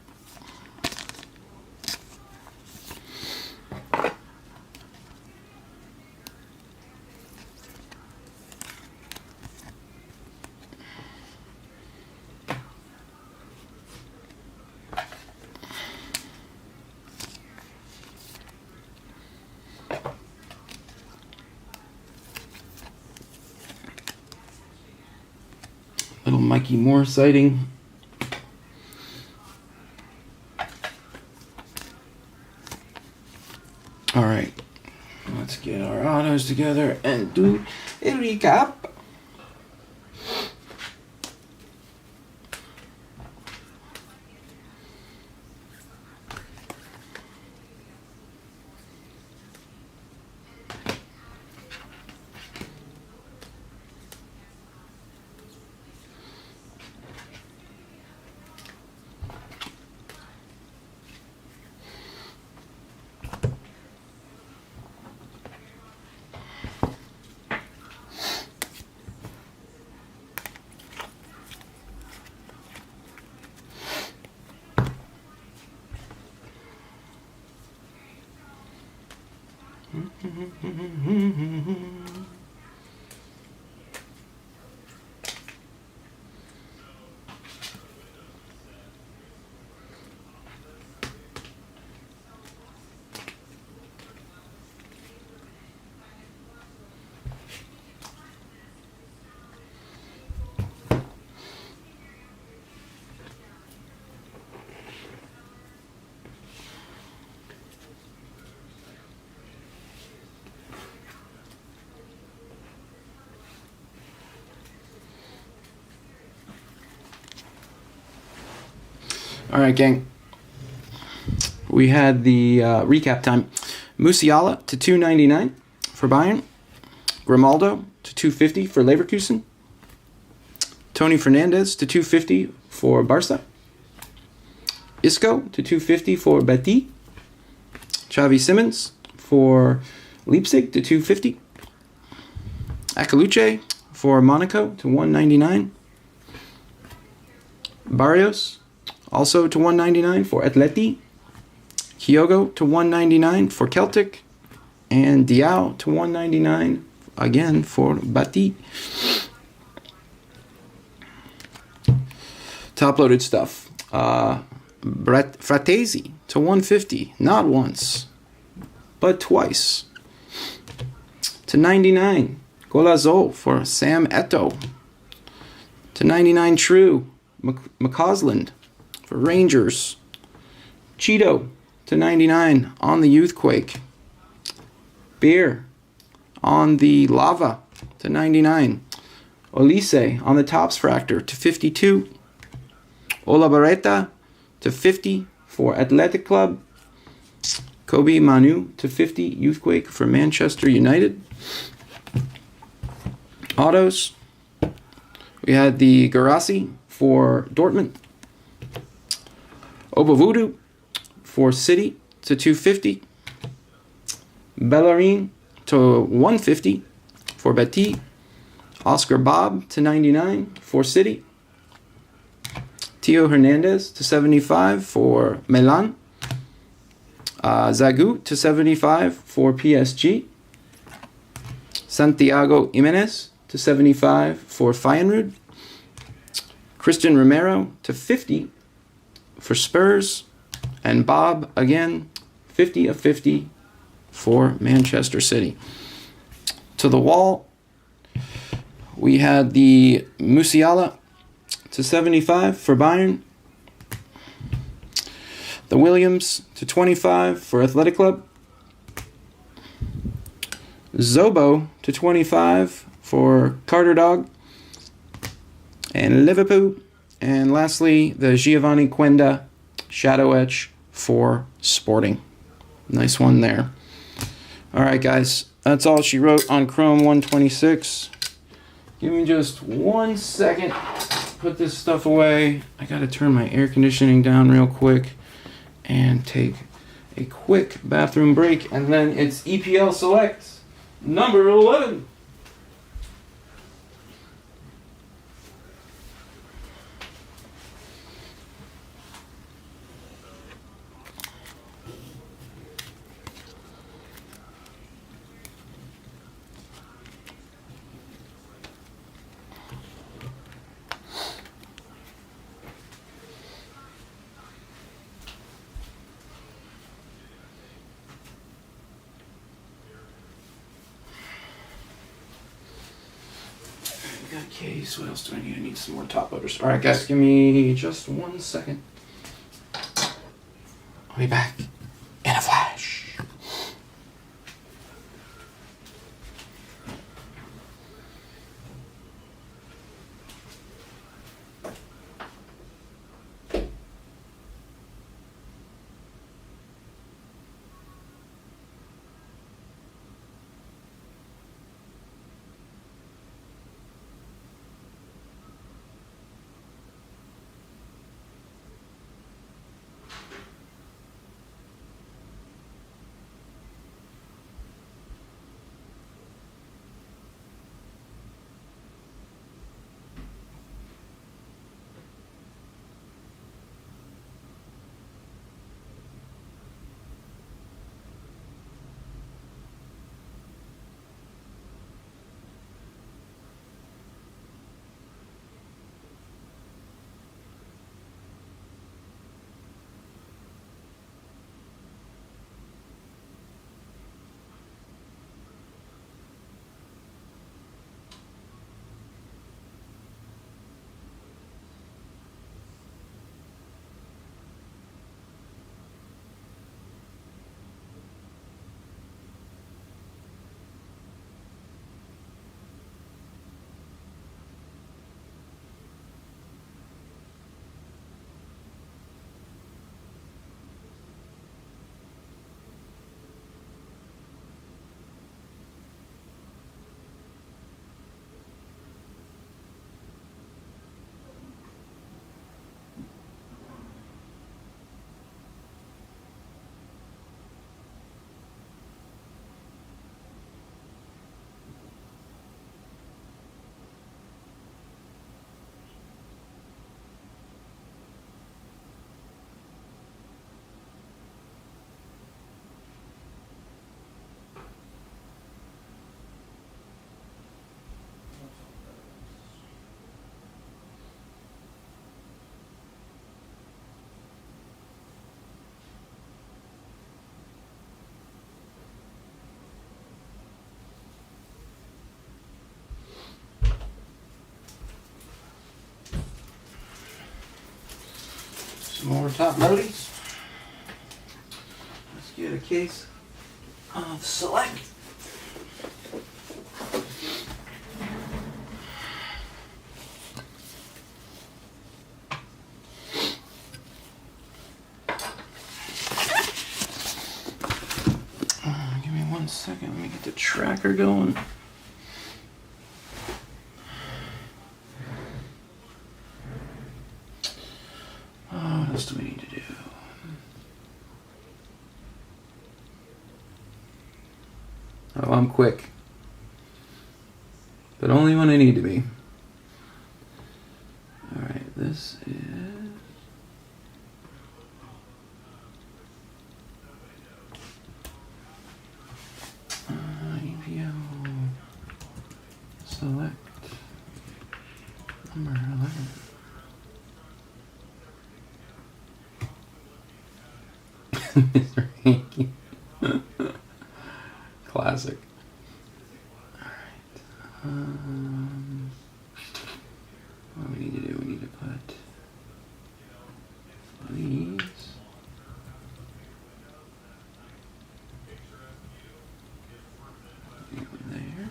Little Mikey Moore sighting. All right, let's get our autos together and do a recap. All right, gang. We had the recap time. Musiala to 299 for Bayern. Grimaldo to 250 for Leverkusen. Tony Fernandez to 250 for Barca. Isco to 250 for Betis. Xavi Simons for Leipzig to 250. Akaluche for Monaco to 199. Barrios also to 199 for Atleti. Kyogo to 199 for Celtic. And Diao to 199 again for Bati. Top-loaded stuff. Fratesi to 150, not once, but twice. To 99, Golazo for Sam Eto'o. To 99, True, McCausland for Rangers. Cheeto to 99 on the Youthquake. Beer on the Lava to 99. Olise on the Tops Fractor to 52. Olabareta to 50 for Athletic Club. Kobe Manu to 50 Youthquake for Manchester United. Autos. We had the Garasi for Dortmund. Obavudu for City to 250. Bellerin to 150 for Betis. Oscar Bob to 99 for City. Tio Hernandez to 75 for Milan. Zagu to 75 for PSG. Santiago Jimenez to 75 for Feyenoord. Christian Romero to 50 for Spurs. And Bob, again, 50 of 50 for Manchester City. To the wall, we had the Musiala to 75 for Bayern. The Williams to 25 for Athletic Club. Zobo to 25 for Carter Dog and Liverpool. And lastly, the Giovanni Quenda Shadow Etch for Sporting. Nice one there. All right, guys. That's all she wrote on Chrome 126. Give me just 1 second. Put this stuff away. I got to turn my air conditioning down real quick and take a quick bathroom break. And then it's EPL Select, number 11. Case. What else do I need? I need some more top loaders. All right, guys, give me just 1 second. I'll be back in a flash. Some more top loadies. Let's get a case of Select. Give me 1 second. Let me get the tracker going. What else do we need to do? Oh, I'm quick. But only when I need to be. Alright, this is... EPL Select number 11. Mr. Hanky. Classic. Alright. What do we need to do? We need to put these. There.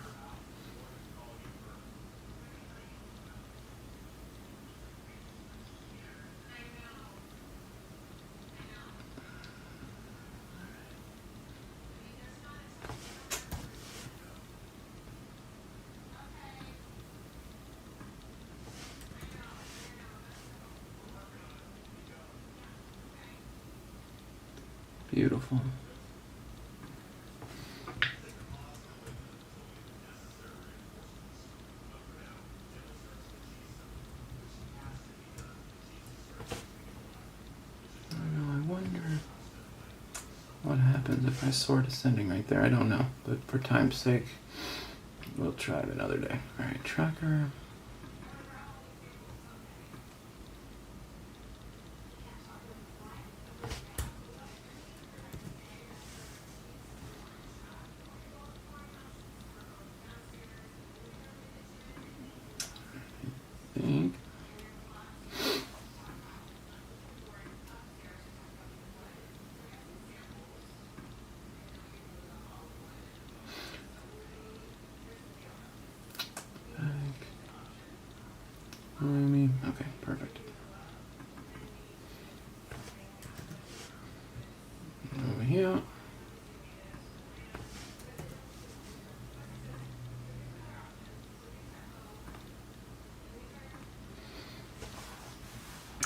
Beautiful. I wonder what happens if I sort ascending right there. I don't know, but for time's sake, we'll try it another day. All right, tracker. Okay, perfect. Over here.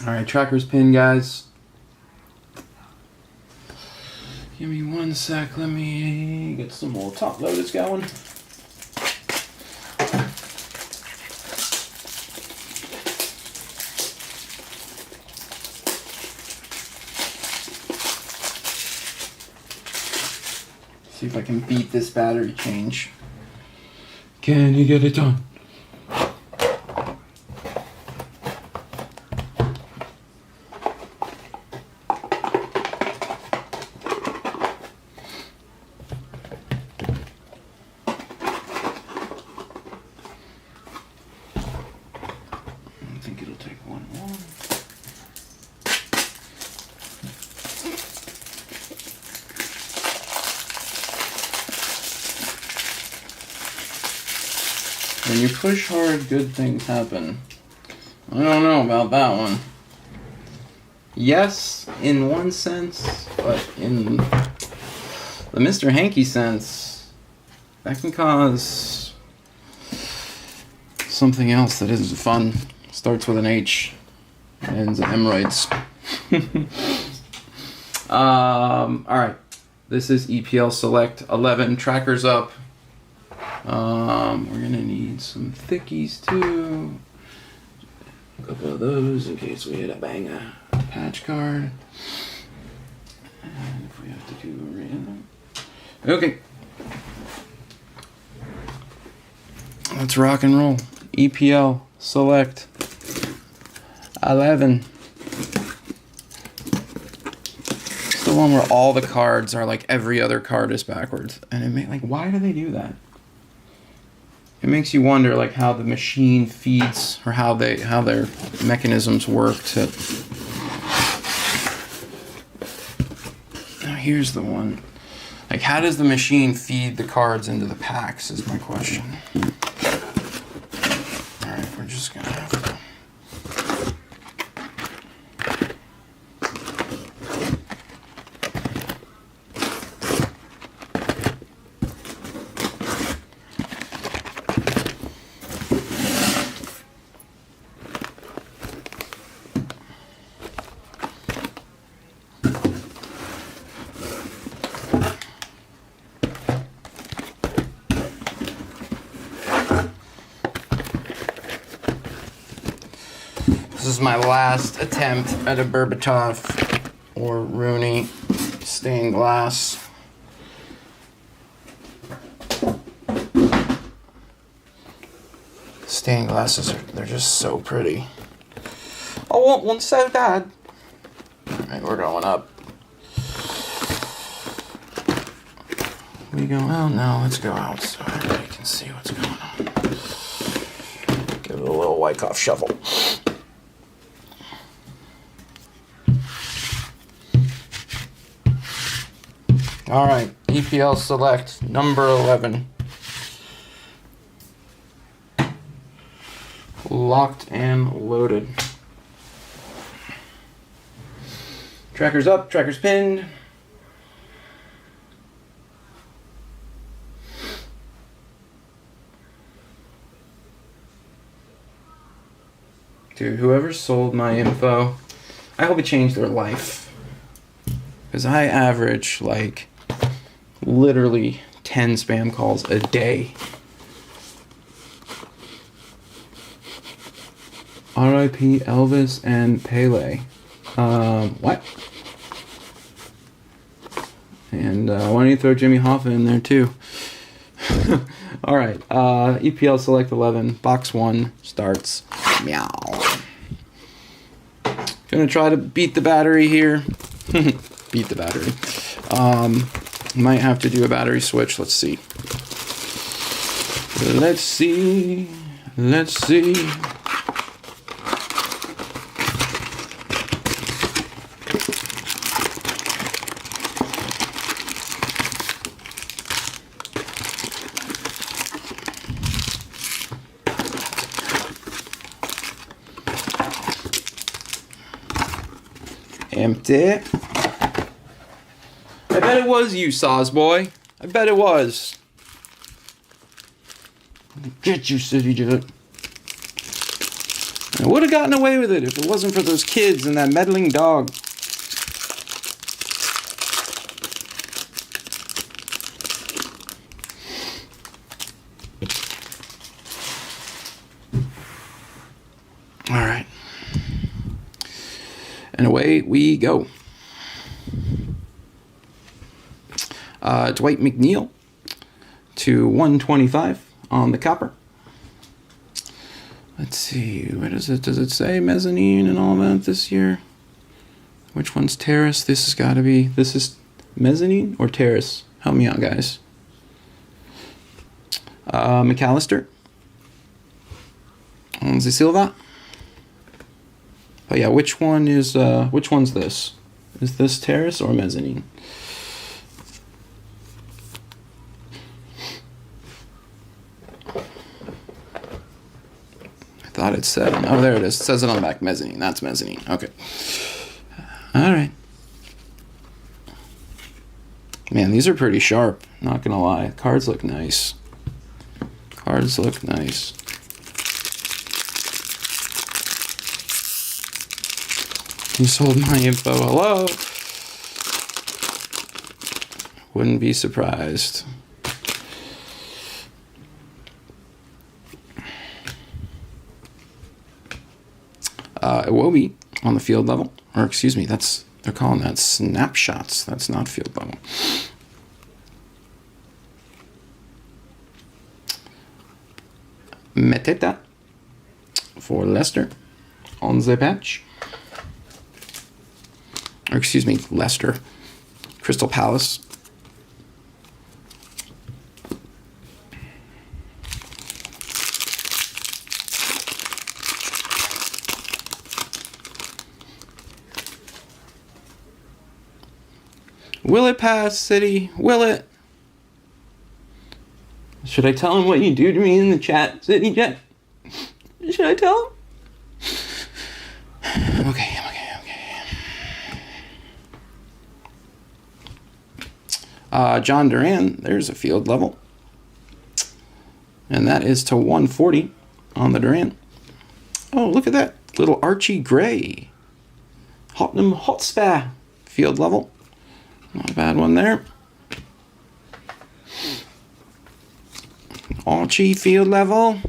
All right, tracker's pinned, guys. Give me 1 sec. Let me get some more top loaders going. See if I can beat this battery change. Can you get it done? I think it'll take one more. When you push hard, good things happen. I don't know about that one. Yes, in one sense, but in the Mr. Hanky sense, that can cause something else that isn't fun. Starts with an H, ends in hemorrhoids. Alright, this is EPL Select 11, trackers up. We're gonna need some thickies too. A couple of those in case we hit a banger. Patch card. And if we have to do a random. Okay. Let's rock and roll. EPL Select 11. It's the one where all the cards are like every other card is backwards. And it like, why do they do that? It makes you wonder like how the machine feeds or how their mechanisms work to here's the one. Like, how does the machine feed the cards into the packs is my question. Alright, we're just gonna have to... This is my last attempt at a Berbatov or Rooney stained glass. Stained glasses, they're just so pretty. I want one so bad. Alright, we're going up. We go out now, let's go out so everybody can see what's going on. Give it a little Wyckoff shuffle. Alright, EPL Select, number 11. Locked and loaded. Tracker's up, tracker's pinned. Dude, whoever sold my info, I hope it changed their life. Because I average, like, literally 10 spam calls a day. R.I.P. Elvis and Pele. What? And why don't you throw Jimmy Hoffa in there too? Alright, EPL Select 11, box 1 starts. Meow. Gonna try to beat the battery here. Beat the battery. Might have to do a battery switch. Let's see. Let's see. Let's see. Empty. I bet it was you, Sawsboy. I bet it was. Get you, City Jet. I would have gotten away with it if it wasn't for those kids and that meddling dog. All right. And away we go. Dwight McNeil to 125 on the copper. Let's see, what is it? Does it say mezzanine and all that this year? Which one's terrace? This has got to be, this is mezzanine or terrace? Help me out, guys. McAllister. Onze Silva. Oh yeah, which one is, which one's this? Is this terrace or mezzanine? I thought it said, oh there it is, it says it on the back, mezzanine, that's mezzanine, okay. Alright. Man, these are pretty sharp, not gonna lie. Cards look nice. Cards look nice. You sold my info, hello? Wouldn't be surprised. Iwobi on the field level, or excuse me, they're calling that snapshots. That's not field level. Meteta for Leicester on the patch. Or excuse me, Leicester. Crystal Palace. Will it pass, City? Will it? Should I tell him what you do to me in the chat, City Jet? Should I tell him? Okay. John Duran, there's a field level. And that is to 140 on the Duran. Oh, look at that. Little Archie Gray. Tottenham Hotspur field level. Not a bad one there. Archie field level.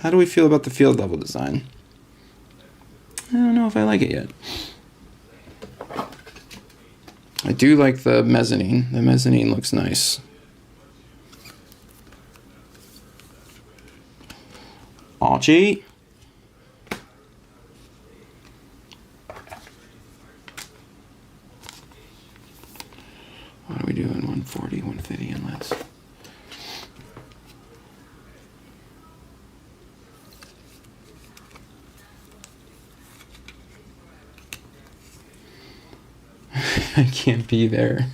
How do we feel about the field level design? I don't know if I like it yet. I do like the mezzanine. The mezzanine looks nice. Archie. What are we doing? 140, 150 and less. I can't be there.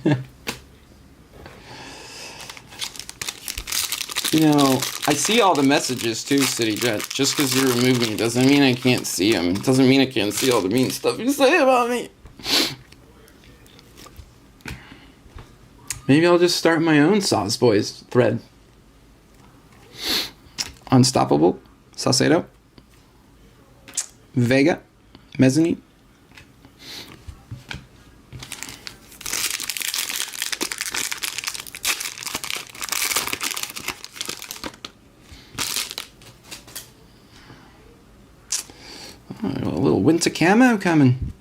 You know, I see all the messages too, City Jet. Just because you're removing it doesn't mean I can't see them. It doesn't mean I can't see all the mean stuff you say about me. Maybe I'll just start my own Sauce Boys thread. Unstoppable, Saucedo, Vega, Mezzanine. A little winter camo coming.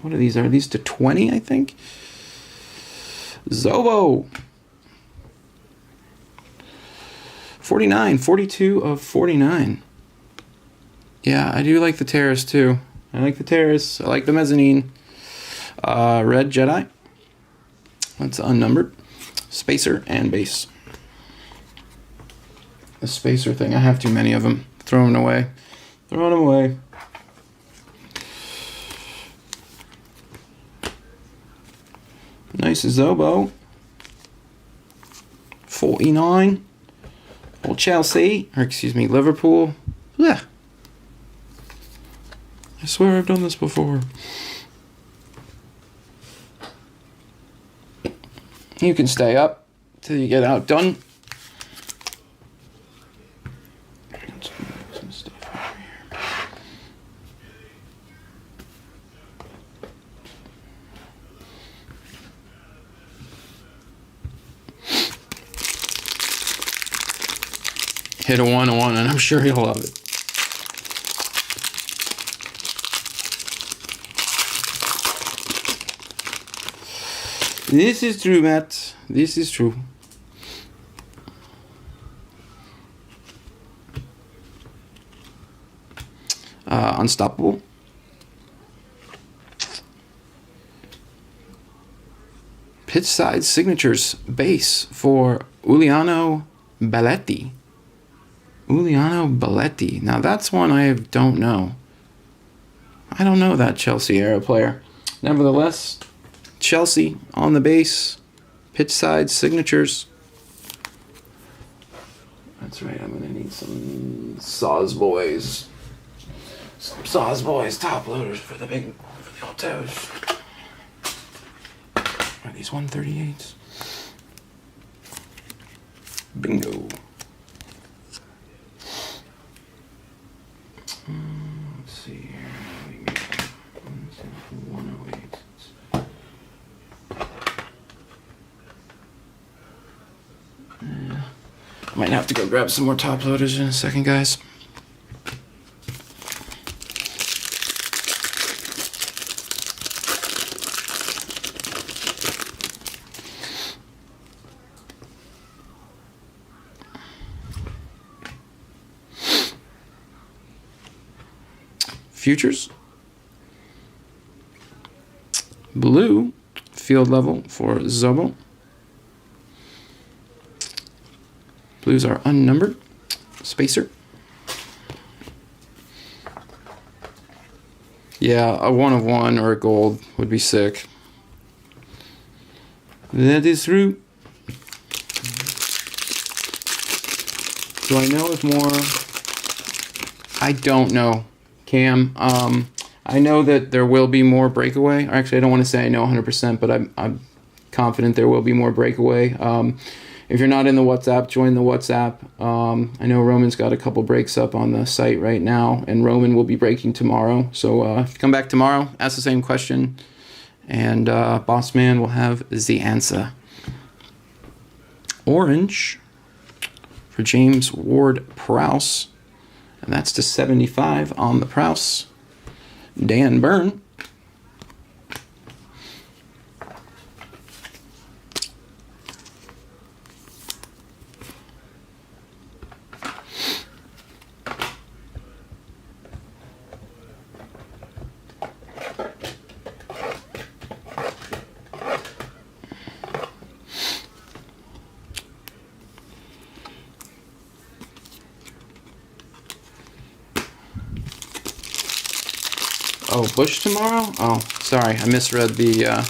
What are these? Are these to 20, I think? Zobo. 49, 42 of 49. Yeah, I do like the Terrace too. I like the Terrace. I like the Mezzanine. Red Jedi. That's unnumbered. Spacer and base. The Spacer thing, I have too many of them. Throw them away. Throw them away. Nice Zobo. 49. Old Chelsea. Or excuse me, Liverpool. Yeah. I swear I've done this before. You can stay up till you get outdone. Hit a 1-1, and I'm sure he'll love it. This is true, Matt. This is true. Unstoppable. Pitch side signatures base for Uliano Balletti. Uliano Balletti. Now that's one I don't know. I don't know that Chelsea era player. Nevertheless, Chelsea on the base. Pitch side signatures. That's right. I'm gonna need some Saws Boys. Some Saws Boys top loaders for the old toes. Are these 138s? Bingo. Let's see here. 108. I might have to go grab some more top loaders in a second, guys. Futures. Blue field level for Zobo. Blues are unnumbered. Spacer. Yeah, a 1 of 1 or a gold would be sick. That is true. Do I know if more? I don't know, Cam. I know that there will be more breakaway. Actually, I don't want to say I know 100%, but I'm confident there will be more breakaway. If you're not in the WhatsApp, join the WhatsApp. I know Roman's got a couple breaks up on the site right now, and Roman will be breaking tomorrow. So if you come back tomorrow, ask the same question, and Boss Man will have the answer. Orange for James Ward Prowse, and that's to 75 on the Prowse. Dan Byrne. Oh, Bush tomorrow? Oh, sorry, I misread the,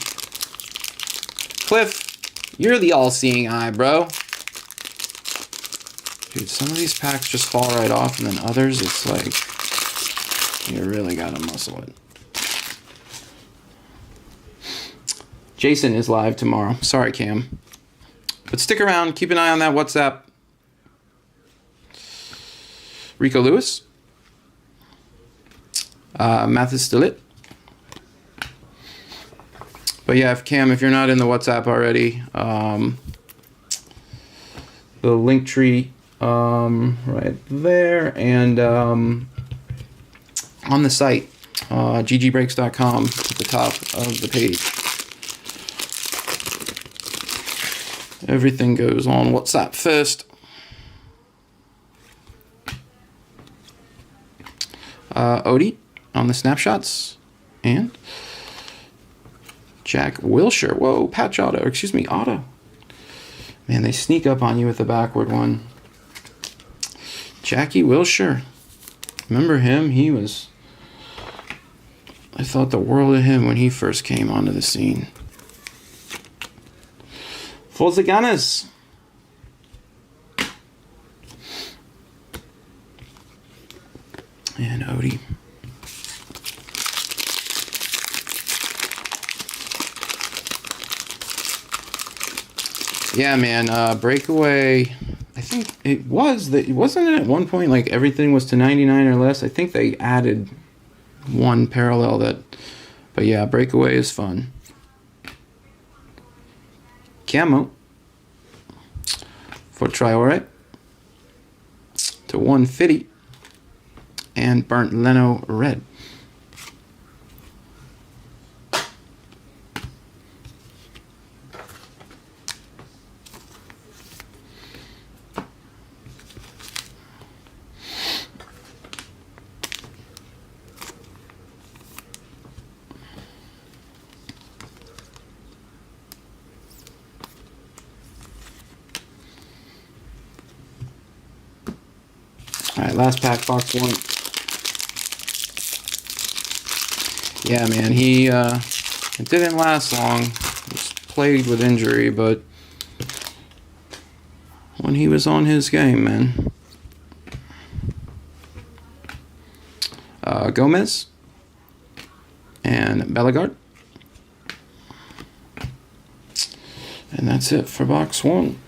Cliff, you're the all-seeing eye, bro. Dude, some of these packs just fall right off, and then others, it's like, you really gotta muscle it. Jason is live tomorrow. Sorry, Cam. But stick around, keep an eye on that WhatsApp. Rico Lewis. Mathis Delit. But yeah, if you're not in the WhatsApp already, the link tree right there, and on the site, ggbreaks.com at the top of the page. Everything goes on WhatsApp first. Odie on the snapshots, and Jack Wilshire. Whoa, patch auto, excuse me, auto. Man, they sneak up on you with the backward one. Jackie Wilshire. Remember him? I thought the world of him when he first came onto the scene. For the Gunners. And Odie. Yeah, man, breakaway, I think wasn't it at one point like everything was to 99 or less? I think they added one parallel but yeah, breakaway is fun. Camo for Traore to 150, and Burnt Leno red. All right, last pack, box 1. Yeah, man, it didn't last long. He was plagued with injury, but when he was on his game, man. Gomez and Bellegarde. And that's it for box 1.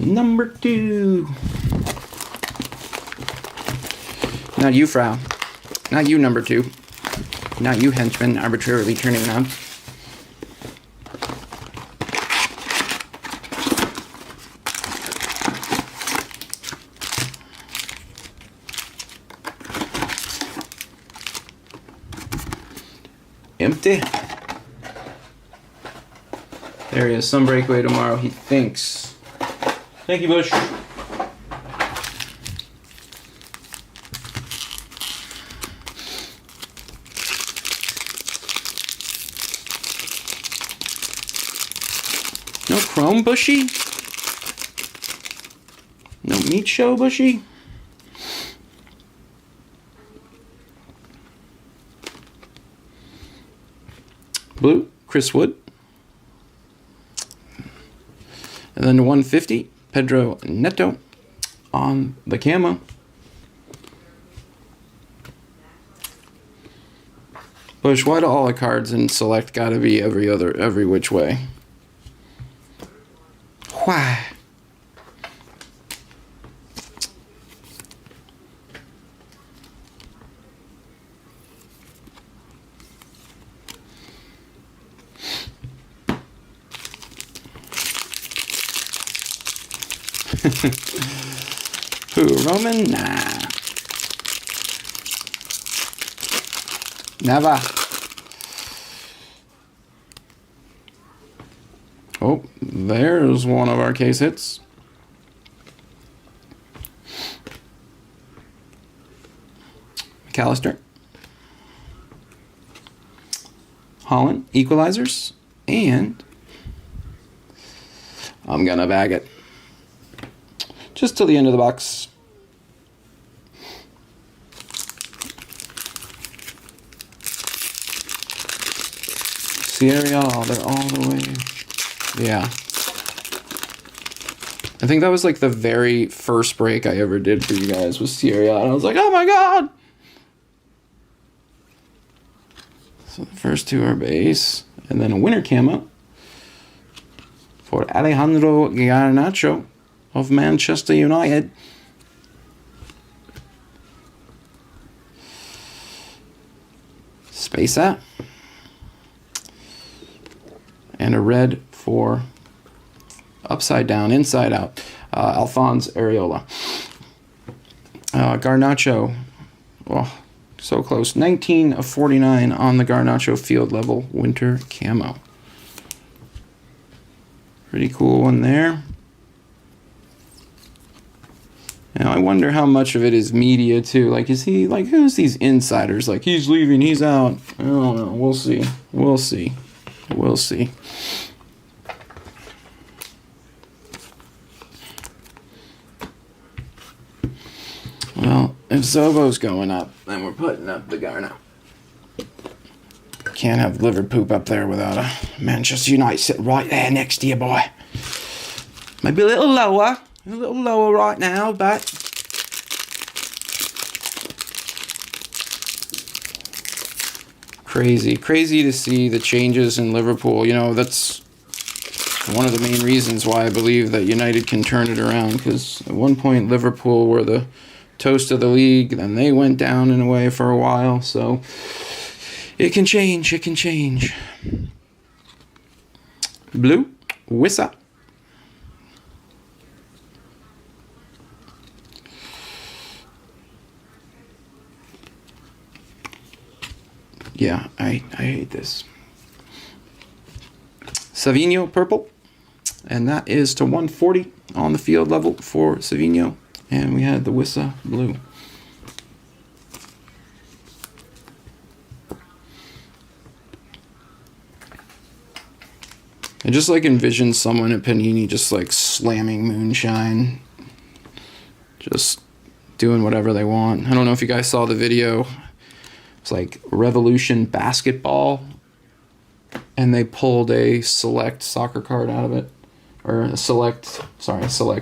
Number 2. Not you, Frau. Not you, number 2. Not you, henchman, arbitrarily turning on. Empty. There he is. Some breakaway tomorrow, he thinks. Thank you, Bush. No Chrome Bushy? No Meat Show Bushy? Blue, Chris Wood. And then 150, Pedro Neto on the camo. Bush, why do all the cards in Select gotta be every which way? Why? Who, Roman? Nah. Never. Oh, there's one of our case hits. McAllister. Holland, equalizers. And I'm gonna bag it. Just till the end of the box. Sierra, they're all the way. Yeah. I think that was like the very first break I ever did for you guys was Sierra, and I was like, oh my god! So the first two are base, and then a winter camo for Alejandro Garnacho of Manchester United. Spacer. And a red for upside down, inside out, Alphonse Areola. Garnacho, oh, so close. 19 of 49 on the Garnacho field level winter camo. Pretty cool one there. Now I wonder how much of it is media too. Like, is he like, who's these insiders? Like, he's leaving, he's out. I don't know. We'll see. We'll see. We'll see. Well, if Zobo's going up, then we're putting up the Garna. Can't have liver poop up there without a Manchester United sit right there next to you, boy. Maybe a little lower right now, but crazy to see the changes in Liverpool. You know, that's one of the main reasons why I believe that United can turn it around, because at one point Liverpool were the toast of the league, then they went down in a way for a while, so it can change, it can change. Blue, Wissa. Yeah, I hate this. Savinho, purple. And that is to 140 on the field level for Savinho. And we had the Wissa, blue. I just like envision someone at Panini just like slamming moonshine. Just doing whatever they want. I don't know if you guys saw the video. It's like Revolution Basketball, and they pulled a Select soccer card out of it, or a Select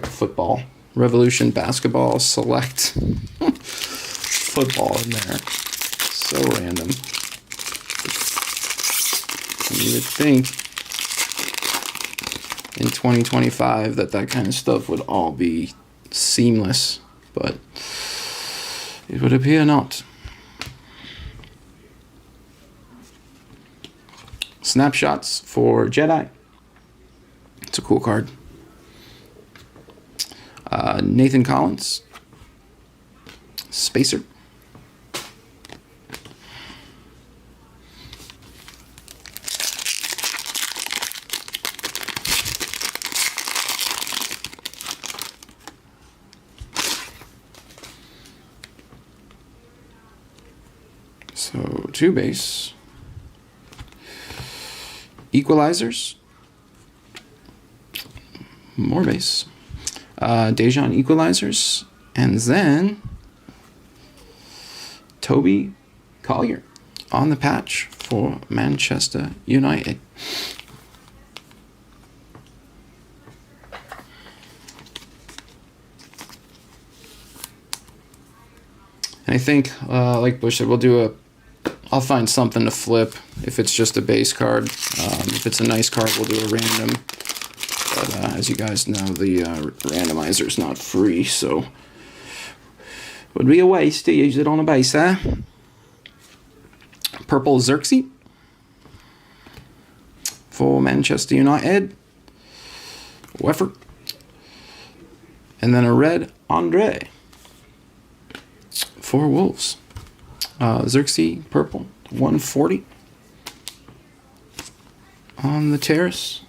football. Revolution Basketball Select football in there. So random. You would think in 2025 that kind of stuff would all be seamless, but it would appear not. Snapshots for Jedi. It's a cool card. Nathan Collins. Spacer. So, 2 base. Equalizers. more base. Dejan equalizers. And then Toby Collier on the patch for Manchester United. And I think, like Bush said, I'll find something to flip if it's just a base card. If it's a nice card, we'll do a random. But as you guys know, the randomizer is not free, so would be a waste to use it on a base, huh? Purple Xerxes for Manchester United. Weffer. And then a red Andre for Wolves. Xerxes purple, 140 on the terrace.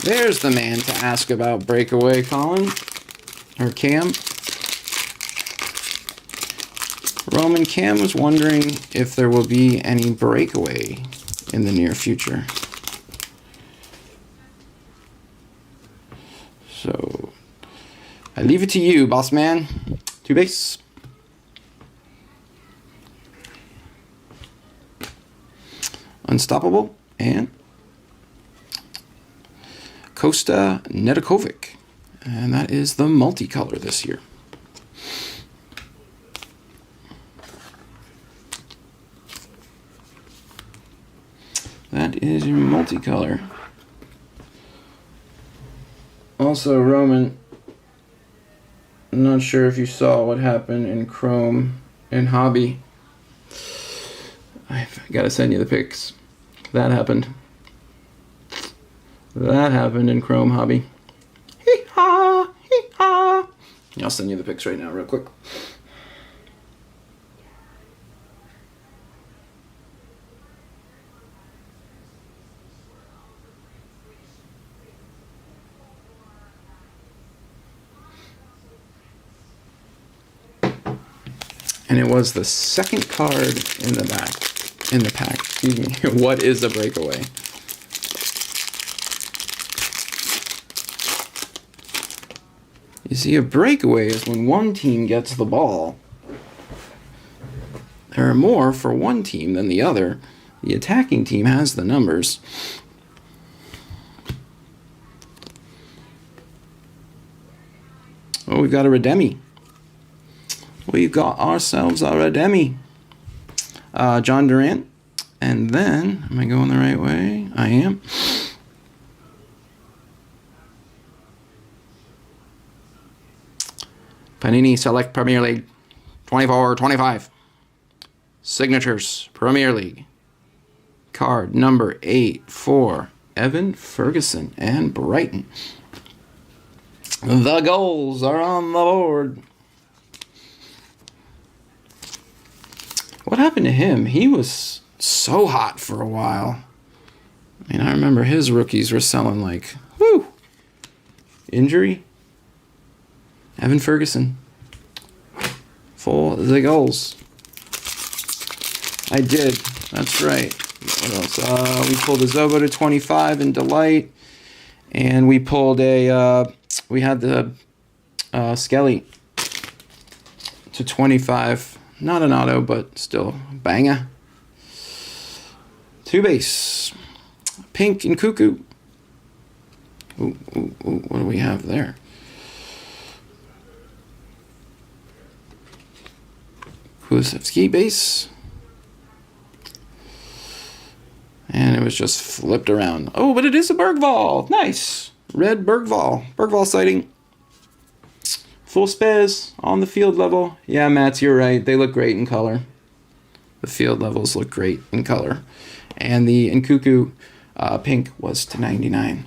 There's the man to ask about breakaway, Colin. Or Cam. Roman Cam was wondering if there will be any breakaway in the near future. So, I leave it to you, boss man. 2 base. Unstoppable and Kosta Nedeljkovic. And that is the multicolor this year. That is your multicolor. Also, Roman, I'm not sure if you saw what happened in Chrome and Hobby. I've got to send you the pics. That happened. That happened in Chrome Hobby. Hee-haw, hee-haw. I'll send you the pics right now real quick. And it was the second card in the pack. Excuse me. What is a breakaway? You see, a breakaway is when one team gets the ball. There are more for one team than the other. The attacking team has the numbers. Oh, we've got a Redemi. We've got ourselves a Redemi. John Durant. And then, am I going the right way? I am. Panini Select Premier League 24-25. Signatures Premier League. Card number 8 for Evan Ferguson and Brighton. The goals are on the board. What happened to him? He was so hot for a while. I mean, I remember his rookies were selling like, whoo! Injury? Evan Ferguson. For the goals. I did. That's right. What else? We pulled a Zobo to 25 in Delight. And we pulled we had the Skelly to 25. Not an auto, but still banger. 2 base. Pink and Cuckoo. Ooh, what do we have there? Kulusevski base. And it was just flipped around. Oh, but it is a Bergvall. Nice. Red Bergvall. Bergvall sighting. Full spez on the field level. Yeah, Matt, you're right. They look great in color. The field levels look great in color. And the Nkuku pink was to 99.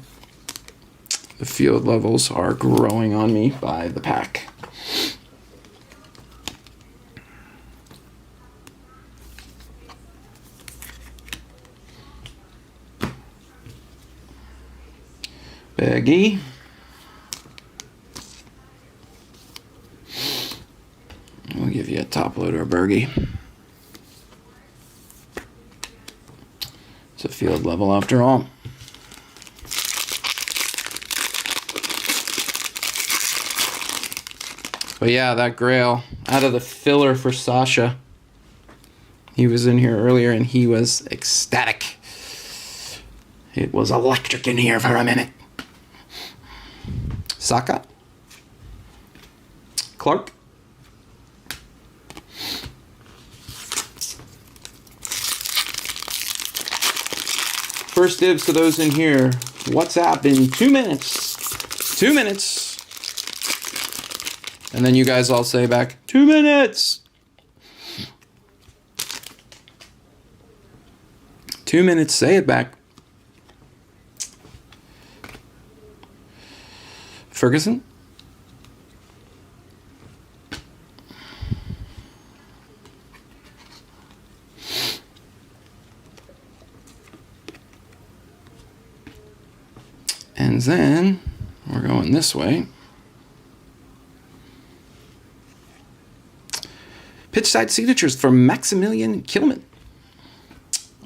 The field levels are growing on me by the pack. Baggy. We'll give you a top loader Bergie. It's a field level after all. But yeah, that Grail out of the filler for Sasha. He was in here earlier and he was ecstatic. It was electric in here for a minute. Saka. Clark. First dibs to those in here. WhatsApp in 2 minutes. 2 minutes. And then you guys all say back, 2 minutes. 2 minutes, say it back. Ferguson. And then we're going this way. Pitch side signatures for Maximilian Kilman.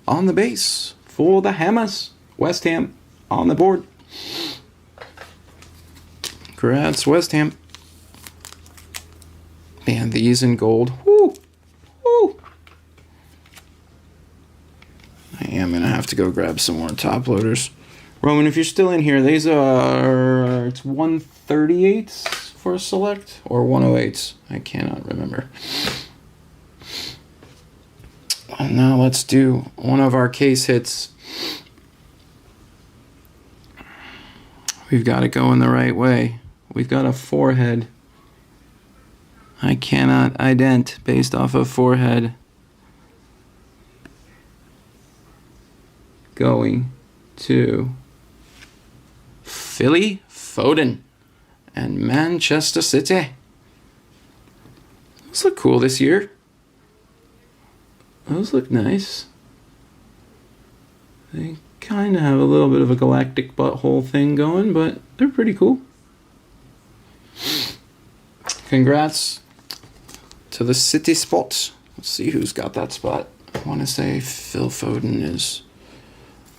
On the base for the Hammers. West Ham on the board. Congrats, West Ham. Man, these in gold. Woo! Woo! I am going to have to go grab some more top loaders. Roman, if you're still in here, these are, it's 138s for a select or 108s. I cannot remember. And now let's do one of our case hits. We've got to go in the right way. We've got a forehead. I cannot ident based off of forehead. Going to Philly Foden and Manchester City. Those look cool this year. Those look nice. They kind of have a little bit of a galactic butthole thing going, but they're pretty cool. Congrats to the City spot. Let's see who's got that spot. I want to say Phil Foden is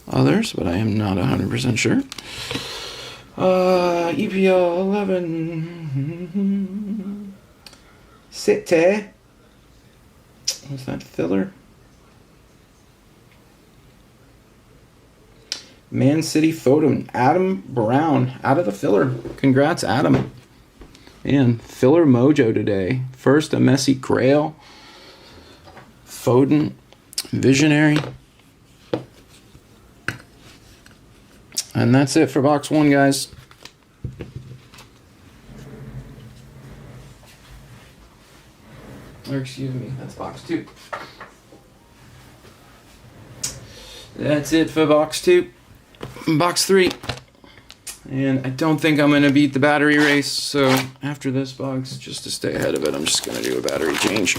others, but I am not 100% sure. EPL 11. City. What's that filler? Man City Foden. Adam Brown out of the filler. Congrats, Adam. Man, filler mojo today. First a Messi Grail. Foden. Visionary. And that's it for box one, guys. Or excuse me, that's box two. That's it for box two. Box three. And I don't think I'm going to beat the battery race, so after this box, just to stay ahead of it, I'm just going to do a battery change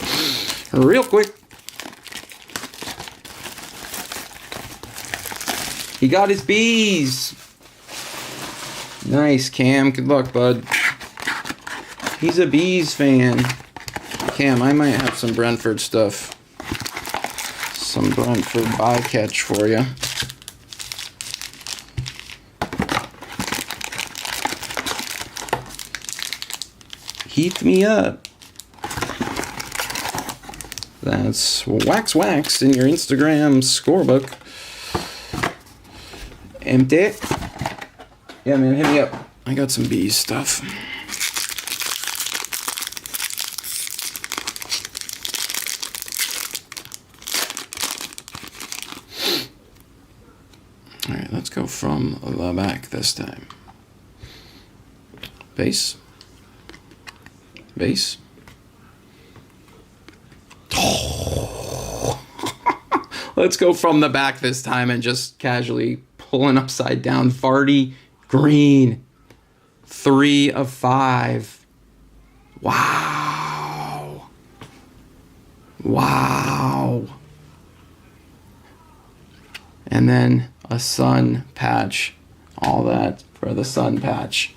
real quick. He got his bees. Nice, Cam. Good luck, bud. He's a bees fan. Cam, I might have some Brentford stuff. Some Brentford bycatch for you. Heat me up. That's wax in your Instagram scorebook. Empty. Yeah, man, hit me up. I got some bees stuff. All right, let's go from the back this time. Base. Base. Let's go from the back this time and just casually pull an upside down Vardy green. 3 of 5. Wow. Wow. And then a sun patch. All that for the sun patch.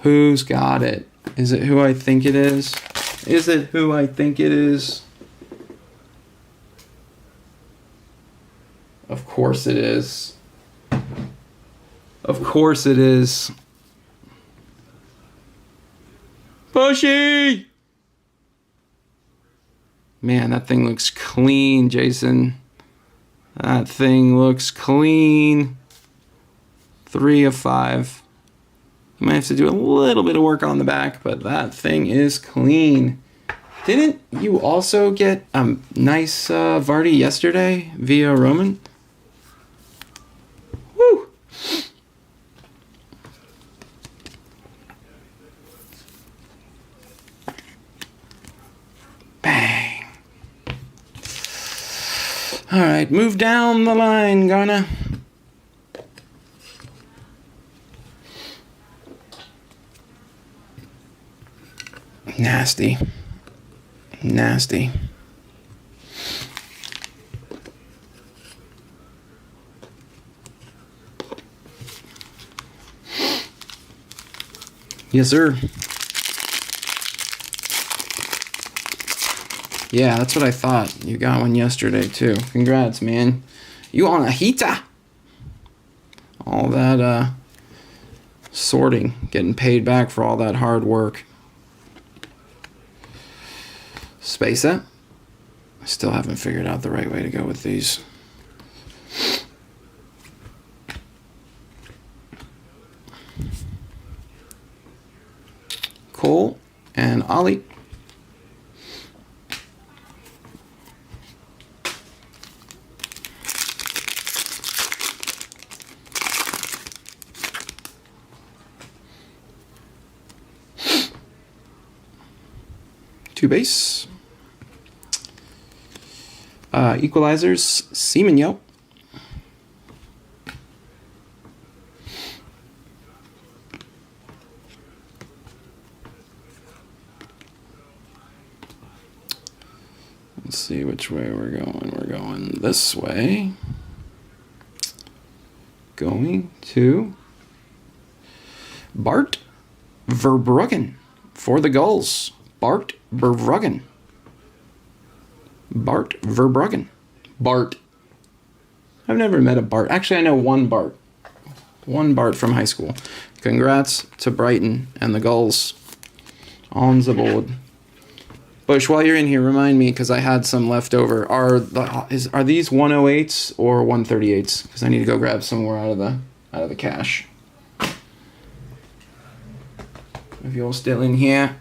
Who's got it? Is it who I think it is? Is it who I think it is? Of course it is. Of course it is. Bushy! Man, that thing looks clean, Jason. That thing looks clean. 3 of 5. You might have to do a little bit of work on the back, but that thing is clean. Didn't you also get a nice Vardy yesterday via Roman? Woo! Bang. All right, move down the line, Garna. Nasty. Nasty. Yes, sir. Yeah, that's what I thought. You got one yesterday, too. Congrats, man. You on a heater. All that sorting, getting paid back for all that hard work. Spacer. I still haven't figured out the right way to go with these. Cole and Ollie. Two base. Equalizers, Semenyo. Let's see which way we're going. We're going this way. Going to Bart Verbruggen for the goals. Bart Verbruggen. Bart Verbruggen. Bart. I've never met a Bart. Actually, I know one Bart. One Bart from high school. Congrats to Brighton and the Gulls on the board. Bush, while you're in here, remind me, because I had some left over. Are these 108s or 138s? Because I need to go grab some more out of the cash. If you're still in here,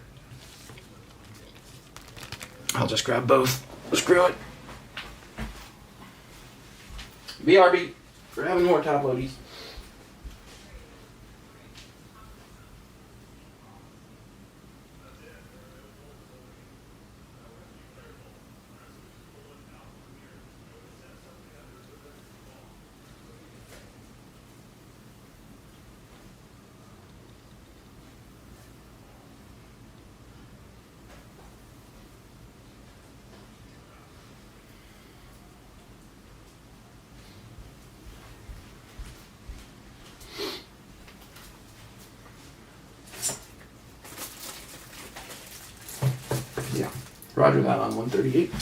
I'll just grab both. Screw it. BRB. We're having more top loadies. Yeah. Roger that on 138.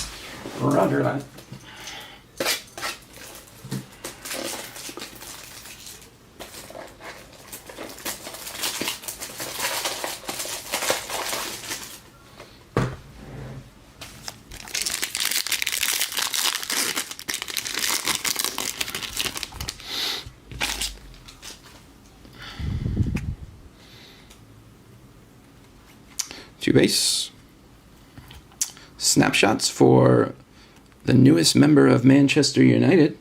Roger that. Two base. Snapshots for the newest member of Manchester United,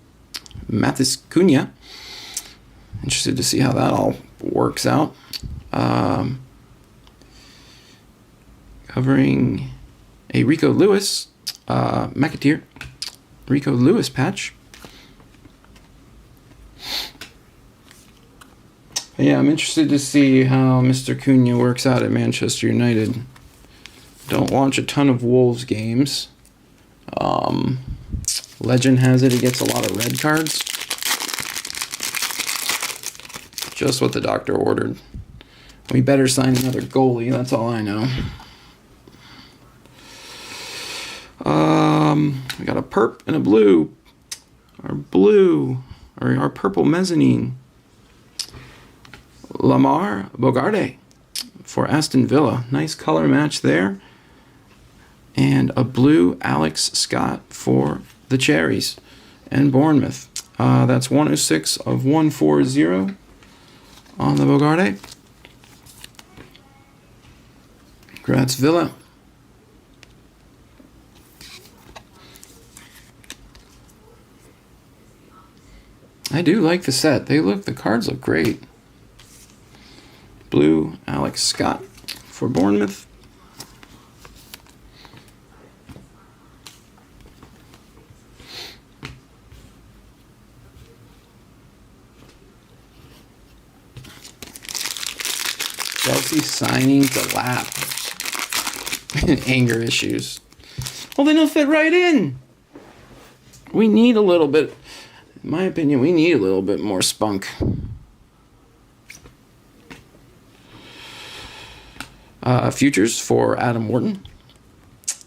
Matheus Cunha. Interested to see how that all works out. Covering a Rico Lewis, McAteer, Rico Lewis patch. Yeah, I'm interested to see how Mr. Cunha works out at Manchester United. Don't watch a ton of Wolves games. Legend has it he gets a lot of red cards. Just what the doctor ordered. We better sign another goalie. That's all I know. We got a perp and a blue. Our purple mezzanine. Lamar Bogarde for Aston Villa. Nice color match there. And a blue Alex Scott for the Cherries and Bournemouth. That's 106 of 140 on the Bogarde. Congrats, Villa. I do like the set. The cards look great. Blue Alex Scott for Bournemouth. Chelsea signing Delap. Anger issues. Well, then he'll fit right in. We need a little bit, in my opinion, we need a little bit more spunk. Futures for Adam Wharton.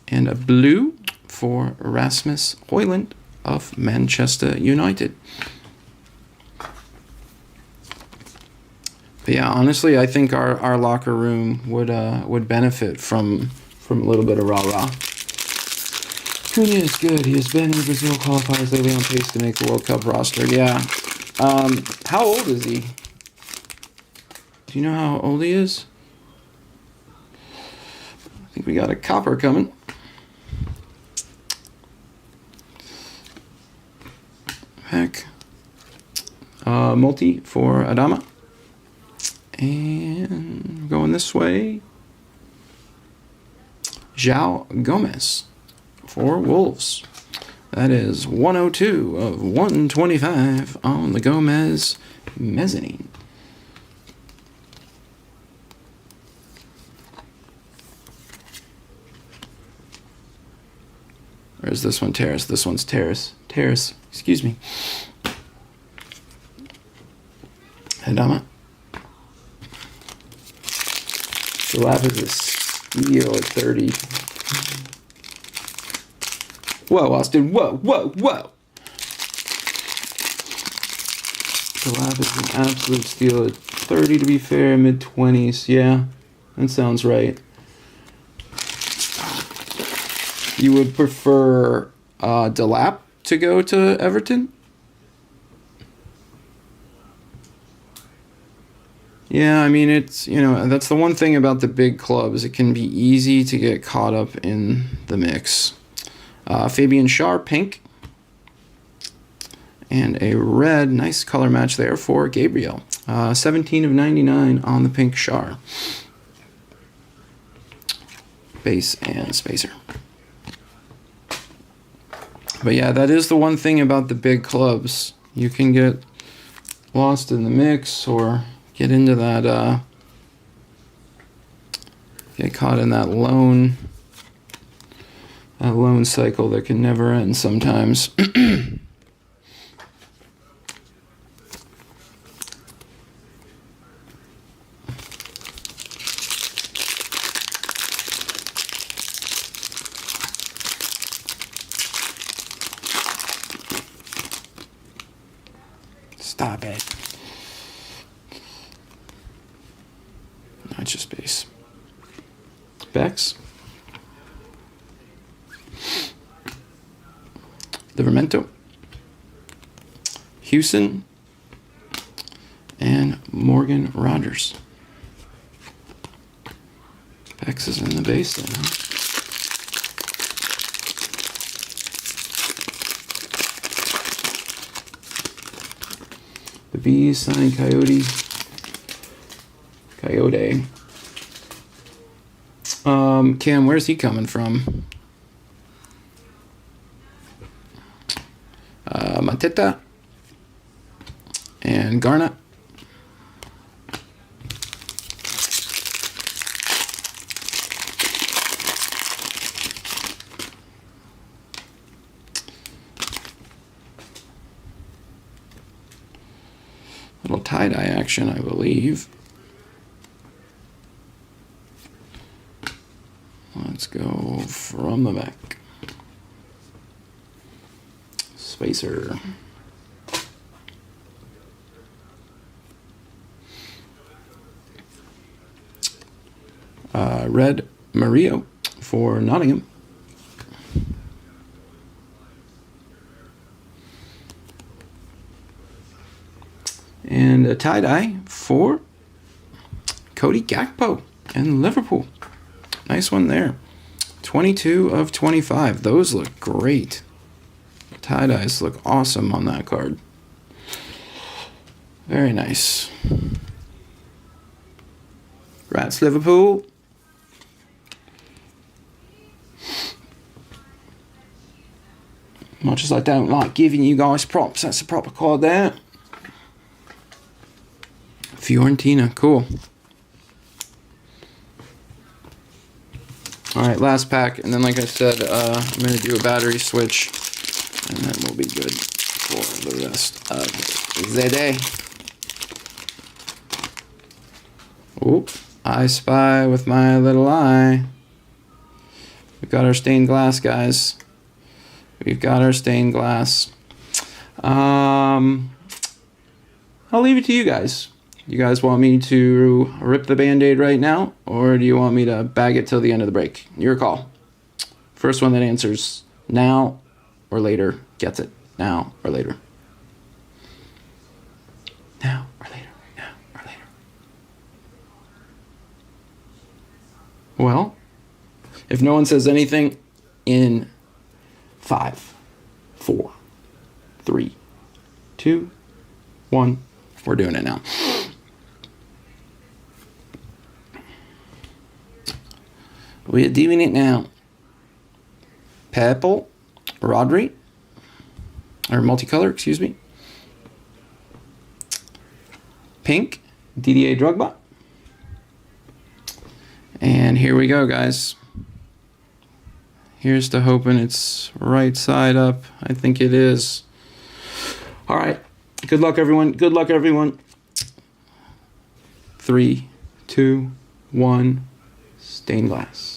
And a blue for Rasmus Højlund of Manchester United. But yeah, honestly, I think our locker room would benefit from a little bit of rah-rah. Cunha is good. He has been in Brazil qualifiers lately, on pace to make the World Cup roster. Yeah. How old is he? Do you know how old he is? I think we got a copper coming. Heck. Multi for Adama. And going this way, João Gomez for Wolves. That is 102 of 125 on the Gomez mezzanine. Or is this one Terrace? This one's Terrace. Terrace, excuse me. Adama. The lap is a steal at 30. Whoa, Austin. Whoa. The lap is an absolute steal at 30, to be fair. Mid-20s. Yeah, that sounds right. You would prefer Delap to go to Everton? Yeah, I mean, it's, that's the one thing about the big clubs. It can be easy to get caught up in the mix. Fabian Schär, pink. And a red, nice color match there for Gabriel. 17 of 99 on the pink Schär. Base and spacer. But yeah, that is the one thing about the big clubs. You can get lost in the mix or get into that, get caught in that loan cycle that can never end sometimes. Stop it. Not just base. Bex. Livermento. Houston. And Morgan Rogers. Bex is in the base then, huh? The Bees signing Coyote. Cam, where's he coming from? Mateta and Garnett. Little tie-dye action, I believe. Let's go from the back. Spacer. Red Mario for Nottingham. And a tie-dye for Cody Gakpo and Liverpool. Nice one there. 22 of 25. Those look great. Tie-dyes look awesome on that card. Very nice. Congrats, Liverpool. Much as I don't like giving you guys props, that's a proper card there. Fiorentina, cool. Alright, last pack, and then like I said, I'm going to do a battery switch, and then we'll be good for the rest of the day. Oop, I spy with my little eye. We've got our stained glass, guys. We've got our stained glass. I'll leave it to you guys. You guys want me to rip the Band-Aid right now, or do you want me to bag it till the end of the break? Your call. First one that answers now or later gets it. Now or later. Now or later. Now or later. Well, if no one says anything in 5, 4, 3, 2, 1, we're doing it now. We're doing it now. Purple, Rodri, or multicolor, excuse me. Pink, Didier Drogba. And here we go, guys. Here's to hoping it's right side up. I think it is. All right. Good luck, everyone. Good luck, everyone. 3, 2, 1. Stained glass.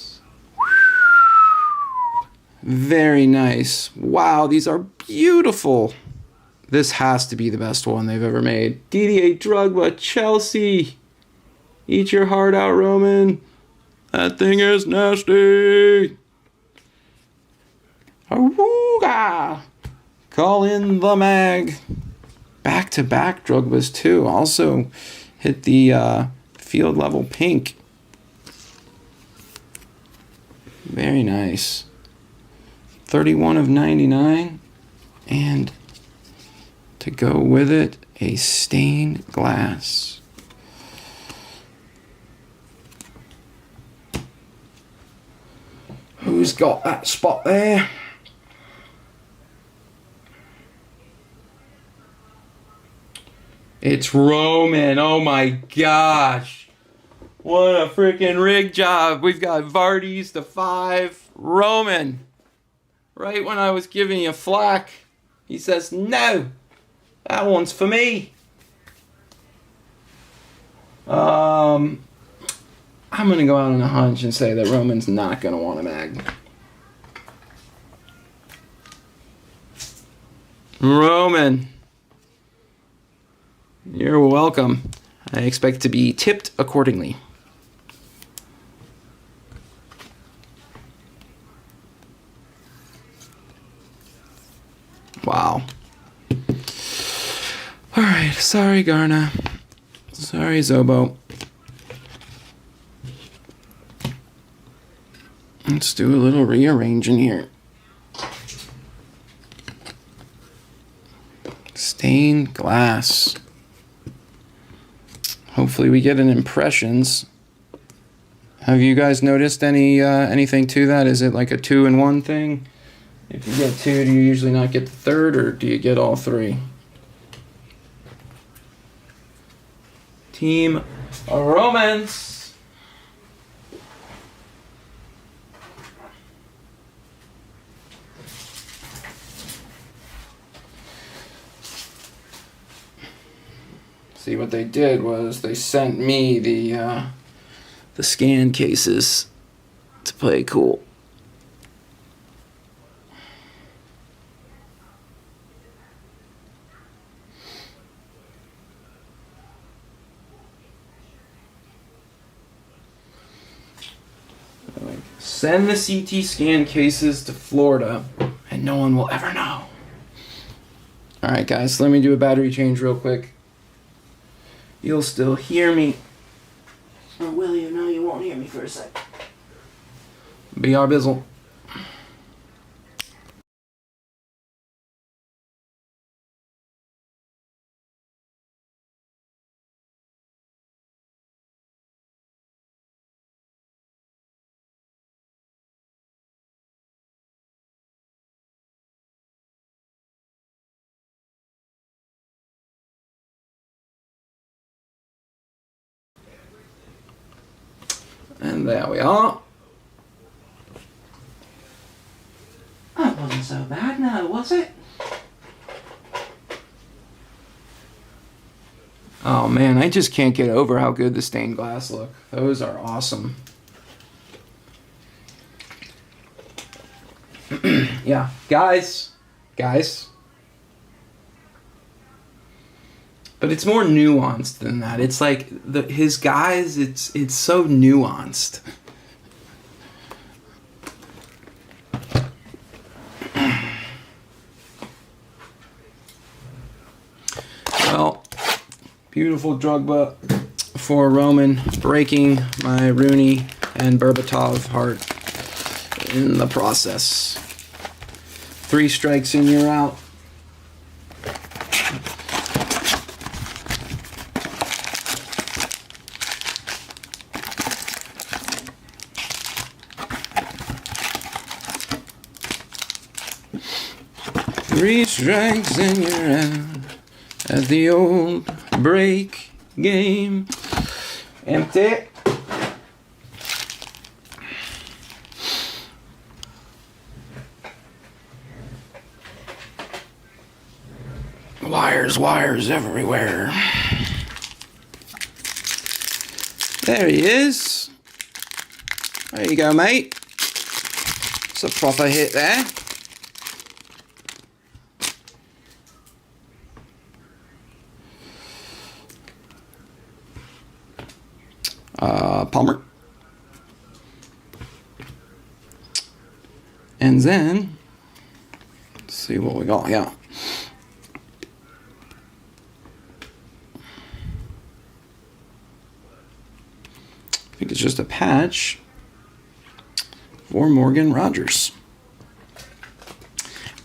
Very nice. Wow, these are beautiful. This has to be the best one they've ever made. Didier Drogba, Chelsea. Eat your heart out, Roman. That thing is nasty. Awooga. Call in the mag. Back-to-back Drogbas, too. Also hit the field level pink. Very nice. 31 of 99. And to go with it, a stained glass. Who's got that spot there? It's Roman. Oh my gosh. What a freaking rig job. We've got Vardy's to 5. Roman. Right when I was giving you flack, he says, no, that one's for me. I'm going to go out on a hunch and say that Roman's not going to want a mag. Roman. You're welcome. I expect to be tipped accordingly. Wow. Alright, sorry Garna. Sorry Zobo. Let's do a little rearranging here. Stained glass. Hopefully we get an impressions. Have you guys noticed anything to that? Is it like a 2-in-1 thing? If you get 2, do you usually not get the 3rd, or do you get all 3? Team Romance. See, what they did was they sent me the scan cases to play cool. Send the CT scan cases to Florida, and no one will ever know. All right, guys, let me do a battery change real quick. You'll still hear me. Or will you? No, you won't hear me for a sec. BR Bizzle. And there we are. That wasn't so bad now, was it? Oh man, I just can't get over how good the stained glass look. Those are awesome. Yeah, guys. But it's more nuanced than that. It's like his guys, it's so nuanced. Well, beautiful Drogba for Roman, breaking my Rooney and Berbatov heart in the process. 3 strikes and you're out. Three strikes and you're out at the old break game. Empty. Wires everywhere. There he is. There you go, mate. It's a proper hit there. Palmer. And then, let's see what we got. Yeah. I think it's just a patch for Morgan Rogers.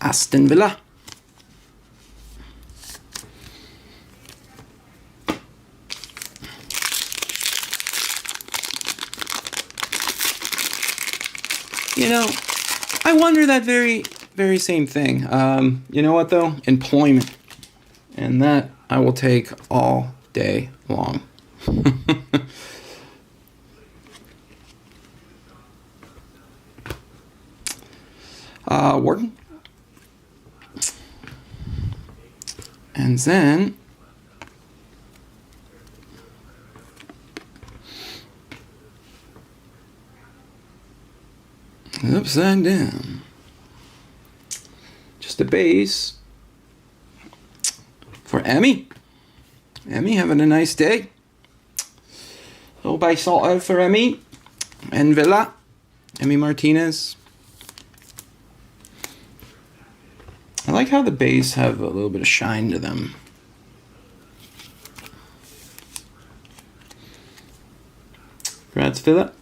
Aston Villa. You know, I wonder that very, very same thing. You know what, though? Employment. And that I will take all day long. Wharton. And then... upside down. Just a base for Emmy. Emmy having a nice day. Little base auto for Emmy. And Villa. Emmy Martinez. I like how the base have a little bit of shine to them. Congrats, Villa.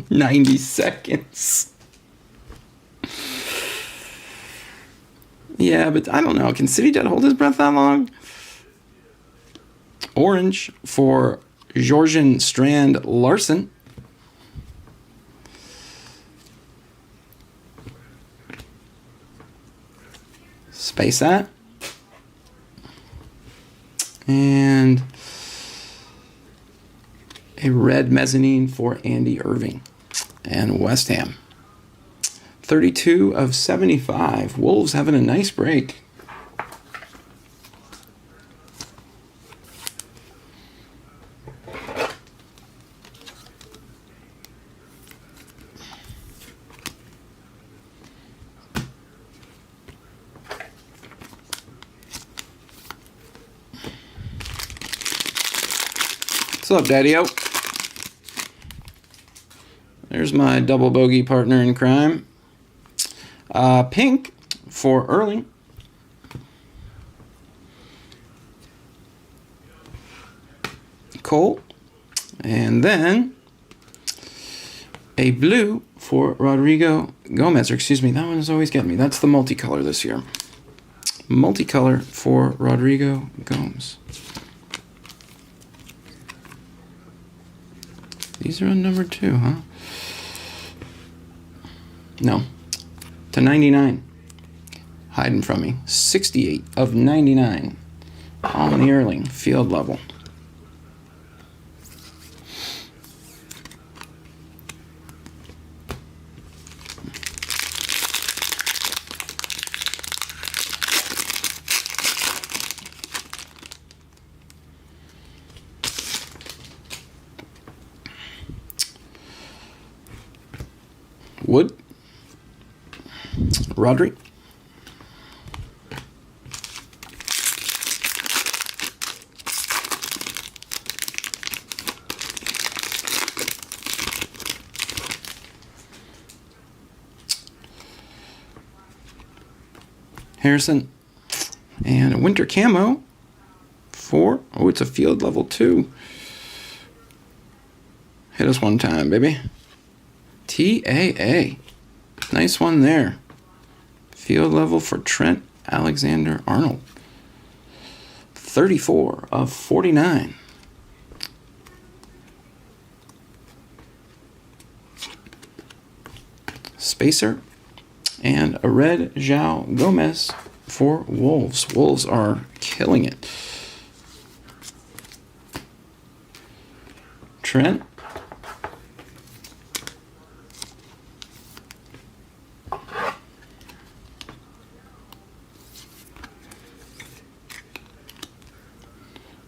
$90. Yeah, but I don't know. Can City Dead hold his breath that long? Orange for Georgian Strand Larson. Space that. A red mezzanine for Andy Irving and West Ham. 32 of 75. Wolves having a nice break. What's up, Daddy-O? There's my double bogey partner in crime. Pink for Erling. Cole. And then a blue for Rodrigo Gomez. Or excuse me, that one is always getting me. That's the multicolor this year. Multicolor for Rodrigo Gomes. These are unnumbered too, huh? No. To 99. Hiding from me. 68 of 99. On the Erling field level. Wood. Rodri. Harrison. And a winter camo for, oh, it's a field level 2. Hit us one time, baby. TAA. Nice one there. Field level for Trent Alexander-Arnold. 34 of 49. Spacer. And a red João Gomez for Wolves. Wolves are killing it. Trent.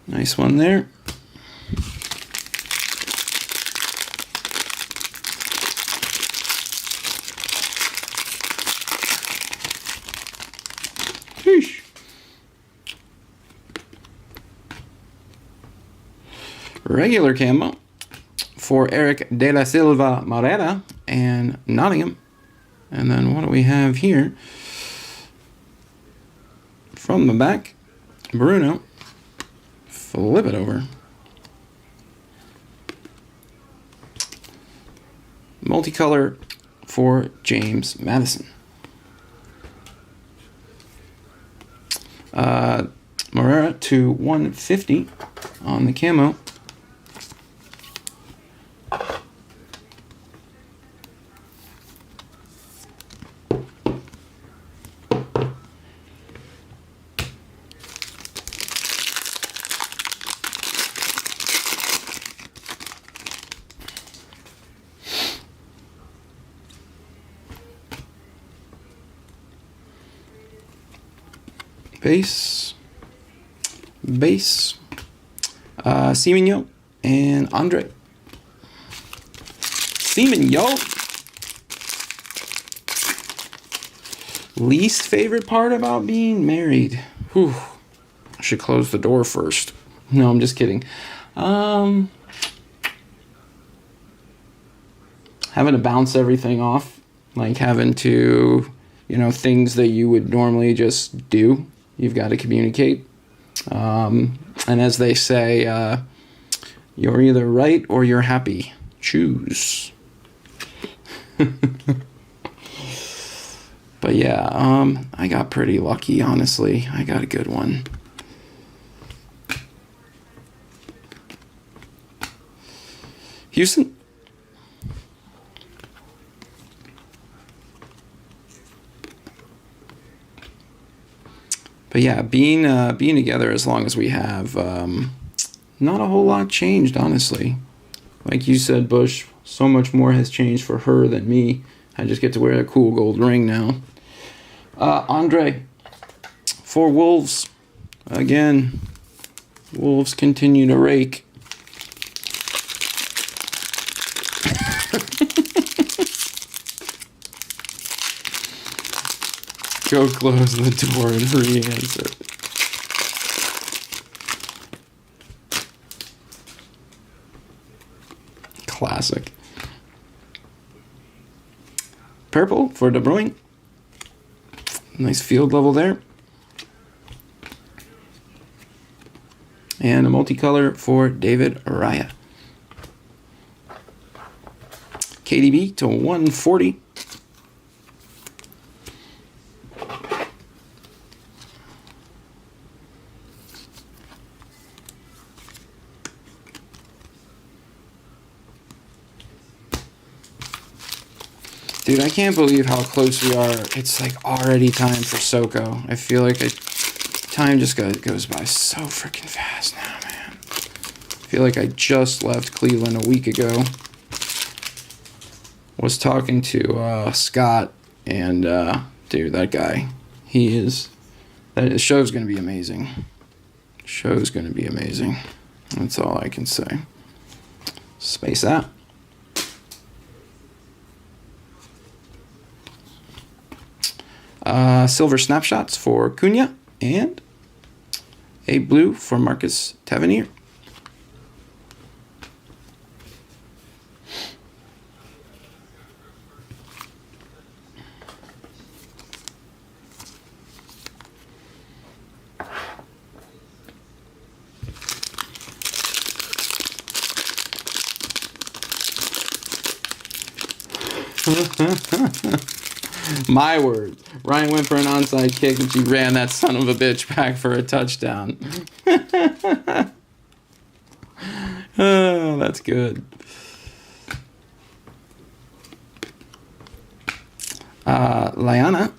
Nice one there. Sheesh. Regular camo for Eric De La Silva Morera and Nottingham. And then what do we have here? From the back, Bruno. Flip it over. Multicolor for James Madison. Morera to 150 on the camo. Base, Semenyo, and Andre. Semenyo. Least favorite part about being married. Whew. I should close the door first. No, I'm just kidding. Having to bounce everything off. Like having to, things that you would normally just do. You've got to communicate. And as they say, you're either right or you're happy. Choose. But yeah, I got pretty lucky, honestly. I got a good one. Houston. But yeah, being together as long as we have, not a whole lot changed, honestly. Like you said, Bush, so much more has changed for her than me. I just get to wear a cool gold ring now. Andre, for Wolves. Again, Wolves continue to rake. Go close the door and re-answer. Classic. Purple for De Bruyne. Nice field level there. And a multicolor for David Raya. KDB to 140. Dude, I can't believe how close we are. It's like already time for Soko. I feel like time just goes by so freaking fast now, man. I feel like I just left Cleveland a week ago. Was talking to Scott, and dude, that guy, that show's gonna be amazing. Show's gonna be amazing. That's all I can say. Space out. Silver snapshots for Cunha and a blue for Marcus Tavernier. My word. Ryan went for an onside kick and she ran that son of a bitch back for a touchdown. Oh, that's good. Liana.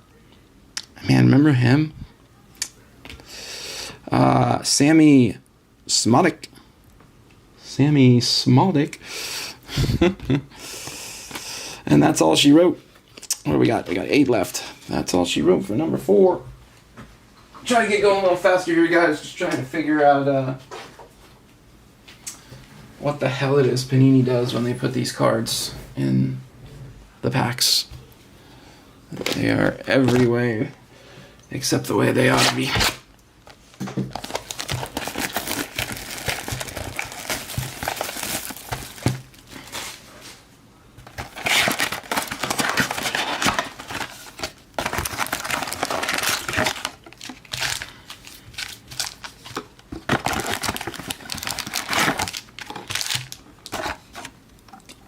Man, remember him? Sammy Smoldick. Sammy Smoldick. And that's all she wrote. What do we got? We got 8 left. That's all she wrote for number 4. Trying to get going a little faster here, guys. Just trying to figure out what the hell it is Panini does when they put these cards in the packs. They are every way except the way they ought to be.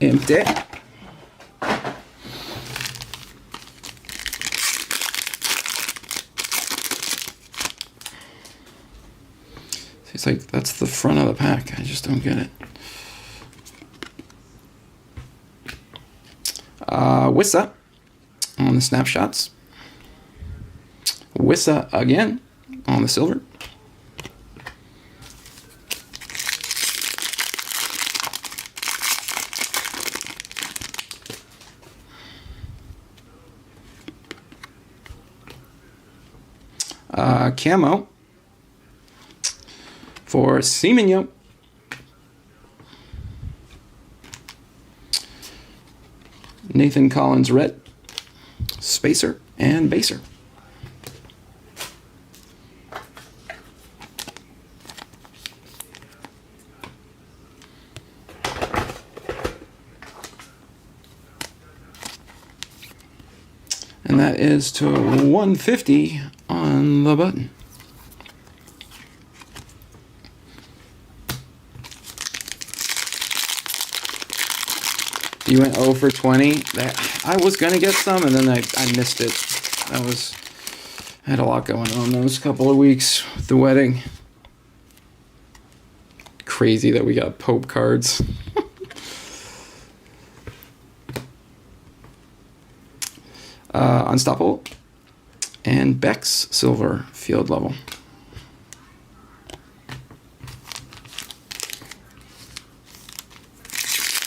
Empty. It's like that's the front of the pack. I just don't get it. Wissa on the snapshots. Wissa again on the silver. Camo for Semenyo. Nathan Collins red, spacer, and baser. And that is to 150 on the button. You went 0 for 20. I was going to get some, and then I missed it. I had a lot going on those couple of weeks with the wedding. Crazy that we got Pope cards. Unstoppable. And Beck's silver field level.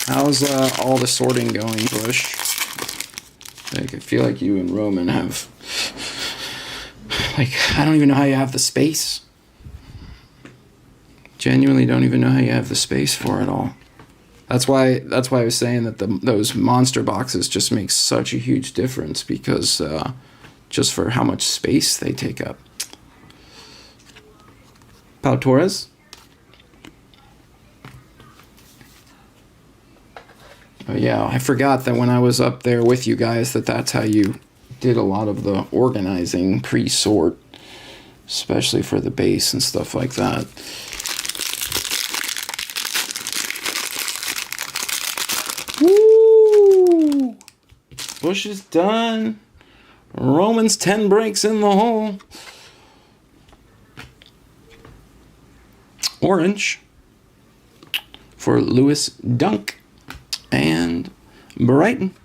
How's all the sorting going, Bush? Like, I feel like you and Roman have... Like, I don't even know how you have the space. Genuinely don't even know how you have the space for it all. That's why I was saying that those monster boxes just make such a huge difference, because just for how much space they take up. Pau Torres. Oh yeah, I forgot that when I was up there with you guys that's how you did a lot of the organizing pre-sort, especially for the base and stuff like that. Woo! Bush is done. Roman's 10 breaks in the hole. Orange for Lewis Dunk and Brighton.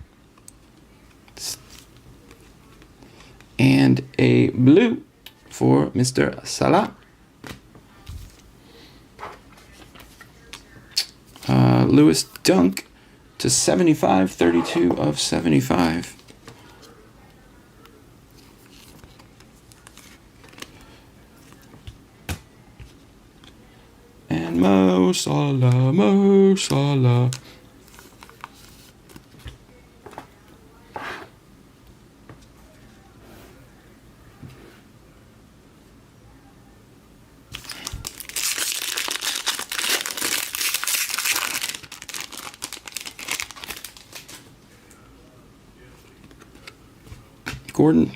And a blue for Mr. Salah. Lewis Dunk to 75, 32 of 75. And Mo Salah, Mo Salah. Gordon.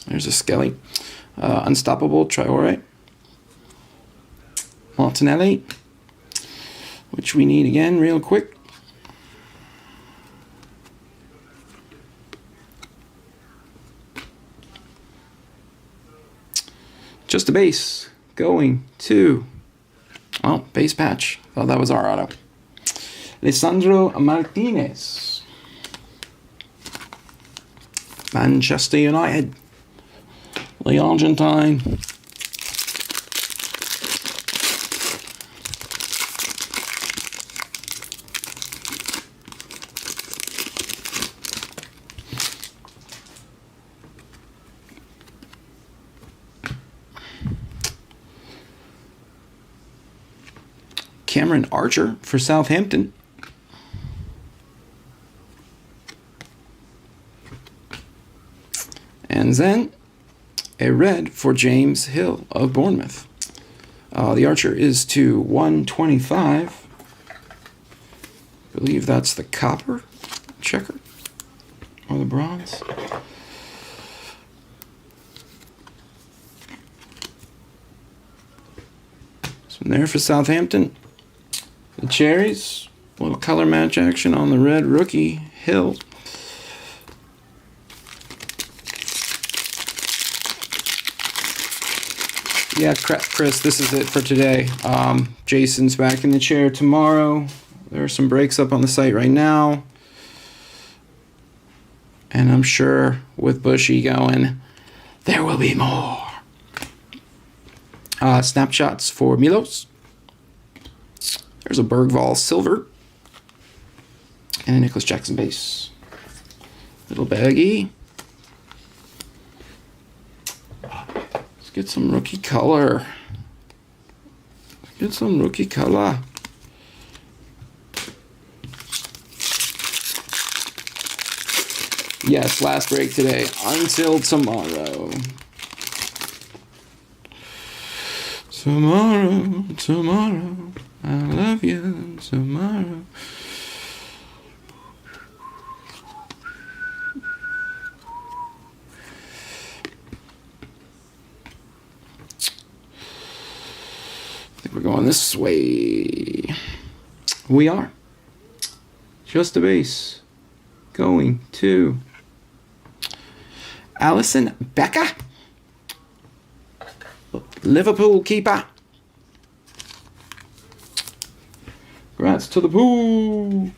There's a Skelly. Unstoppable Traore. Martinelli, which we need again real quick. Just a base going to, oh, base patch. Thought that was our auto. Lisandro Martinez. Manchester United. The Argentine. Cameron Archer for Southampton. And then a red for James Hill of Bournemouth. The Archer is to 125. I believe that's the copper checker or the bronze. So there for Southampton. The cherries, a little color match action on the red rookie, Hill. Yeah, Chris, this is it for today. Jason's back in the chair tomorrow. There are some breaks up on the site right now. And I'm sure with Bushy going, there will be more. Snapshots for Milos. There's a Bergvall silver. And a Nicholas Jackson base. Little baggy. Let's get some rookie color. Get some rookie color. Yes, last break today. Until tomorrow. Tomorrow. I love you tomorrow. I think we're going this way. We are. Just a base. Going to Alisson Becker. Liverpool keeper. Congrats to the pool.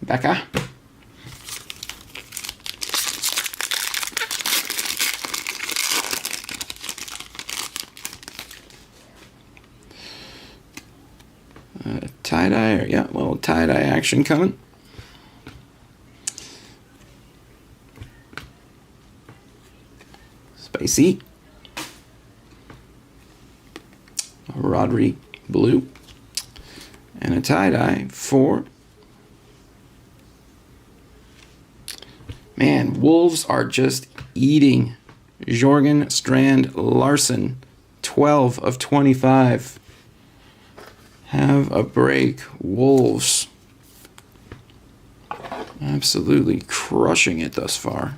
Becker. tie-dye, or yeah, a little tie-dye action coming. Spicy. A Rodri blue. And a tie-dye for... Man, Wolves are just eating. Jorgen Strand Larsen, 12 of 25. Have a break, Wolves. Absolutely crushing it thus far.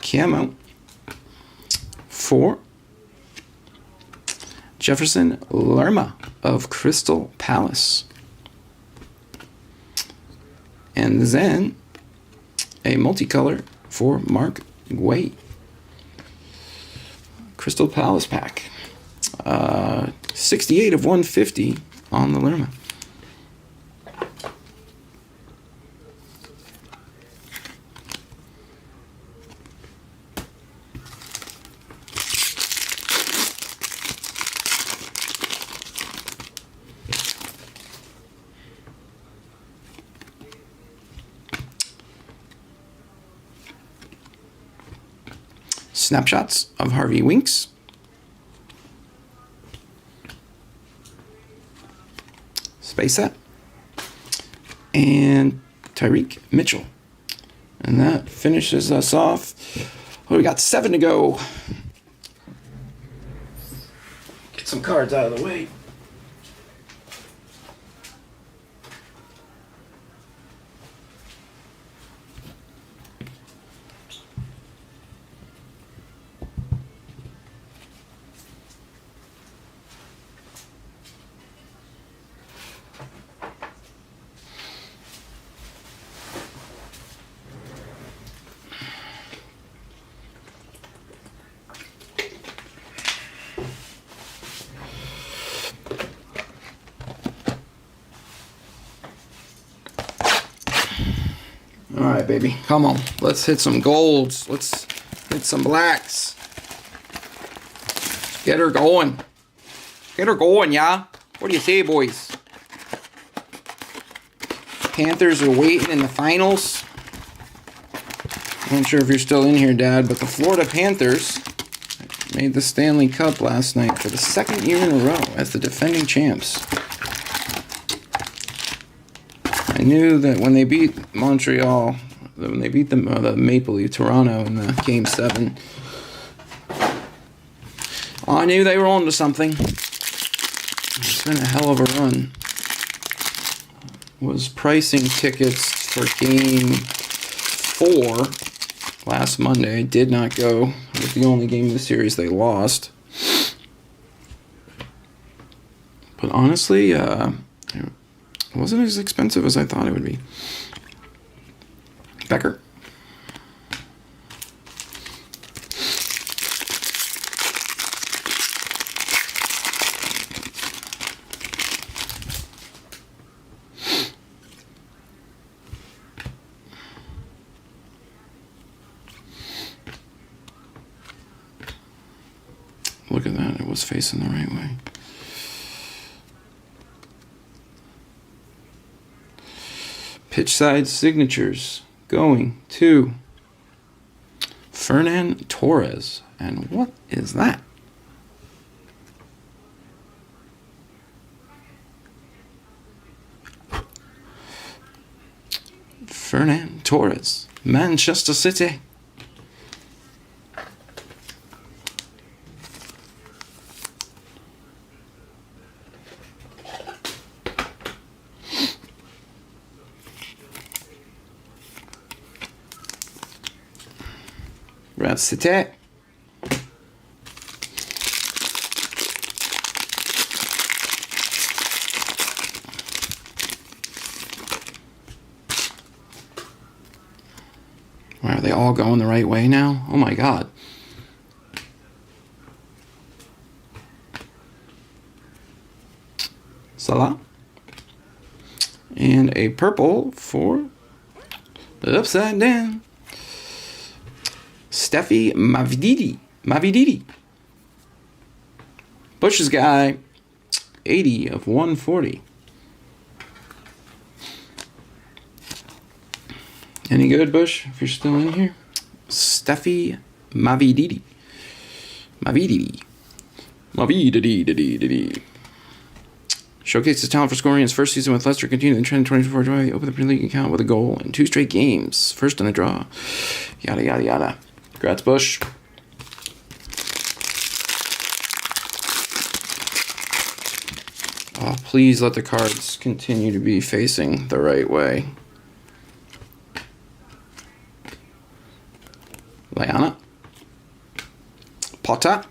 Camo for Jefferson Lerma of Crystal Palace. And then a multicolor for Mark Guay. Crystal Palace pack. 68 of 150 on the Lerma. Snapshots of Harvey Winks. Space set. And Tyreek Mitchell. And that finishes us off. Oh, we got 7 to go. Get some cards out of the way. All right, baby. Come on. Let's hit some golds. Let's hit some blacks. Get her going. Get her going, yeah? What do you say, boys? Panthers are waiting in the finals. I'm not sure if you're still in here, Dad, but the Florida Panthers made the Stanley Cup last night for the 2nd year in a row as the defending champs. I knew that when they beat Montreal, when they beat the Maple Leaf Toronto in the Game 7, I knew they were on to something. It's been a hell of a run. Was pricing tickets for Game 4 last Monday. Did not go. It was the only game of the series they lost. But honestly, it wasn't as expensive as I thought it would be. Becker. Look at that. It was facing the right way. Pitch side signatures going to Fernan Torres. And what is that? Fernan Torres, Manchester City. Red City. going the right way now? Oh my god. Salah. And a purple for the upside down. Steffi Mavididi. Bush's guy, 80 of 140. Any good, Bush, if you're still in here? Steffi Mavididi. Showcased his talent for scoring his first season with Leicester, continuing the trend in 2024 draw. He opened the Premier League account with a goal in 2 straight games. First in a draw. Yada, yada, yada. Congrats, Bush. Oh, please let the cards continue to be facing the right way. Liana. Potter.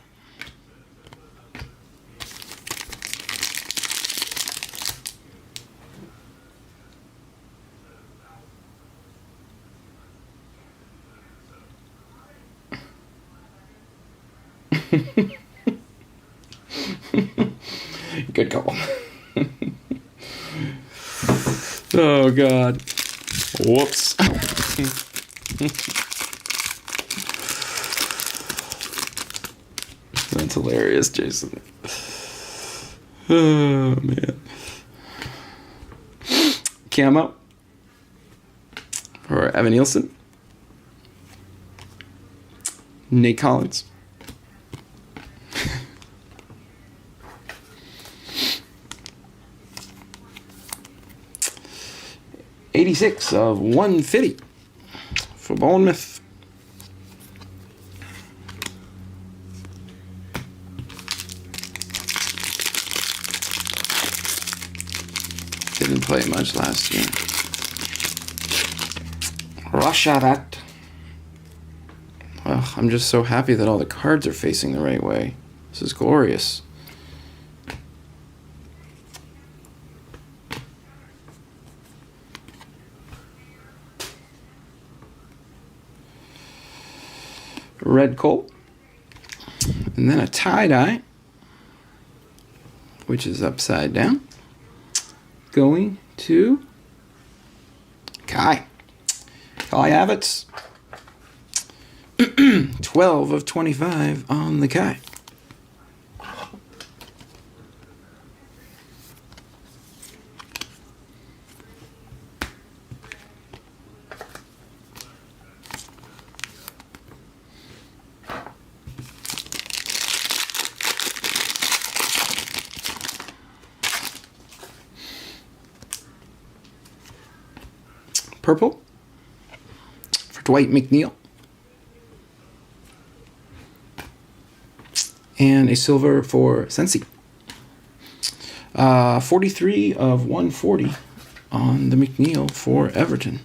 Good call. Oh, God. Whoops. That's hilarious, Jason. Oh, man. Camo for Evan Nielsen. Nate Collins. '86 of 150 for Bournemouth. Didn't play much last year. Rasharat. Ugh, I'm just so happy that all the cards are facing the right way. This is glorious. Red Colt. And then a tie-dye, which is upside down. Going to Kai Havertz. 12 of 25 on the Kai. Purple for Dwight McNeil. And a silver for Sensi. 43 of 140 on the McNeil for Everton.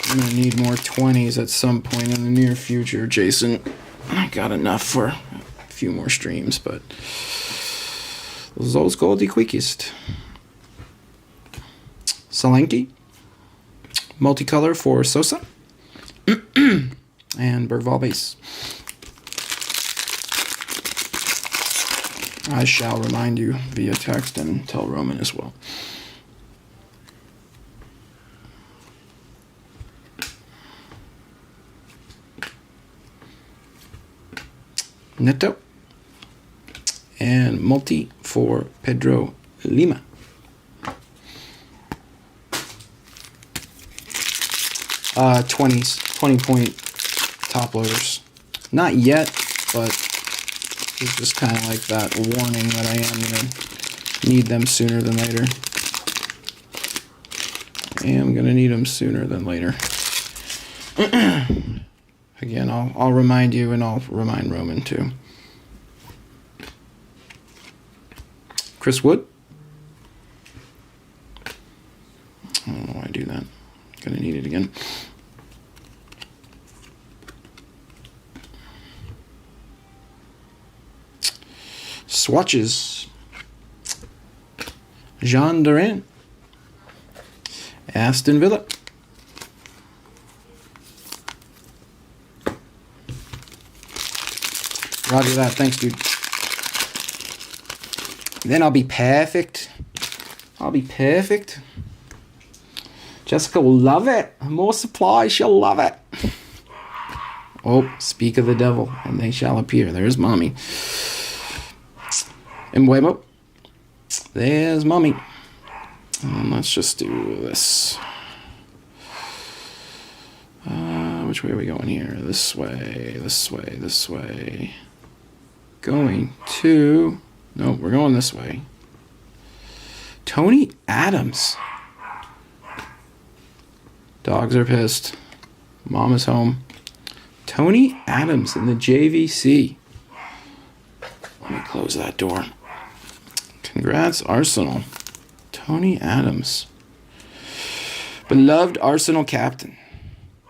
I'm going to need more 20s at some point in the near future, Jason. I got enough for a few more streams, but those old gold the quickest. Solanke. Multicolor for Sosa. And Bergvall base. I shall remind you via text and tell Roman as well. Neto. And multi for Pedro Lima. Uh, 20s, 20-point top loaders. Not yet, but it's just kind of like that warning that I am going to need them sooner than later. I am going to need them sooner than later. Again, I'll remind you, and I'll remind Roman too. Chris Wood. I don't know why I do that. Gonna need it again. Swatches. Jean Durant. Aston Villa. Roger that. Thanks, dude. Then I'll be perfect. I'll be perfect. Jessica will love it. More supply. She'll love it. Oh, speak of the devil, and they shall appear. There's mommy. And Embuemo. There's mommy. And let's just do this. Which way are we going here? This way, this way, this way. Going to... No, we're going this way. Tony Adams. Dogs are pissed. Mom is home. Tony Adams in the JVC. Let me close that door. Congrats, Arsenal. Tony Adams. Beloved Arsenal captain.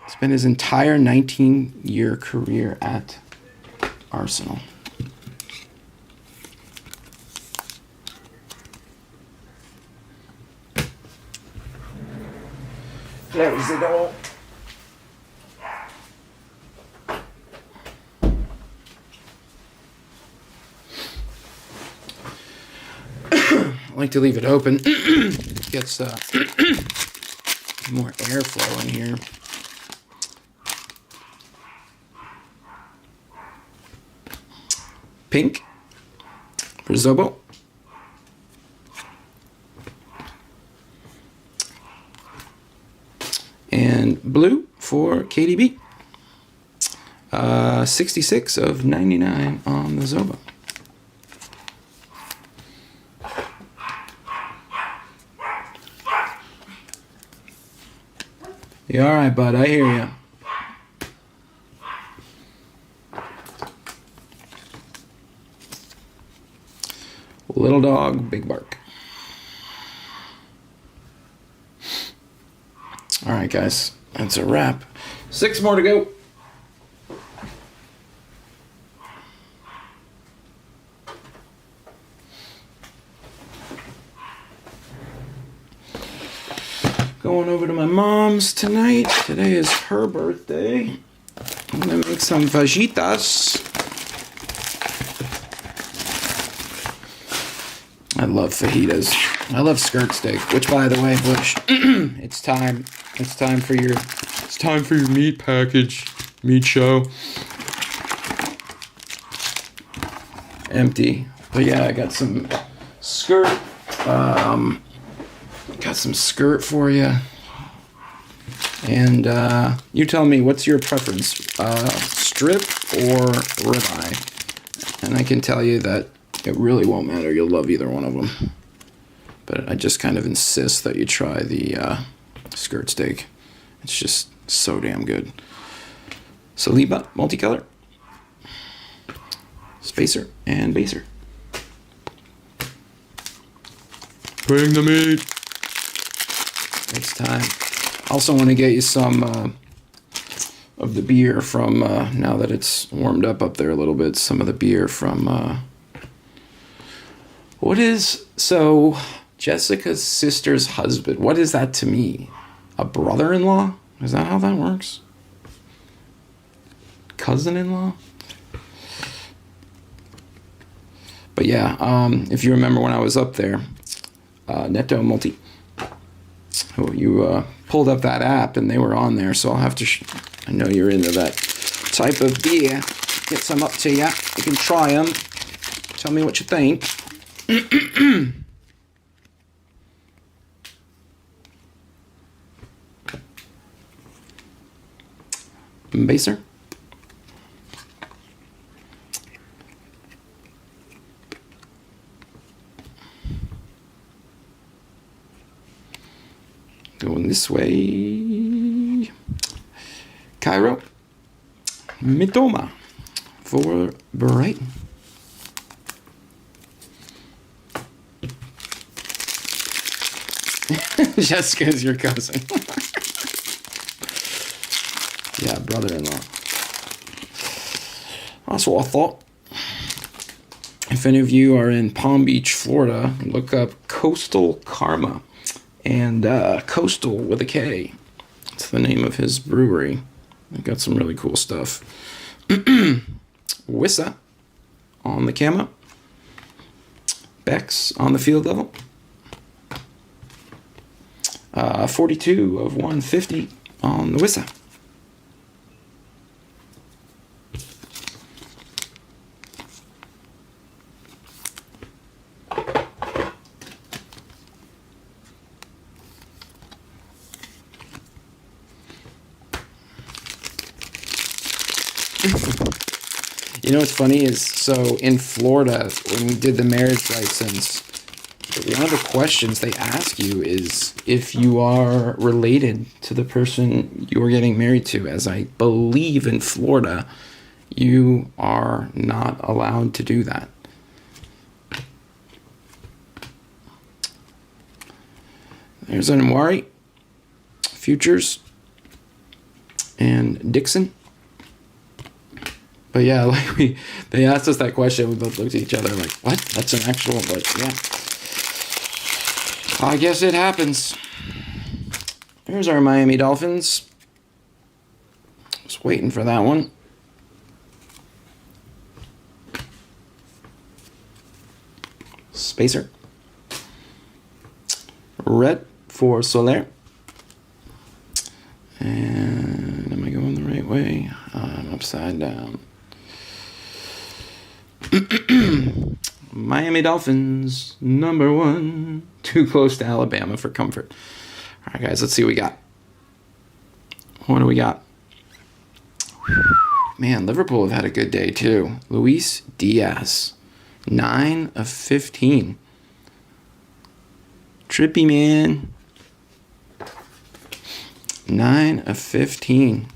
Spent his entire 19-year career at Arsenal. Close the door. I like to leave it open. Gets more airflow in here. Pink for Zobo. And blue for KDB. 66 of 99 on the Zobo. You all right, bud? I hear you. Little dog, big bark. All right, guys. That's a wrap. 6 more to go. Going over to my mom's tonight. Today is her birthday. I'm gonna make some fajitas. I love fajitas. I love skirt steak. Which, by the way, Bush, it's time. It's time for your meat package, meat show. Empty, but yeah, I got some skirt. Got some skirt for you. And you tell me, what's your preference? Strip or ribeye? And I can tell you that it really won't matter. You'll love either one of them. But I just kind of insist that you try the skirt steak. It's just so damn good. Saliba, multicolor. Spacer and baser. Bring the meat. It's time. Also want to get you some of the beer from, now that it's warmed up there a little bit, some of the beer from, so Jessica's sister's husband, what is that to me? A brother-in-law? Is that how that works? Cousin-in-law? But yeah, if you remember when I was up there, Netto Multi, you pulled up that app and they were on there, so I'll have to, I know you're into that type of beer. Get some up to you. You can try them. Tell me what you think. Baser. Going this way. Cairo. Mitoma for Brighton. Jessica's your cousin. Yeah, brother-in-law. That's what I thought. if any of you are in Palm Beach, Florida, look up Coastal Karma. And Coastal with a K. It's the name of his brewery. They've got some really cool stuff. Wissa on the camo. Bex on the field level. 42 of 150 on the Wissa. You know what's funny is, so in Florida, when we did the marriage license, one of the questions they ask you is if you are related to the person you are getting married to. As I believe in Florida, you are not allowed to do that. There's an Amwari, Futures, and Dixon. But yeah, like they asked us that question. We both looked at each other like, what? That's an actual, but yeah. I guess it happens. Here's our Miami Dolphins. Just waiting for that one. Spacer. Red for Soler. And am I going the right way? I'm upside down. Miami Dolphins, number 1. Too close to Alabama for comfort. All right, guys, let's see what we got. What do we got? Man, Liverpool have had a good day, too. Luis Diaz, 9 of 15. Trippy, man. 9 of 15.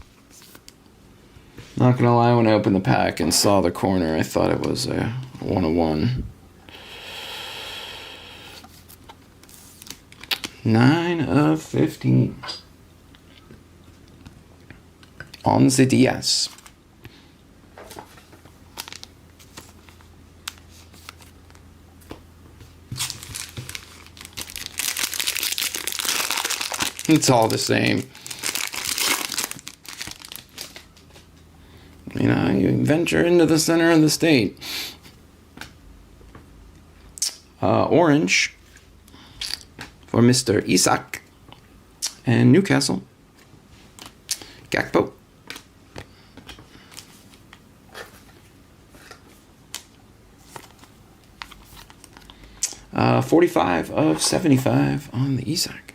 Not gonna lie, when I opened the pack and saw the corner, I thought it was a 101. 9 of 15. On the Diaz. It's all the same. You know, you venture into the center of the state. Orange for Mr. Isak. And Newcastle. Gakpo. Uh, 45 of 75 on the Isak.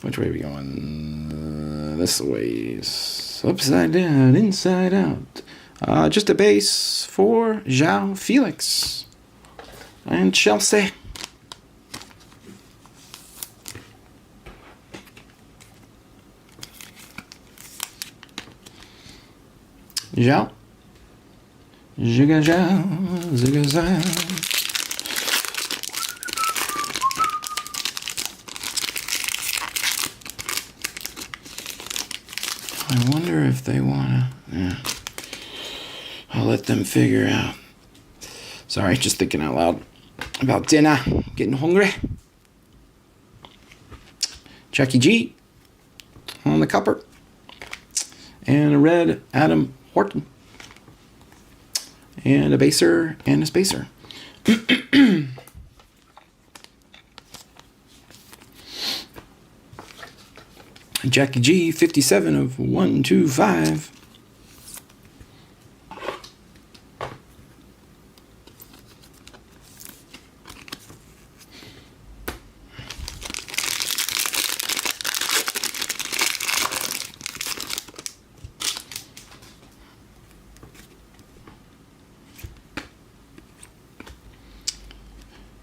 Which way are we going? This way. Upside down, inside out. Just a base for João Felix. And Chelsea. João. Ziga João. Ziga João. I wonder if they wanna. Yeah. I'll let them figure out. Sorry, just thinking out loud about dinner. Getting hungry. Jackie G on the copper. And a red Adam Horton. And a baser and a spacer. Jackie G, 57 of 125.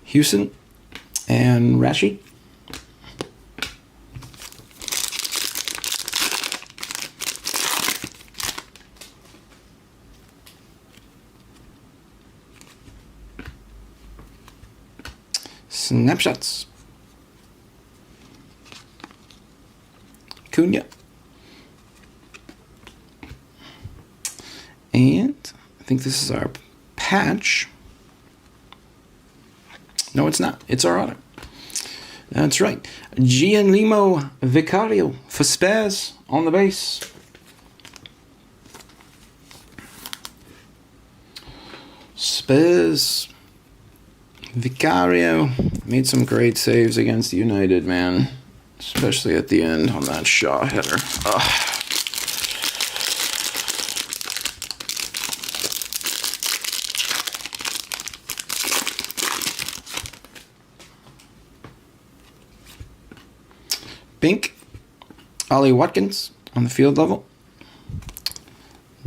Houston, and Rashi. Snapshots. Cunha. And I think this is our patch. No, it's not. It's our auto. That's right. Gianlimo Vicario for Spurs on the base. Spurs. Vicario made some great saves against United, man. Especially at the end on that Shaw header. Ugh. Bink, Ollie Watkins on the field level.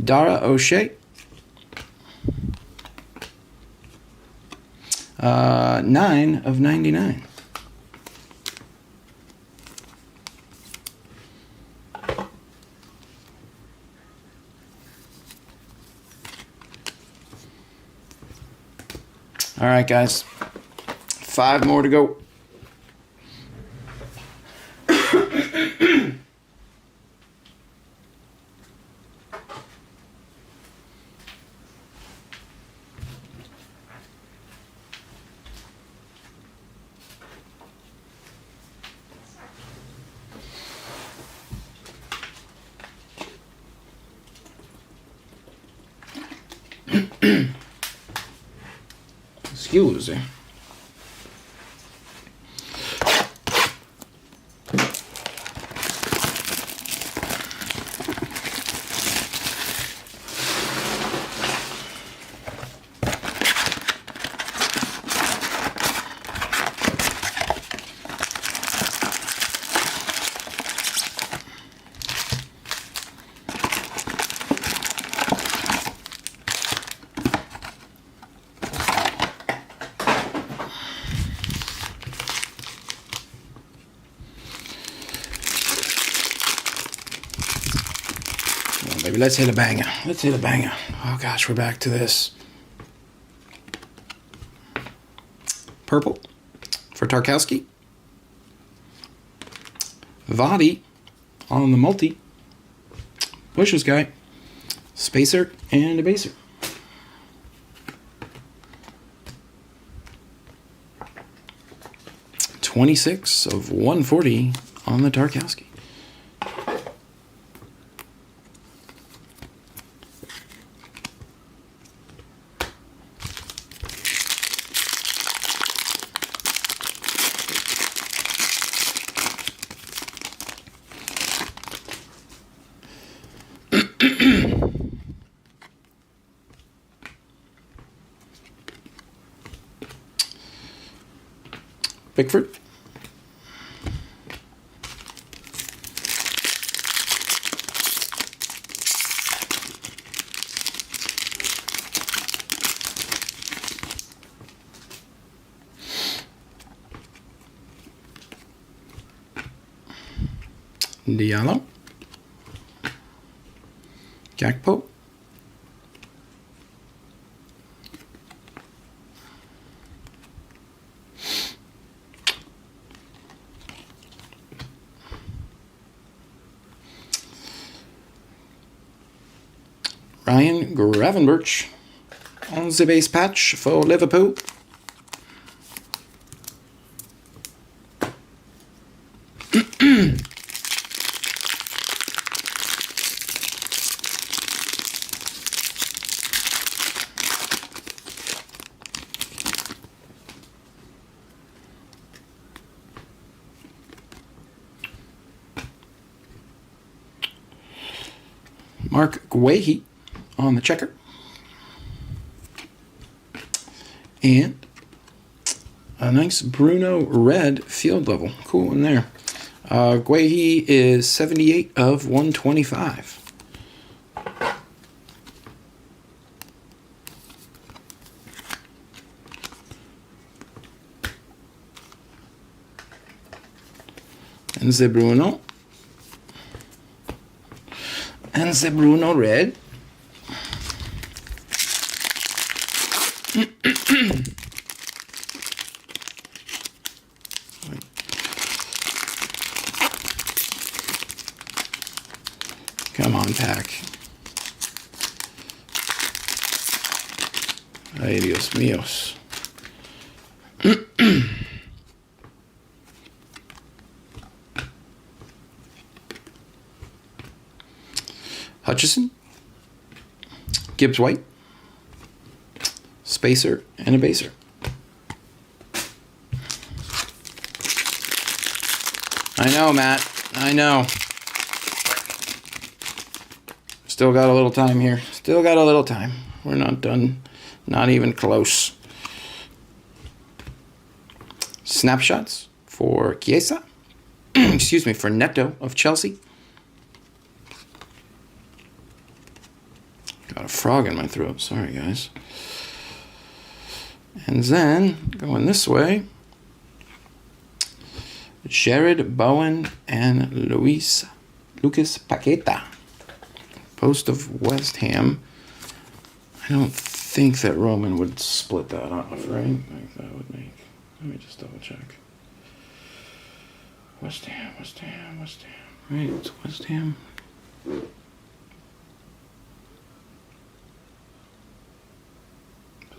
Dara O'Shea. 9 of 99. All right, guys. 5 more to go. Excuse me. Baby, let's hit a banger. Let's hit a banger. Oh gosh, we're back to this. Purple for Tarkowski. Vadi on the multi. Bushes guy. Spacer and a baser. $26 of 140 on the Tarkowski. Pickford. Diallo. Gakpo. Ryan Gravenberch on the base patch for Liverpool. Mark Guehi on the checker. And a nice Bruno red field level. Cool in there. Guehi is 78 of 125. Enze Bruno. Enze Bruno red. Come on, pack. Ay, Dios míos. Hutchison, Gibbs White, Spacer, and a Baser. I know, Matt. I know. Still got a little time here. Still got a little time. We're not done. Not even close. Snapshots for Chiesa. Excuse me, for Neto of Chelsea. Got a frog in my throat. Sorry, guys. And then, going this way, Jared Bowen and Lucas Paqueta. Post of West Ham. I don't think that Roman would split that off, right? Like that would make... Let me just double check. West Ham. Right, it's West Ham.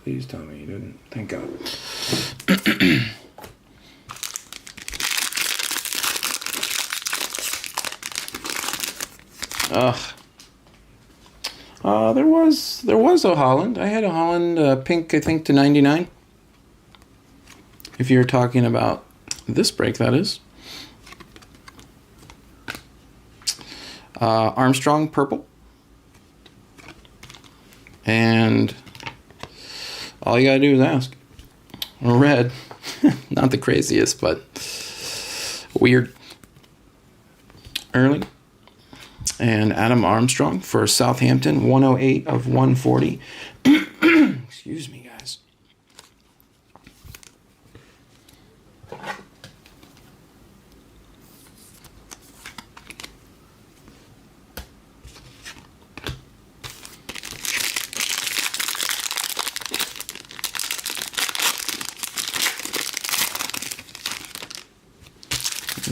Please tell me you didn't. Thank God. There was a Holland. I had a Holland pink, I think, to 99. If you're talking about this break, that is. Armstrong purple. And all you gotta do is ask. Or red. Not the craziest, but weird. Early. And Adam Armstrong for Southampton, 108 of 140. Excuse me, guys.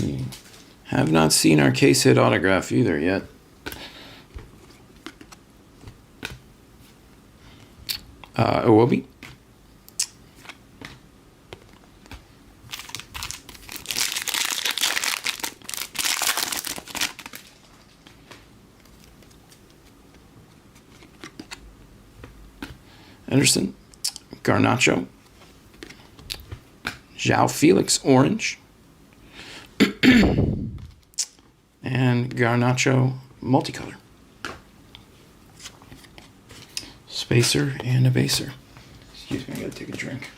We have not seen our case hit autograph either yet. Iwobi. Anderson. Garnacho. João Felix orange. And Garnacho multicolor. Spacer and a Baser. Excuse me, I gotta take a drink.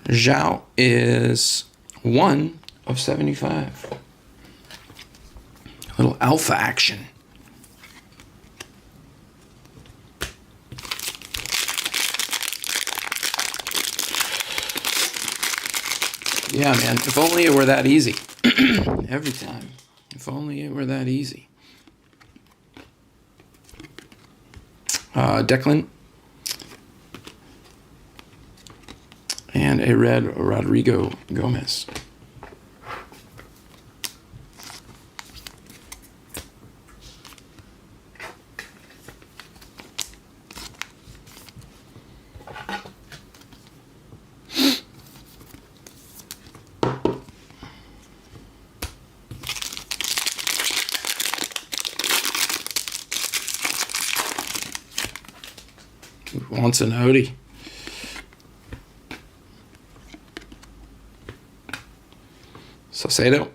João is 1 of 75. A little alpha action. Yeah, man, if only it were that easy. Every time. If only it were that easy. Declan. And a red Rodrigo Gomez. Wants an Odie. Saucedo.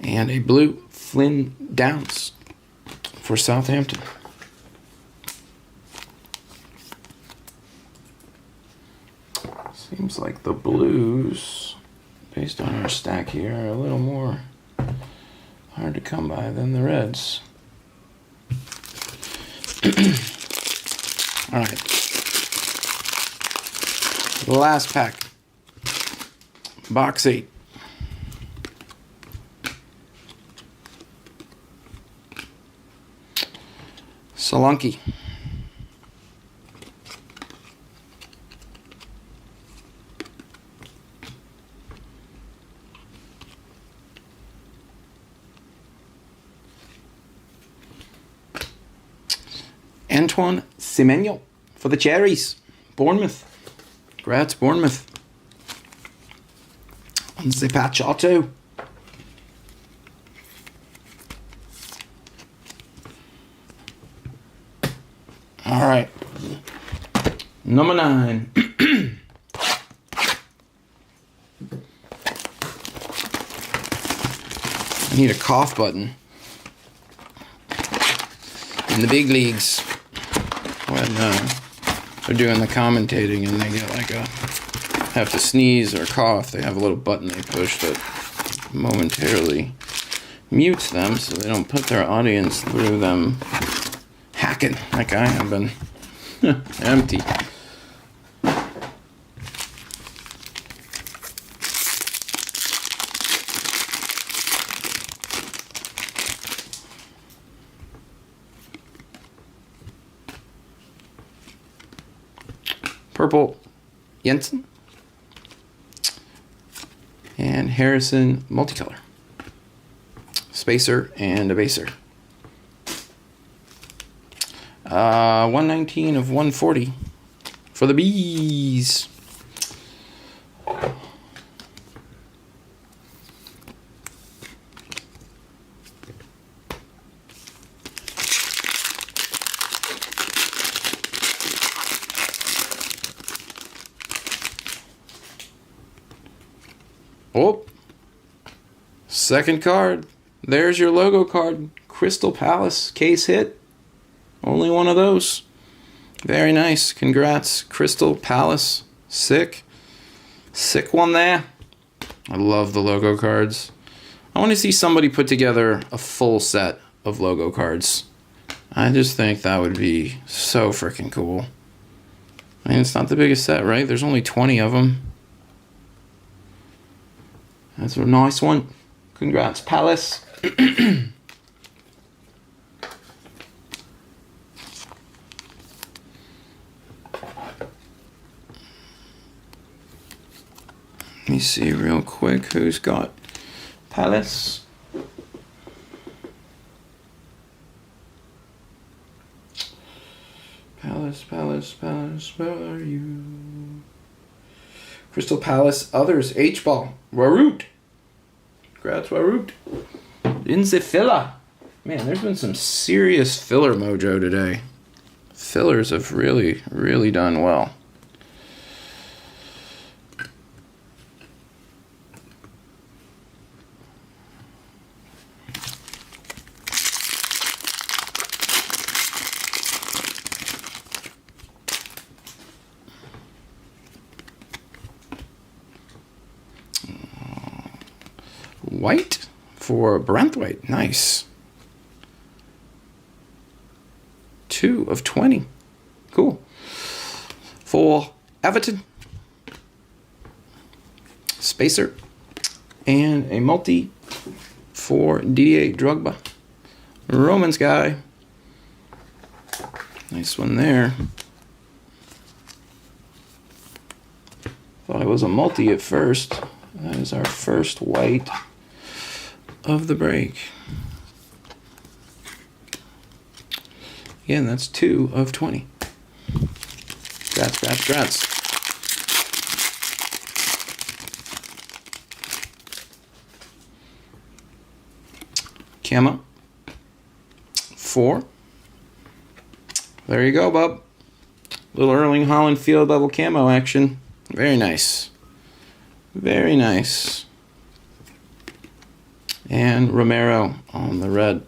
And a blue Flynn Downs for Southampton. Seems like the blues, based on our stack here, are a little more hard to come by than the reds. All right. Last pack. Box 8. Solanke. Antoine Semenyo for the Cherries. Bournemouth. Congrats, Bournemouth. On the patch auto. All right. Number 9. I need a cough button. In the big leagues, when they're doing the commentating and they get like have to sneeze or cough, they have a little button they push that momentarily mutes them so they don't put their audience through them hacking like I have been. Empty. Purple Jensen and Harrison multicolor. Spacer and a baser. 119 of 140 for the Bees. Oh, second card. There's your logo card. Crystal Palace case hit. Only one of those. Very nice. Congrats, Crystal Palace. Sick. Sick one there. I love the logo cards. I want to see somebody put together a full set of logo cards. I just think that would be so freaking cool. I mean, it's not the biggest set, right? There's only 20 of them. That's a nice one. Congrats, Palace. Let me see real quick who's got Palace. Palace, where are you? Crystal Palace, others, H-Ball, Warroot. Congrats, Warroot. In the filler. Man, there's been some serious filler mojo today. Fillers have really, really done well. White for Branthwaite. Nice. 2 of 20. Cool. For Everton, Spacer, and a multi for Didier Drogba. Romans guy. Nice one there. Thought it was a multi at first. That is our first white of the break. Again, that's 2 of 20. Grats. Camo. 4. There you go, bub. Little Erling Haaland field level camo action. Very nice. Very nice. And Romero on the red.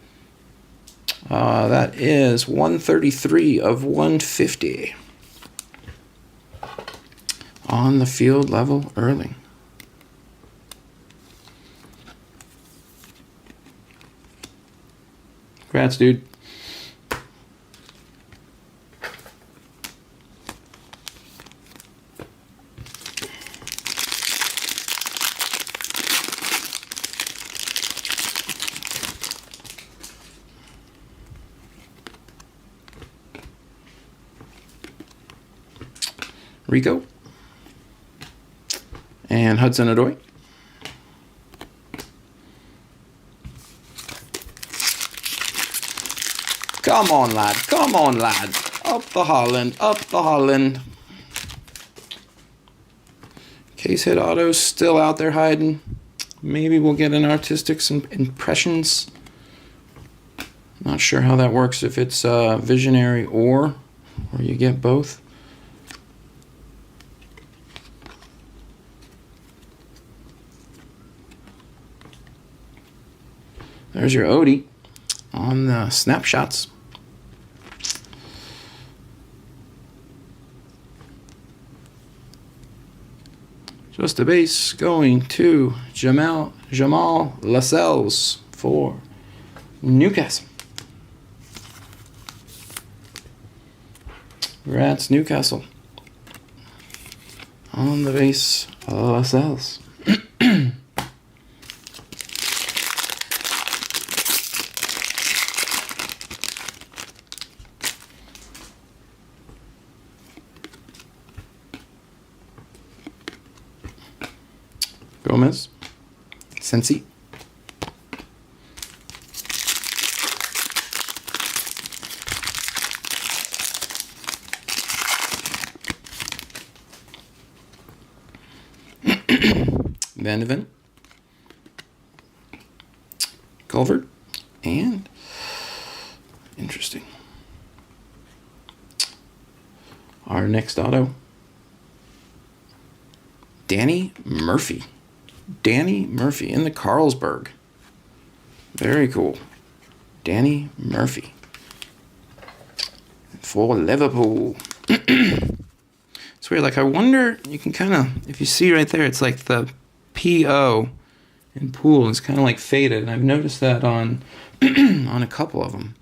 That is 133 of 150. On the field level, Erling. Congrats, dude. Rico. And Hudson-Odoi. Come on, lad. Come on, lad. Up the Holland. Up the Holland. Case hit autos still out there hiding. Maybe we'll get an artistic some impressions. Not sure how that works, if it's visionary or you get both. There's your Odie on the snapshots. Just a base going to Jamal Lascelles for Newcastle. Congrats, Newcastle. On the base, Lascelles. Gomez, Sensi, Van de Ven, Culvert, and interesting. Our next auto, Danny Murphy. Danny Murphy in the Carlsberg. Very cool. Danny Murphy. For Liverpool. It's weird. Like, I wonder, you can kind of, if you see right there, it's like the PO in pool is kind of like faded. And I've noticed that on, on a couple of them.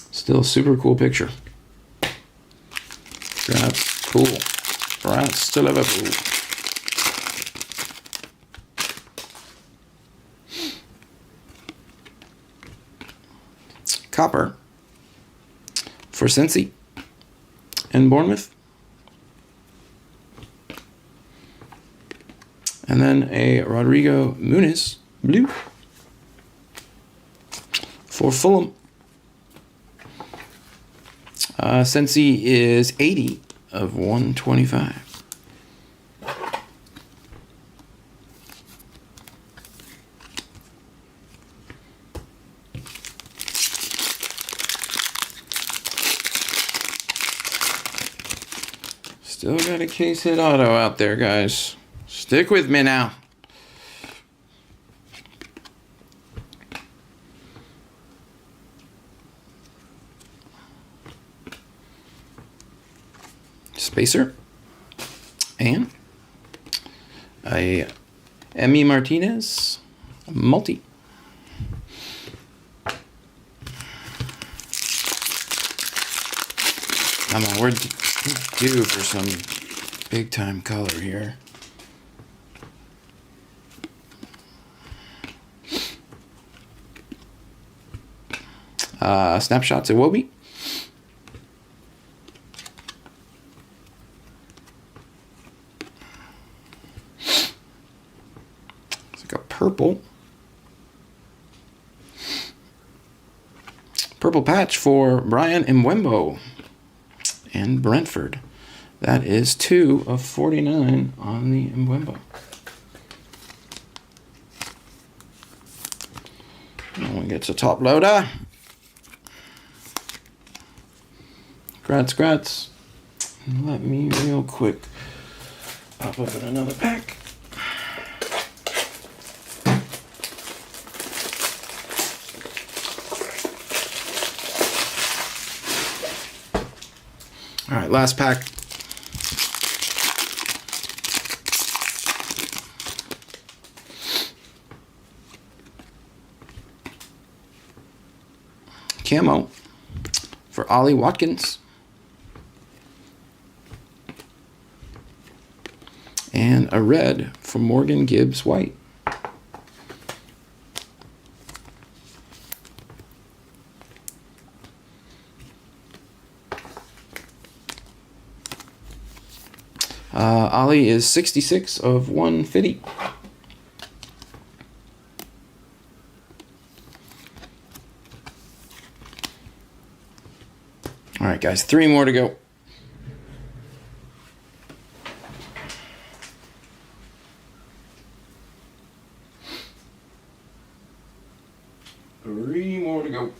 Still a super cool picture. That's cool. Congrats to Liverpool. Copper for Cincy and Bournemouth. And then a Rodrigo Muniz blue for Fulham. Cincy is 80 of 125. Still got a case hit auto out there, guys. Stick with me now. Spacer. And a Emi Martinez multi. Come on, we're due for some big time color here. Snapshots at Wobie. It's like a purple patch for Brian Mbeumo and Brentford. That is 2 of 49 on the Mbeumo. And we get to top loader. Grats. Let me real quick pop open another pack. All right, last pack. Camo for Ollie Watkins. And a red for Morgan Gibbs White. Ali is 66 of 150. All right, guys, 3 more to go. Three more to go.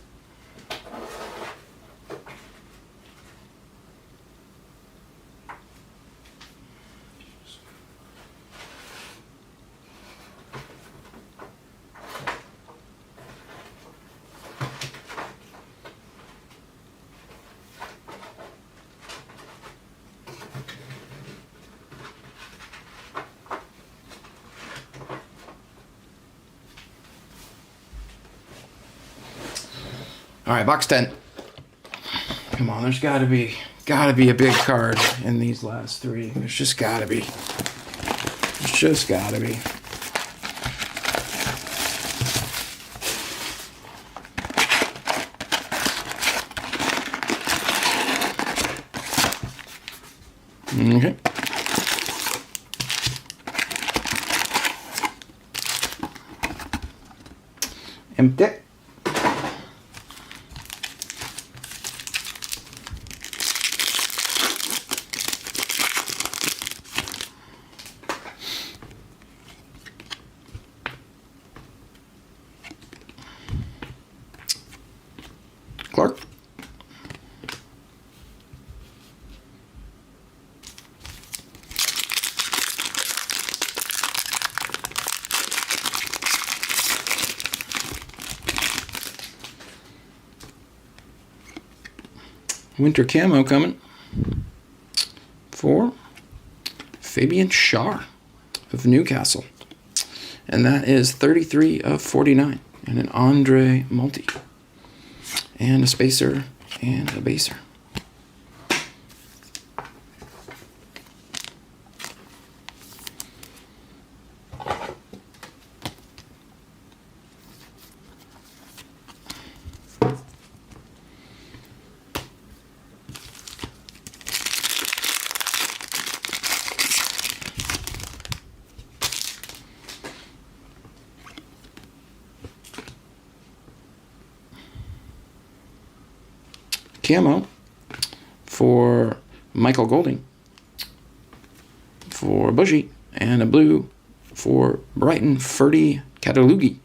All right, box 10. Come on, there's gotta be a big card in these last 3. There's just gotta be. There's just gotta be. Okay. Empty. Clark. Winter camo coming for Fabian Schär of Newcastle. And that is 33 of 49. And an Andre Multi. And a spacer and a baser. Camo for Michael Golding, for Bushy, and a blue for Brighton, Ferdy Katagulu.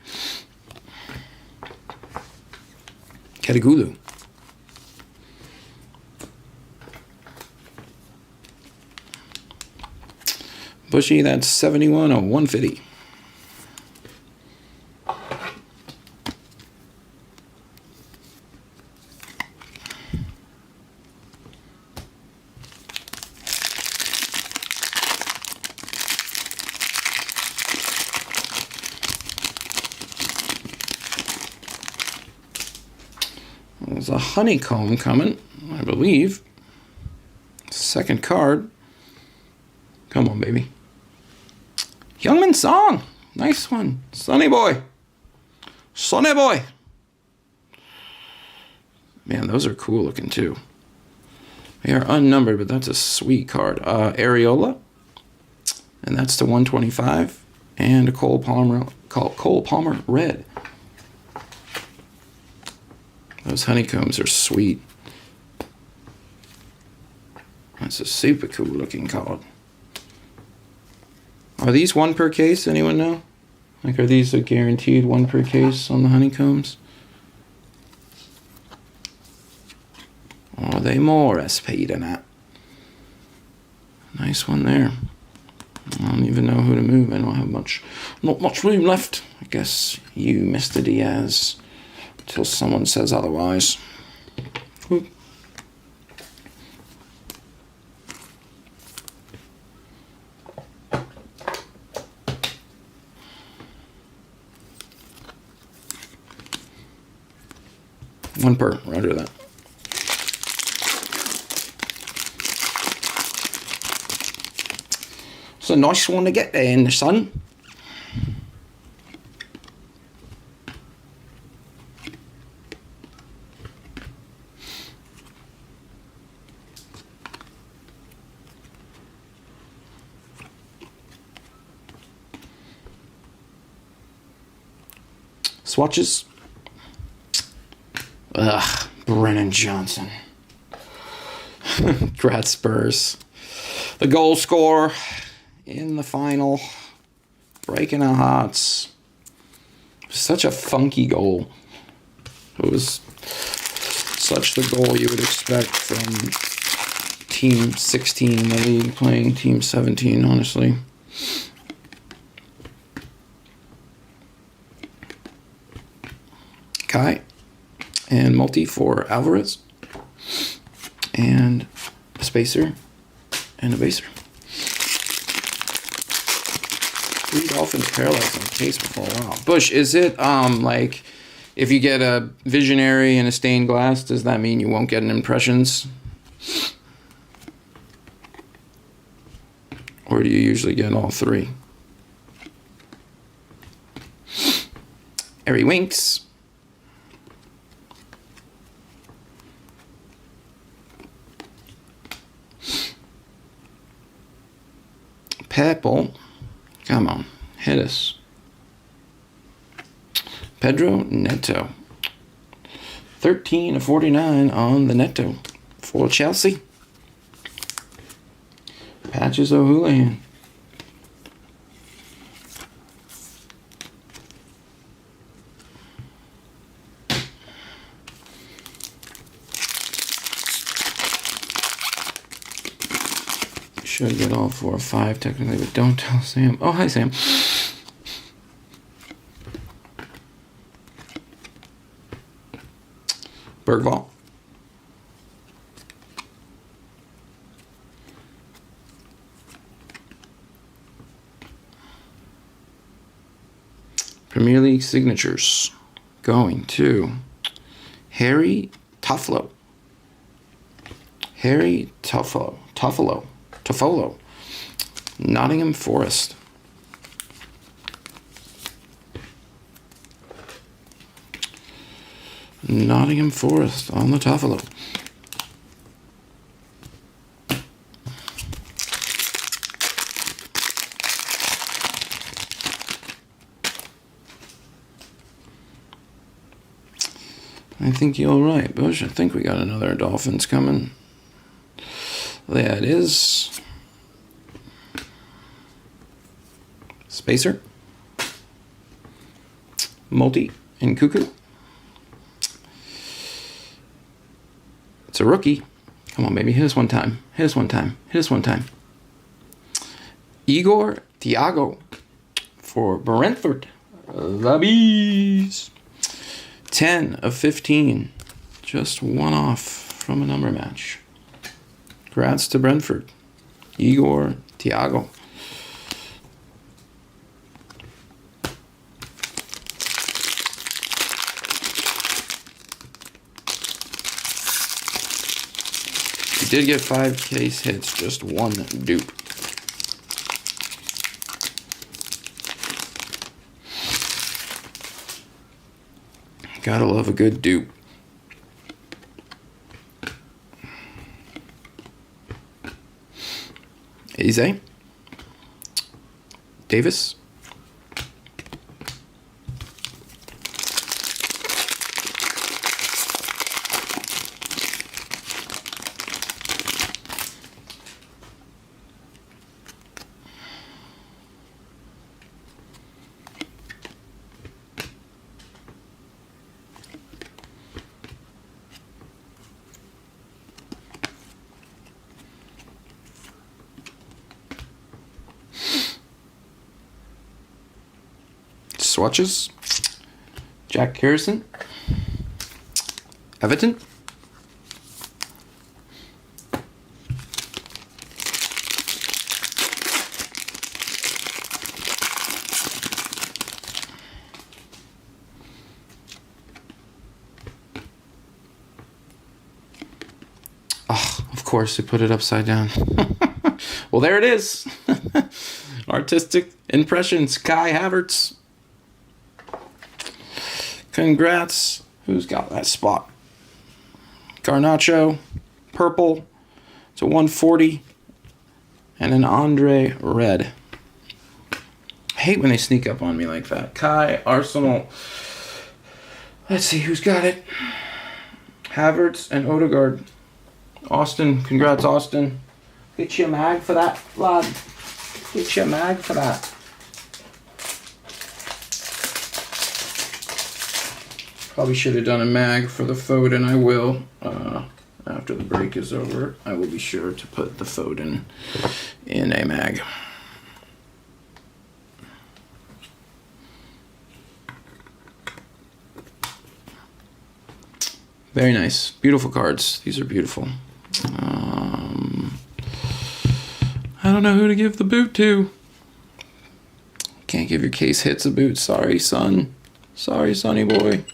Bushy, that's 71 of 150. There's a honeycomb coming, I believe. Second card. Come on, baby. Youngman Song. Nice one. Sonny boy. Sonny boy. Man, those are cool looking too. They are unnumbered, but that's a sweet card. Areola. And that's to 125. And a Cole Palmer red. Those honeycombs are sweet. That's a super cool looking card. Are these 1 per case? Anyone know? Like, are these a guaranteed 1 per case on the honeycombs? Or are they more SP than that? Nice one there. I don't even know who to move. I don't have not much room left. I guess you, Mr. Diaz. Till someone says otherwise. Whoop. One per, roger that. It's a nice one to get there in the sun. Swatches. Ugh, Brennan Johnson. Congrats, Spurs. The goal scorer in the final. Breaking our hearts. Such a funky goal. It was such the goal you would expect from Team 16 in the league playing Team 17, honestly. Kai and multi for Alvarez. And a spacer and a baser. 3 Dolphins parallels in the case before a while. Bush, is it like if you get a visionary and a stained glass, does that mean you won't get an impressions? Or do you usually get all 3? Airy Winks. Purple. Come on, hit us. Pedro Neto. 13/49 on the Neto for Chelsea. Patches O'Houlihan. Should get all 4 or 5 technically, but don't tell Sam. Oh, hi, Sam. Bergvall. Premier League signatures going to Harry Toffolo. Harry Toffolo. Toffolo. Nottingham Forest. Nottingham Forest on the Toffolo. I think you're right, Bush. I think we got another Dolphins coming. There it is. Spacer. Multi and Cuckoo. It's a rookie. Come on, baby. Hit us one time. Hit us one time. Hit us one time. Igor Thiago for Brentford. The Bees. 10/15. Just one off from a number match. Congrats to Brentford. Igor Thiago. You did get 5 case hits, just 1 dupe. Gotta love a good dupe. Eze. Davis. Swatches. Jack Harrison. Everton. Oh, of course they put it upside down. Well, there it is. Artistic impressions. Kai Havertz. Congrats. Who's got that spot? Garnacho. Purple. It's a 140. And an Andre red. I hate when they sneak up on me like that. Kai, Arsenal. Let's see who's got it. Havertz and Odegaard. Austin, congrats, Austin. Get you a mag for that, lad. Get you a mag for that. Probably should have done a mag for the Foden. I will. After the break is over, I will be sure to put the Foden in a mag. Very nice. Beautiful cards. These are beautiful. I don't know who to give the boot to. Can't give your case hits a boot. Sorry, son. Sorry, sonny boy.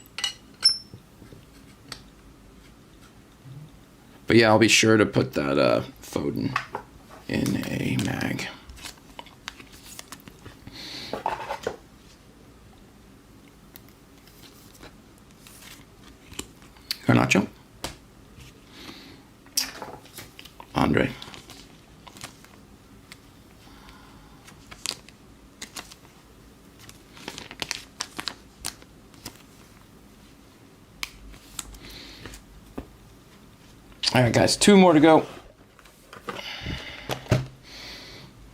But yeah, I'll be sure to put that Foden in a mag. Garnacho. Andre. All right, guys, 2 more to go.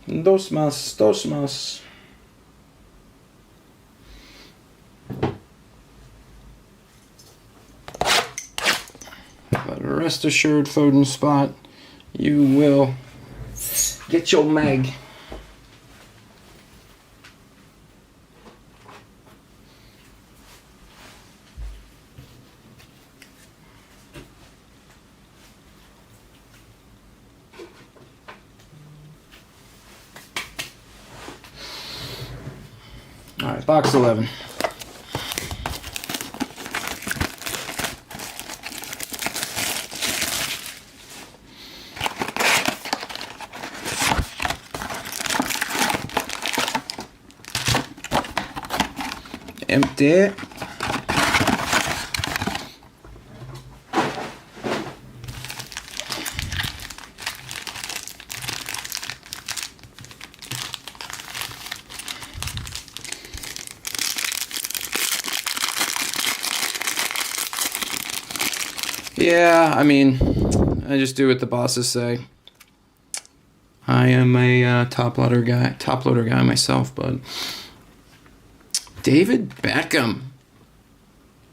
Dos más, dos más. But rest assured, Foden spot, you will get your mag. All right, box 11. Empty. Yeah, I mean, I just do what the bosses say. I am a top loader guy myself, but David Beckham,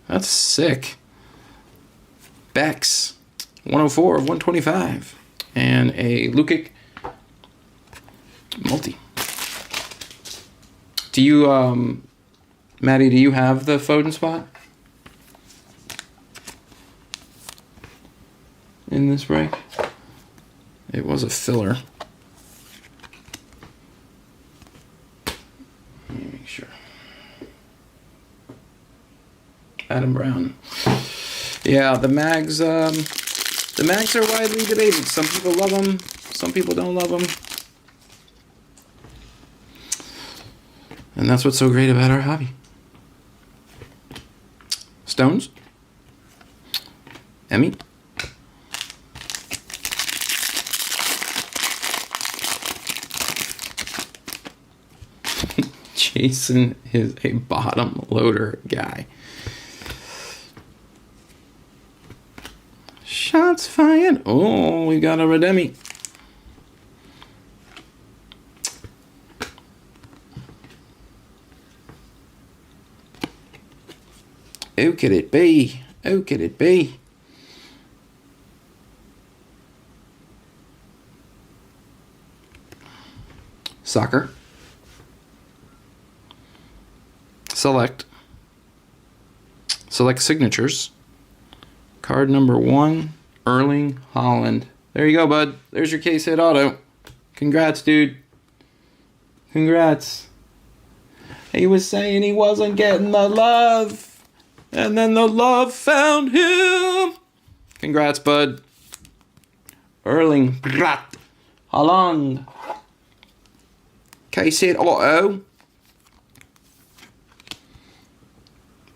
that's sick. Bex, 104 of 125, and a Lukic multi. Do you, Maddie? Do you have the Foden spot in this break? It was a filler. Let me make sure. Adam Brown. Yeah, the mags are widely debated. Some people love them, some people don't love them. And that's what's so great about our hobby. Stones. Emmy. Jason is a bottom loader guy. Shots fired. Oh, we got a Redemi. Who could it be? Who could it be? Soccer. Select. Select signatures. Card number 1, Erling Haaland. There you go, bud. There's your case hit auto. Congrats, dude. Congrats. He was saying he wasn't getting the love, and then the love found him. Congrats, bud. Erling Haaland. Case hit auto.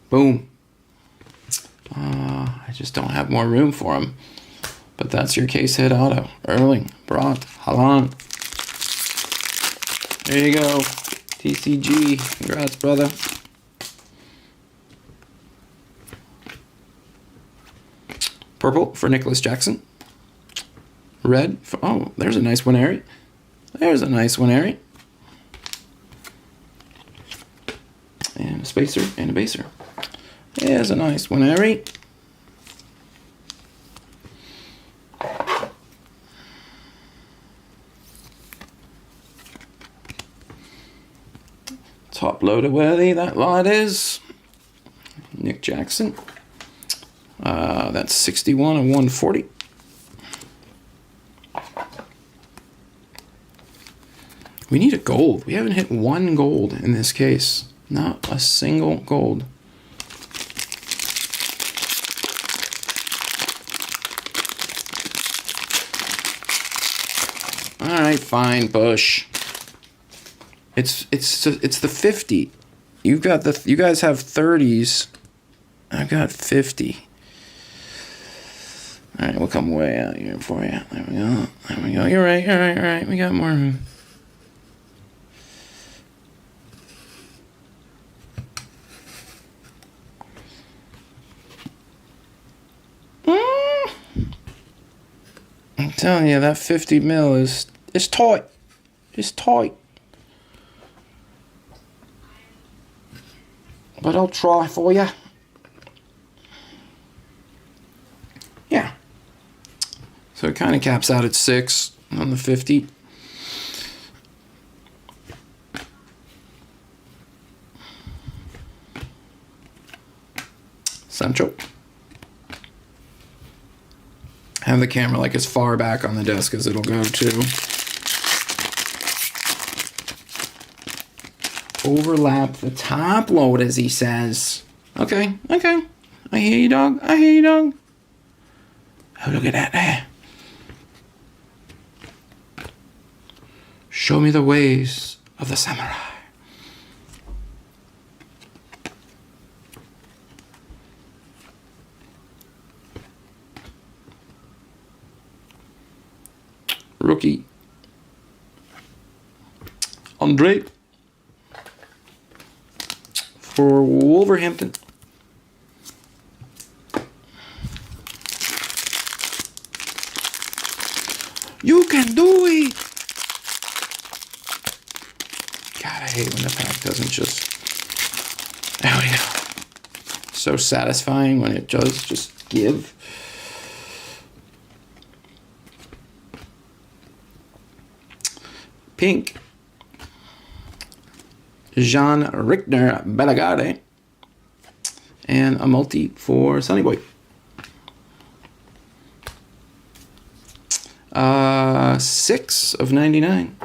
Boom. I just don't have more room for him. But that's your case hit auto. Erling Haaland. There you go. TCG. Congrats, brother. Purple for Nicholas Jackson. Red for, oh, there's a nice one, Ari. There's a nice one, Ari. And a spacer and a baser. There's a nice one, Ari. Top loader worthy, that lot is. Nick Jackson. That's 61 of 140. We need a gold. We haven't hit one gold in this case. Not a single gold. All right, fine, Bush. It's the 50. You guys have 30s. I've got 50. All right, we'll come way out here for you. There we go. There we go. You're right. All right. All right. We got more room. I'm telling you, that 50 mil is tight. It's tight. But I'll try for you. Yeah. So it kind of caps out at 6 on the 50. Sancho. Have the camera like as far back on the desk as it'll go to. Overlap the top load, as he says. Okay, okay. I hear you, dog. I hear you, dog. Oh, look at that there. Show me the ways of the samurai. Rookie. Andre. For Wolverhampton. You can do it! God, I hate when the pack doesn't just... There we go. So satisfying when it does just give. Pink. Jean Rickner Belagarde. And a multi for Sonny Boy. 6 of 99.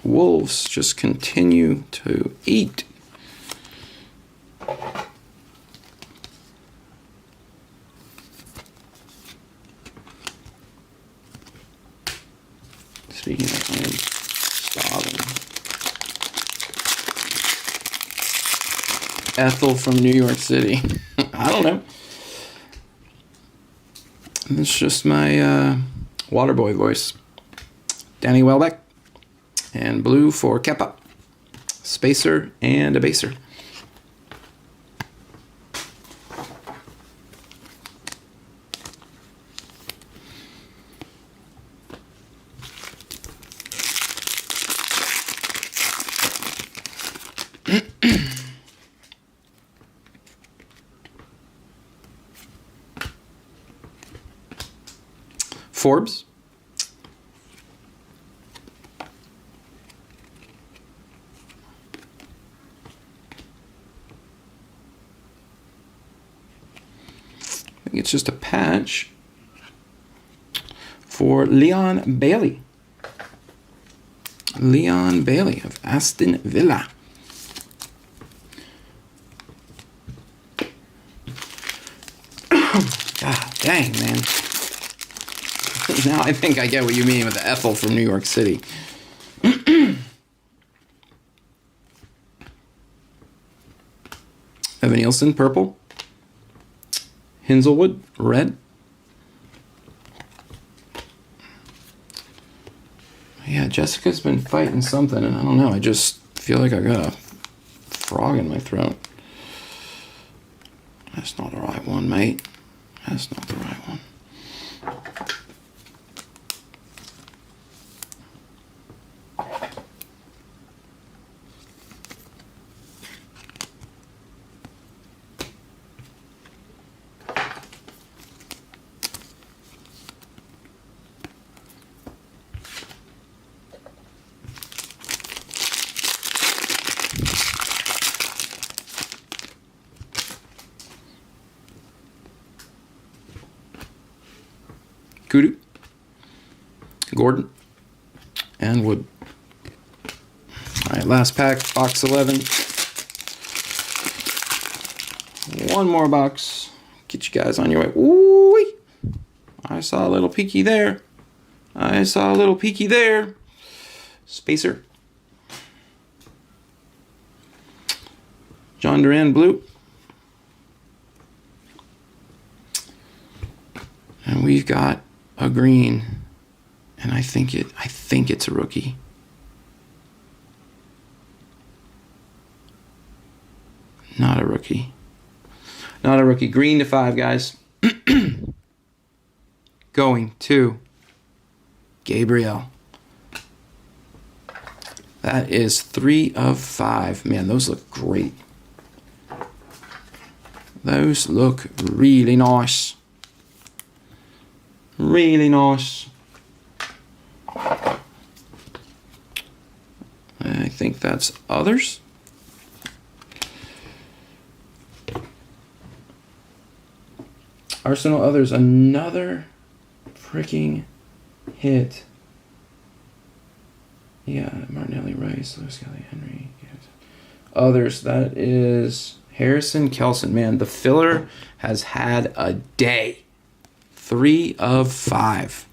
Wolves just continue to eat. Speaking of, I am starving. Ethel from New York City. I don't know. It's just my Waterboy voice. Danny Welbeck. And blue for Kepa. Spacer and a baser. Forbes. I think it's just a patch for Leon Bailey. Leon Bailey of Aston Villa. God dang, man. Now I think I get what you mean with the Ethel from New York City. Evan Nielsen, purple. Hinzelwood, red. Yeah, Jessica's been fighting something, and I don't know. I just feel like I got a frog in my throat. That's not the right one, mate. That's not the right one. Kudu, Gordon, and Wood. All right, last pack, box 11. One more box. Get you guys on your way. Ooh, I saw a little peeky there. I saw a little peeky there. Spacer. John Duran, blue. And we've got a green. And I think it's a rookie. Not a rookie. Not a rookie. Green to 5, guys. Going to Gabriel. That is 3 of 5. Man, those look great. Those look really nice. Really nice. I think that's others. Arsenal others. Another freaking hit. Yeah, Martinelli, Rice, Lewis Kelly, Henry. Others. That is Harrison Kelson. Man, the filler has had a day. 3 of 5.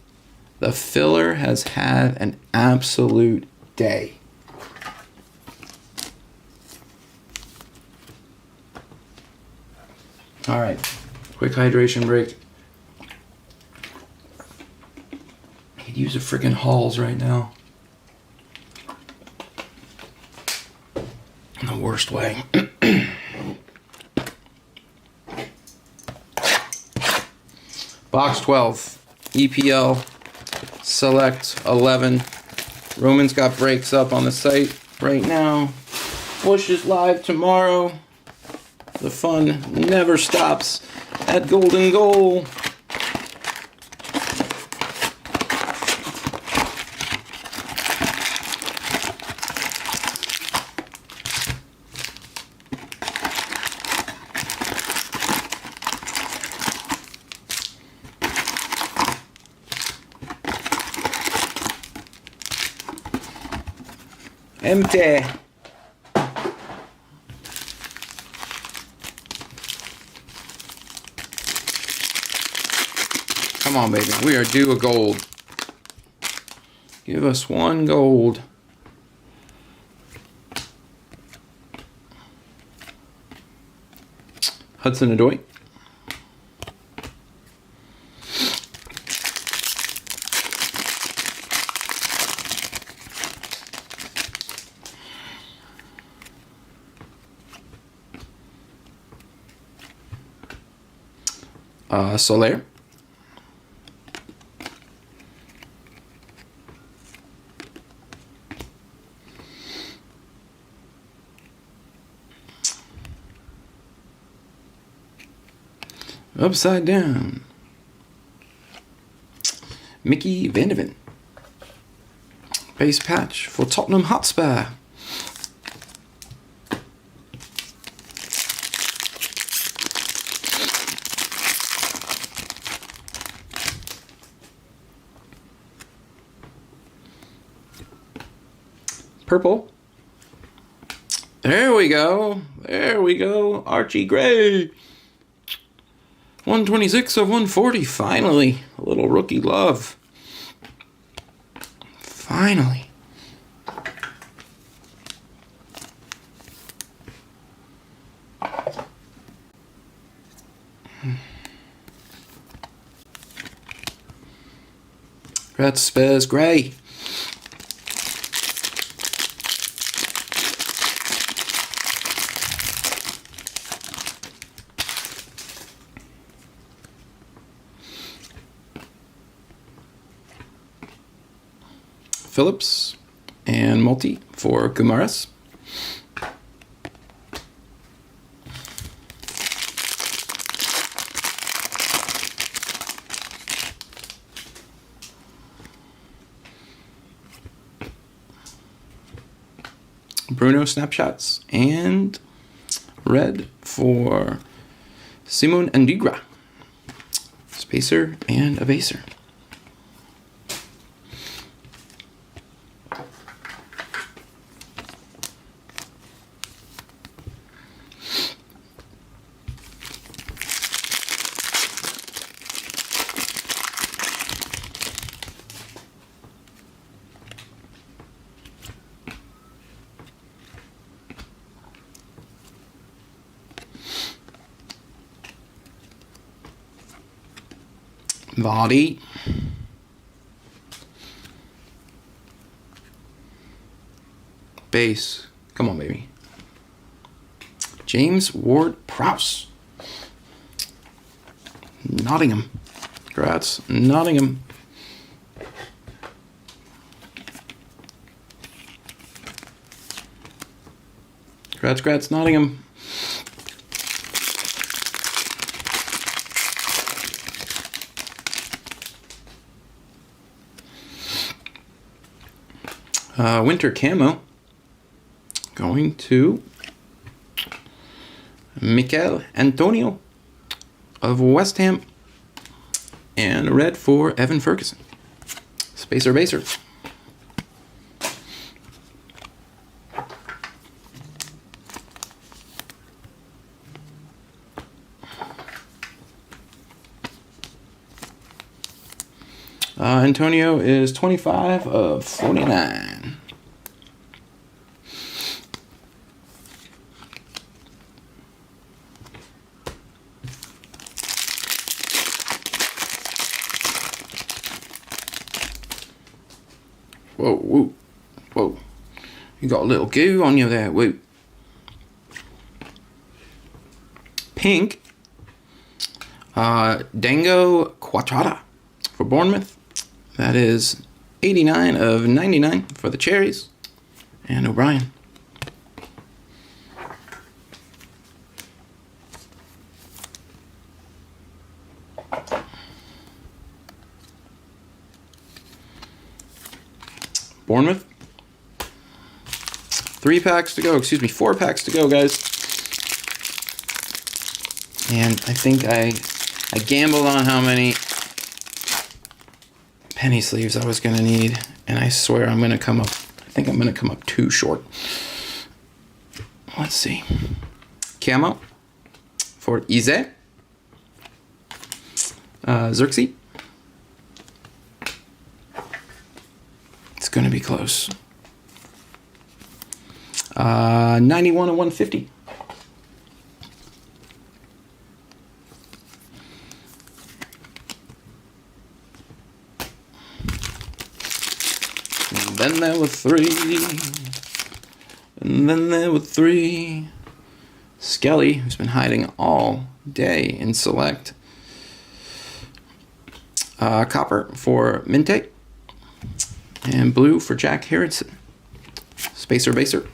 The filler has had an absolute day. All right, quick hydration break. I could use a freaking Halls right now. In the worst way. Box 12, EPL Select 11. Roman's got breaks up on the site right now. Push is live tomorrow. The fun never stops at Golden Goal. Empty. Come on, baby. We are due a gold. Give us one gold. Hudson-Odoi. Soler. Upside down. Mickey Van de Ven. Base patch for Tottenham Hotspur. Purple. There we go. There we go. Archie Gray. 126 of 140. Finally. A little rookie love. Finally. Red Spurs Gray. Phillips and multi for Gumares. Bruno snapshots and red for Simon Andigra. Spacer and a baser. Vardy. Base. Come on, baby. James Ward-Prowse. Nottingham. Congrats. Nottingham. Congrats, Nottingham. Winter camo. Going to Mikel Antonio of West Ham. And red for Evan Ferguson. Spacer Baser. Antonio is 25 of 49. Whoa, whoa, whoa. You got a little goo on you there, whoa. Pink. Dango Quadrata for Bournemouth. That is 89 of 99 for the Cherries. And O'Brien. Bournemouth. 4 packs to go, guys. And I think I gambled on how many penny sleeves I was gonna need, and I swear I think I'm gonna come up too short. Let's see. Camo for Ize. Xerxes. It's gonna be close. 91 and 150. And then there were 3. And then there were 3. Skelly, who's been hiding all day in Select. Copper for Minte. And blue for Jack Harrison. Spacer Baser.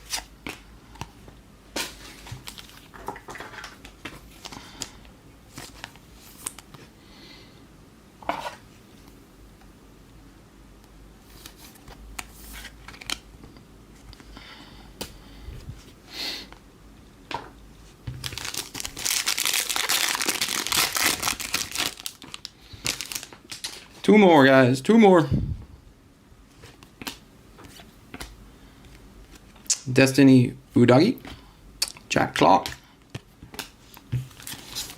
Two more, guys. 2 more. Destiny Udagi. Jack Clark.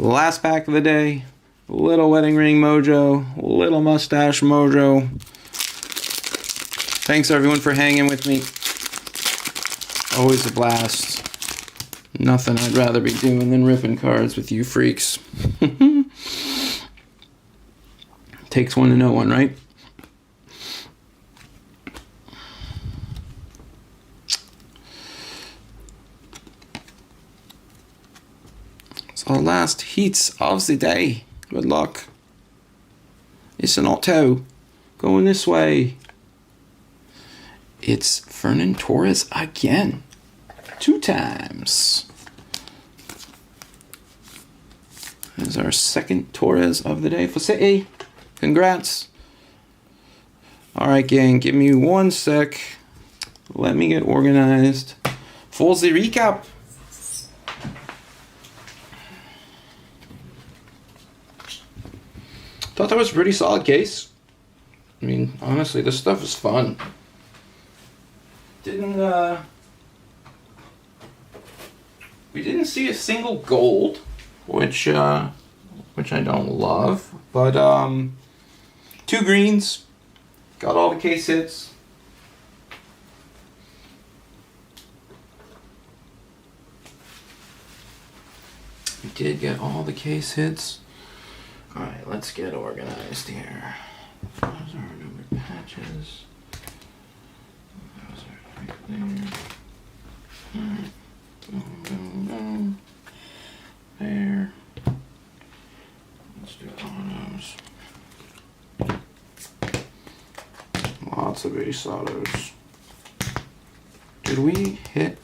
Last pack of the day. Little wedding ring mojo. Little mustache mojo. Thanks, everyone, for hanging with me. Always a blast. Nothing I'd rather be doing than ripping cards with you freaks. Takes one to know one, right? It's our last heats of the day. Good luck. It's an Otto. Going this way. It's Fernan Torres again. 2 times. There's our second Torres of the day for City. Congrats. Alright, gang, give me 1 sec. Let me get organized for the recap. Thought that was a pretty solid case. I mean, honestly, this stuff is fun. We didn't see a single gold, which I don't love, but 2 greens, got all the case hits. We did get all the case hits. Alright, let's get organized here. Those are our numbered patches. Those are right there. Alright. Boom, boom, boom. There. Let's do autos. Lots of base autos. Did we hit?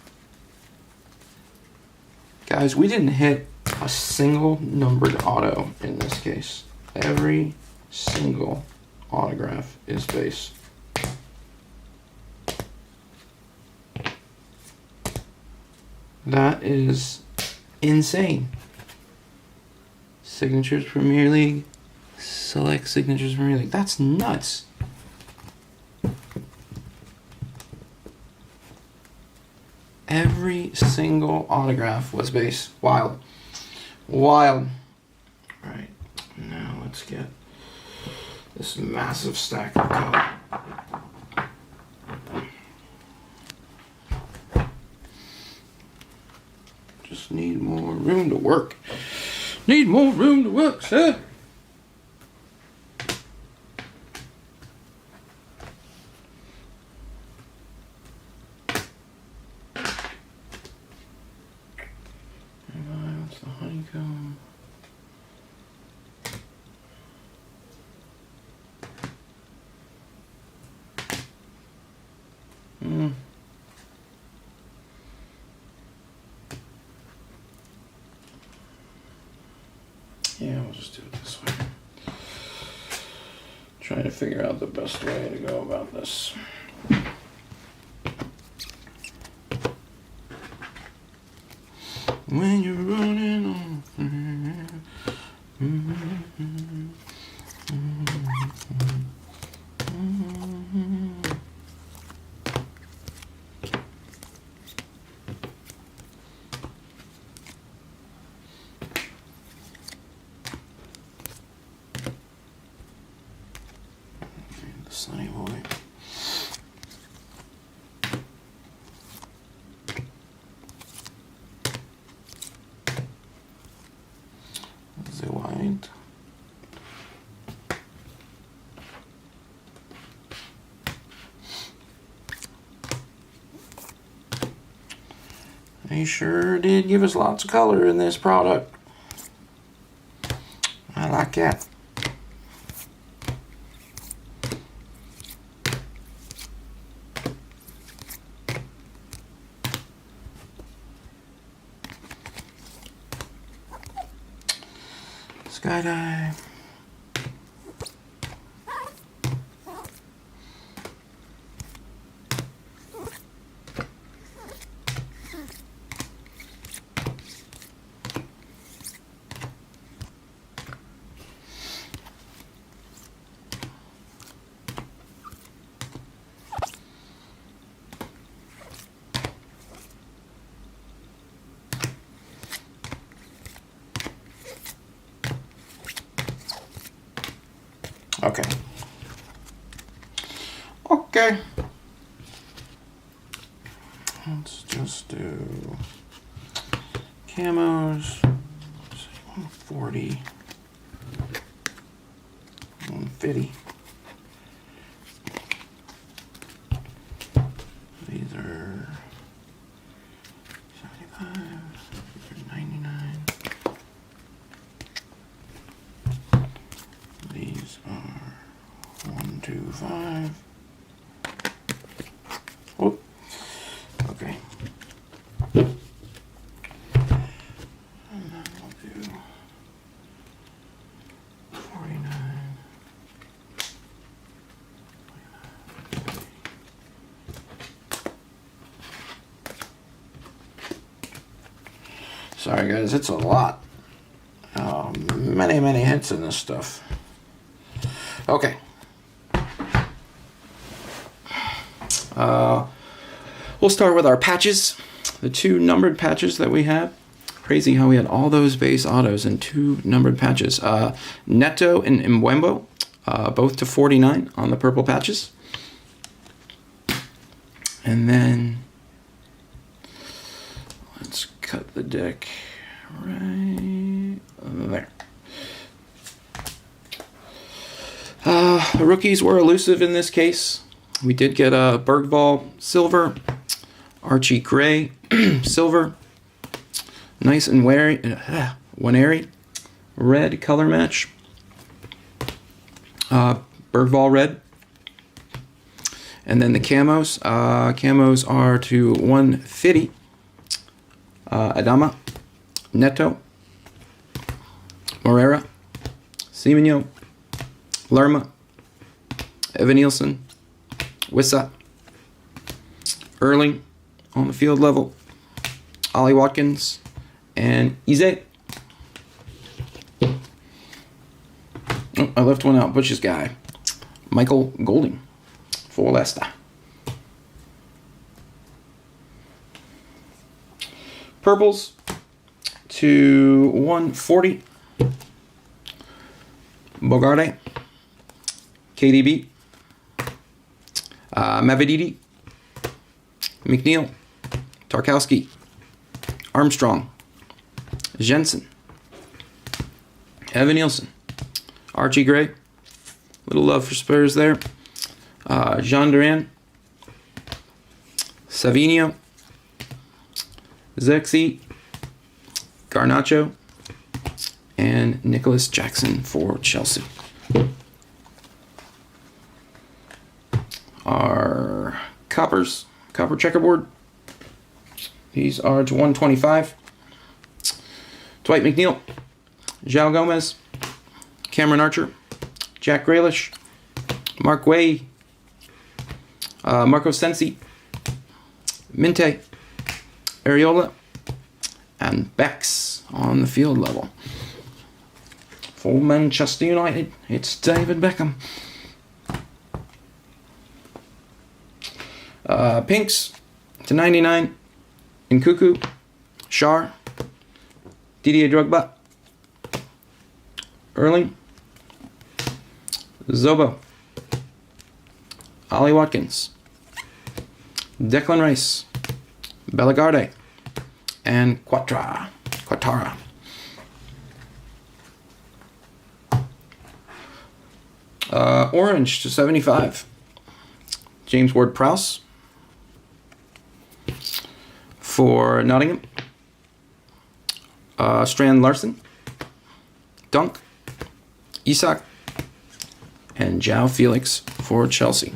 Guys, we didn't hit a single numbered auto in this case. Every single autograph is base. That is insane. Signatures Premier League. Select Signatures Premier League. That's nuts. Every single autograph was base. Wild. Wild. Alright, now let's get this massive stack of color. Just need more room to work. Need more room to work, sir. What's the honeycomb? Yeah, we'll just do it this way. Trying to figure out the best way to go about this. When you're running on. Sunny boy. The white. They sure did give us lots of color in this product. I like that. Skydive. Okay. Okay. Let's just do camos. 140. 150. These are 75. These are 99. These are 125. Whoop. Okay. And then we'll do 49. Sorry guys, it's a lot. Many hits in this stuff. Okay. We'll start with our patches. The two numbered patches that we have. Crazy how we had all those base autos and two numbered patches. Neto and Mbembo, both to 49 on the purple patches. And then let's cut the deck right there. rookies were elusive in this case. We did get a Bergvall silver, Archie Gray silver, nice and Waneri red color match, Bergvall red, and then the camos. Camos are to 150. Adama, Neto, Morera, Semenyo, Lerma, Evan Nielsen, Wissa, Erling on the field level, Ollie Watkins, and Ize. Oh, I left one out. Butch's guy, Michael Golding for Leicester. Purples to 140. Bogarde, KDB, Mavididi, McNeil, Tarkowski, Armstrong, Jensen, Evan Nielsen, Archie Gray, little love for Spurs there, Jean Duran, Savinio, Zexi, Garnacho, and Nicholas Jackson for Chelsea. Our copper checkerboard. These are to 125. Dwight McNeil, João Gomez, Cameron Archer, Jack Grealish, Mark Way, Marco Sensi, Minte, Areola, and Bex on the field level. For Manchester United, it's David Beckham. Pinks to 99. Nkuku, Shar, Didier Drogba, Erling, Zobo, Ollie Watkins, Declan Rice, Bellegarde, and Quattara. Orange to 75. James Ward-Prowse for Nottingham. Strand Larson, Dunk, Isak, and João Felix for Chelsea.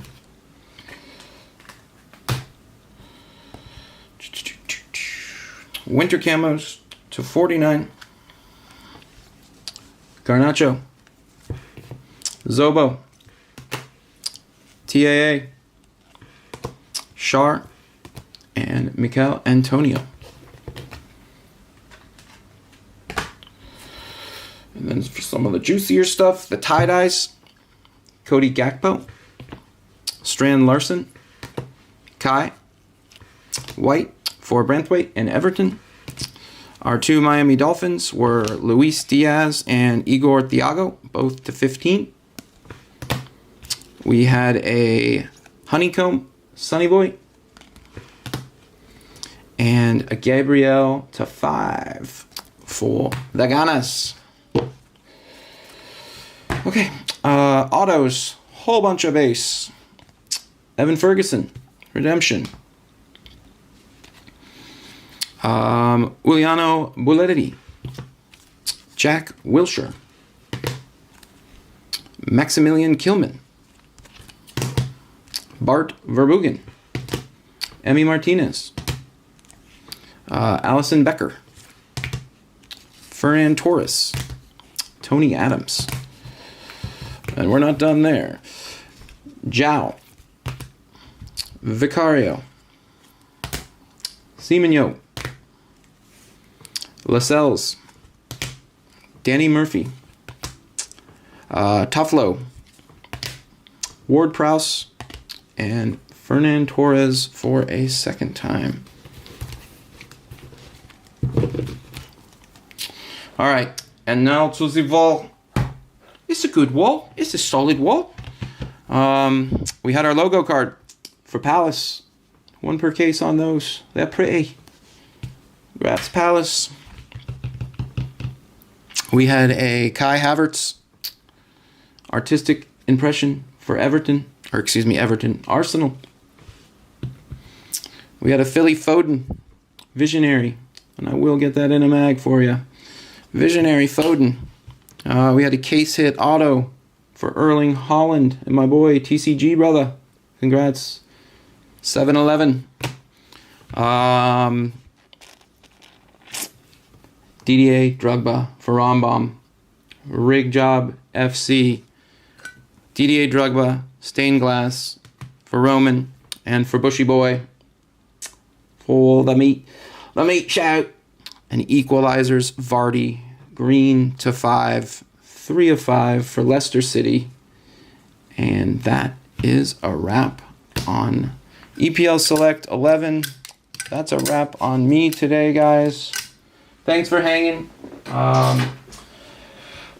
Winter camos to 49. Garnacho, Zobo, TAA, Shar, and Mikel Antonio. And then for some of the juicier stuff, the tie-dyes, Cody Gakpo, Strand Larson, Kai, White for Branthwaite and Everton. Our two Miami Dolphins were Luis Diaz and Igor Thiago, both to 15. We had a Honeycomb, Sonny Boy, and a Gabriel to 5 for the Ganas. Okay, autos, whole bunch of base. Evan Ferguson, redemption. Uliano Buletti, Jack Wilshere, Maximilian Kilman, Bart Verbruggen, Emmy Martinez, Allison Becker, Fernan Torres, Tony Adams, and we're not done there. João, Vicario, Semenyo, Lascelles, Danny Murphy, Tufflo, Ward-Prowse, and Fernan Torres for a second time. All right, and now to the wall. It's a good wall. It's a solid wall. We had our logo card for Palace. One per case on those. They're pretty. Congrats, Palace. We had a Kai Havertz artistic impression for Everton. Or excuse me, Everton. Arsenal. We had a Philly Foden. Visionary. And I will get that in a mag for you. Visionary Foden. We had a case hit auto for Erling Haaland and my boy TCG brother. Congrats. 7-11. DDA Drogba for Rambam. Rig Job FC. DDA Drogba Stained Glass for Roman and for Bushy Boy for the meat shout. And Equalizers Vardy green to 5. 3 of 5 for Leicester City. And that is a wrap on EPL Select 11. That's a wrap on me today, guys. Thanks for hanging.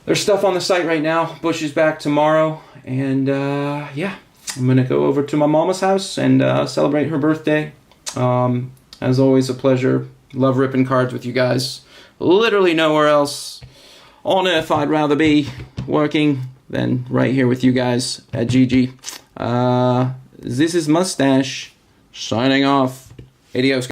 There's stuff on the site right now. Bush is back tomorrow. And yeah, I'm going to go over to my mama's house and celebrate her birthday. As always, a pleasure. Love ripping cards with you guys. Literally nowhere else on earth I'd rather be working than right here with you guys at GG. This is Mustache signing off. Adios.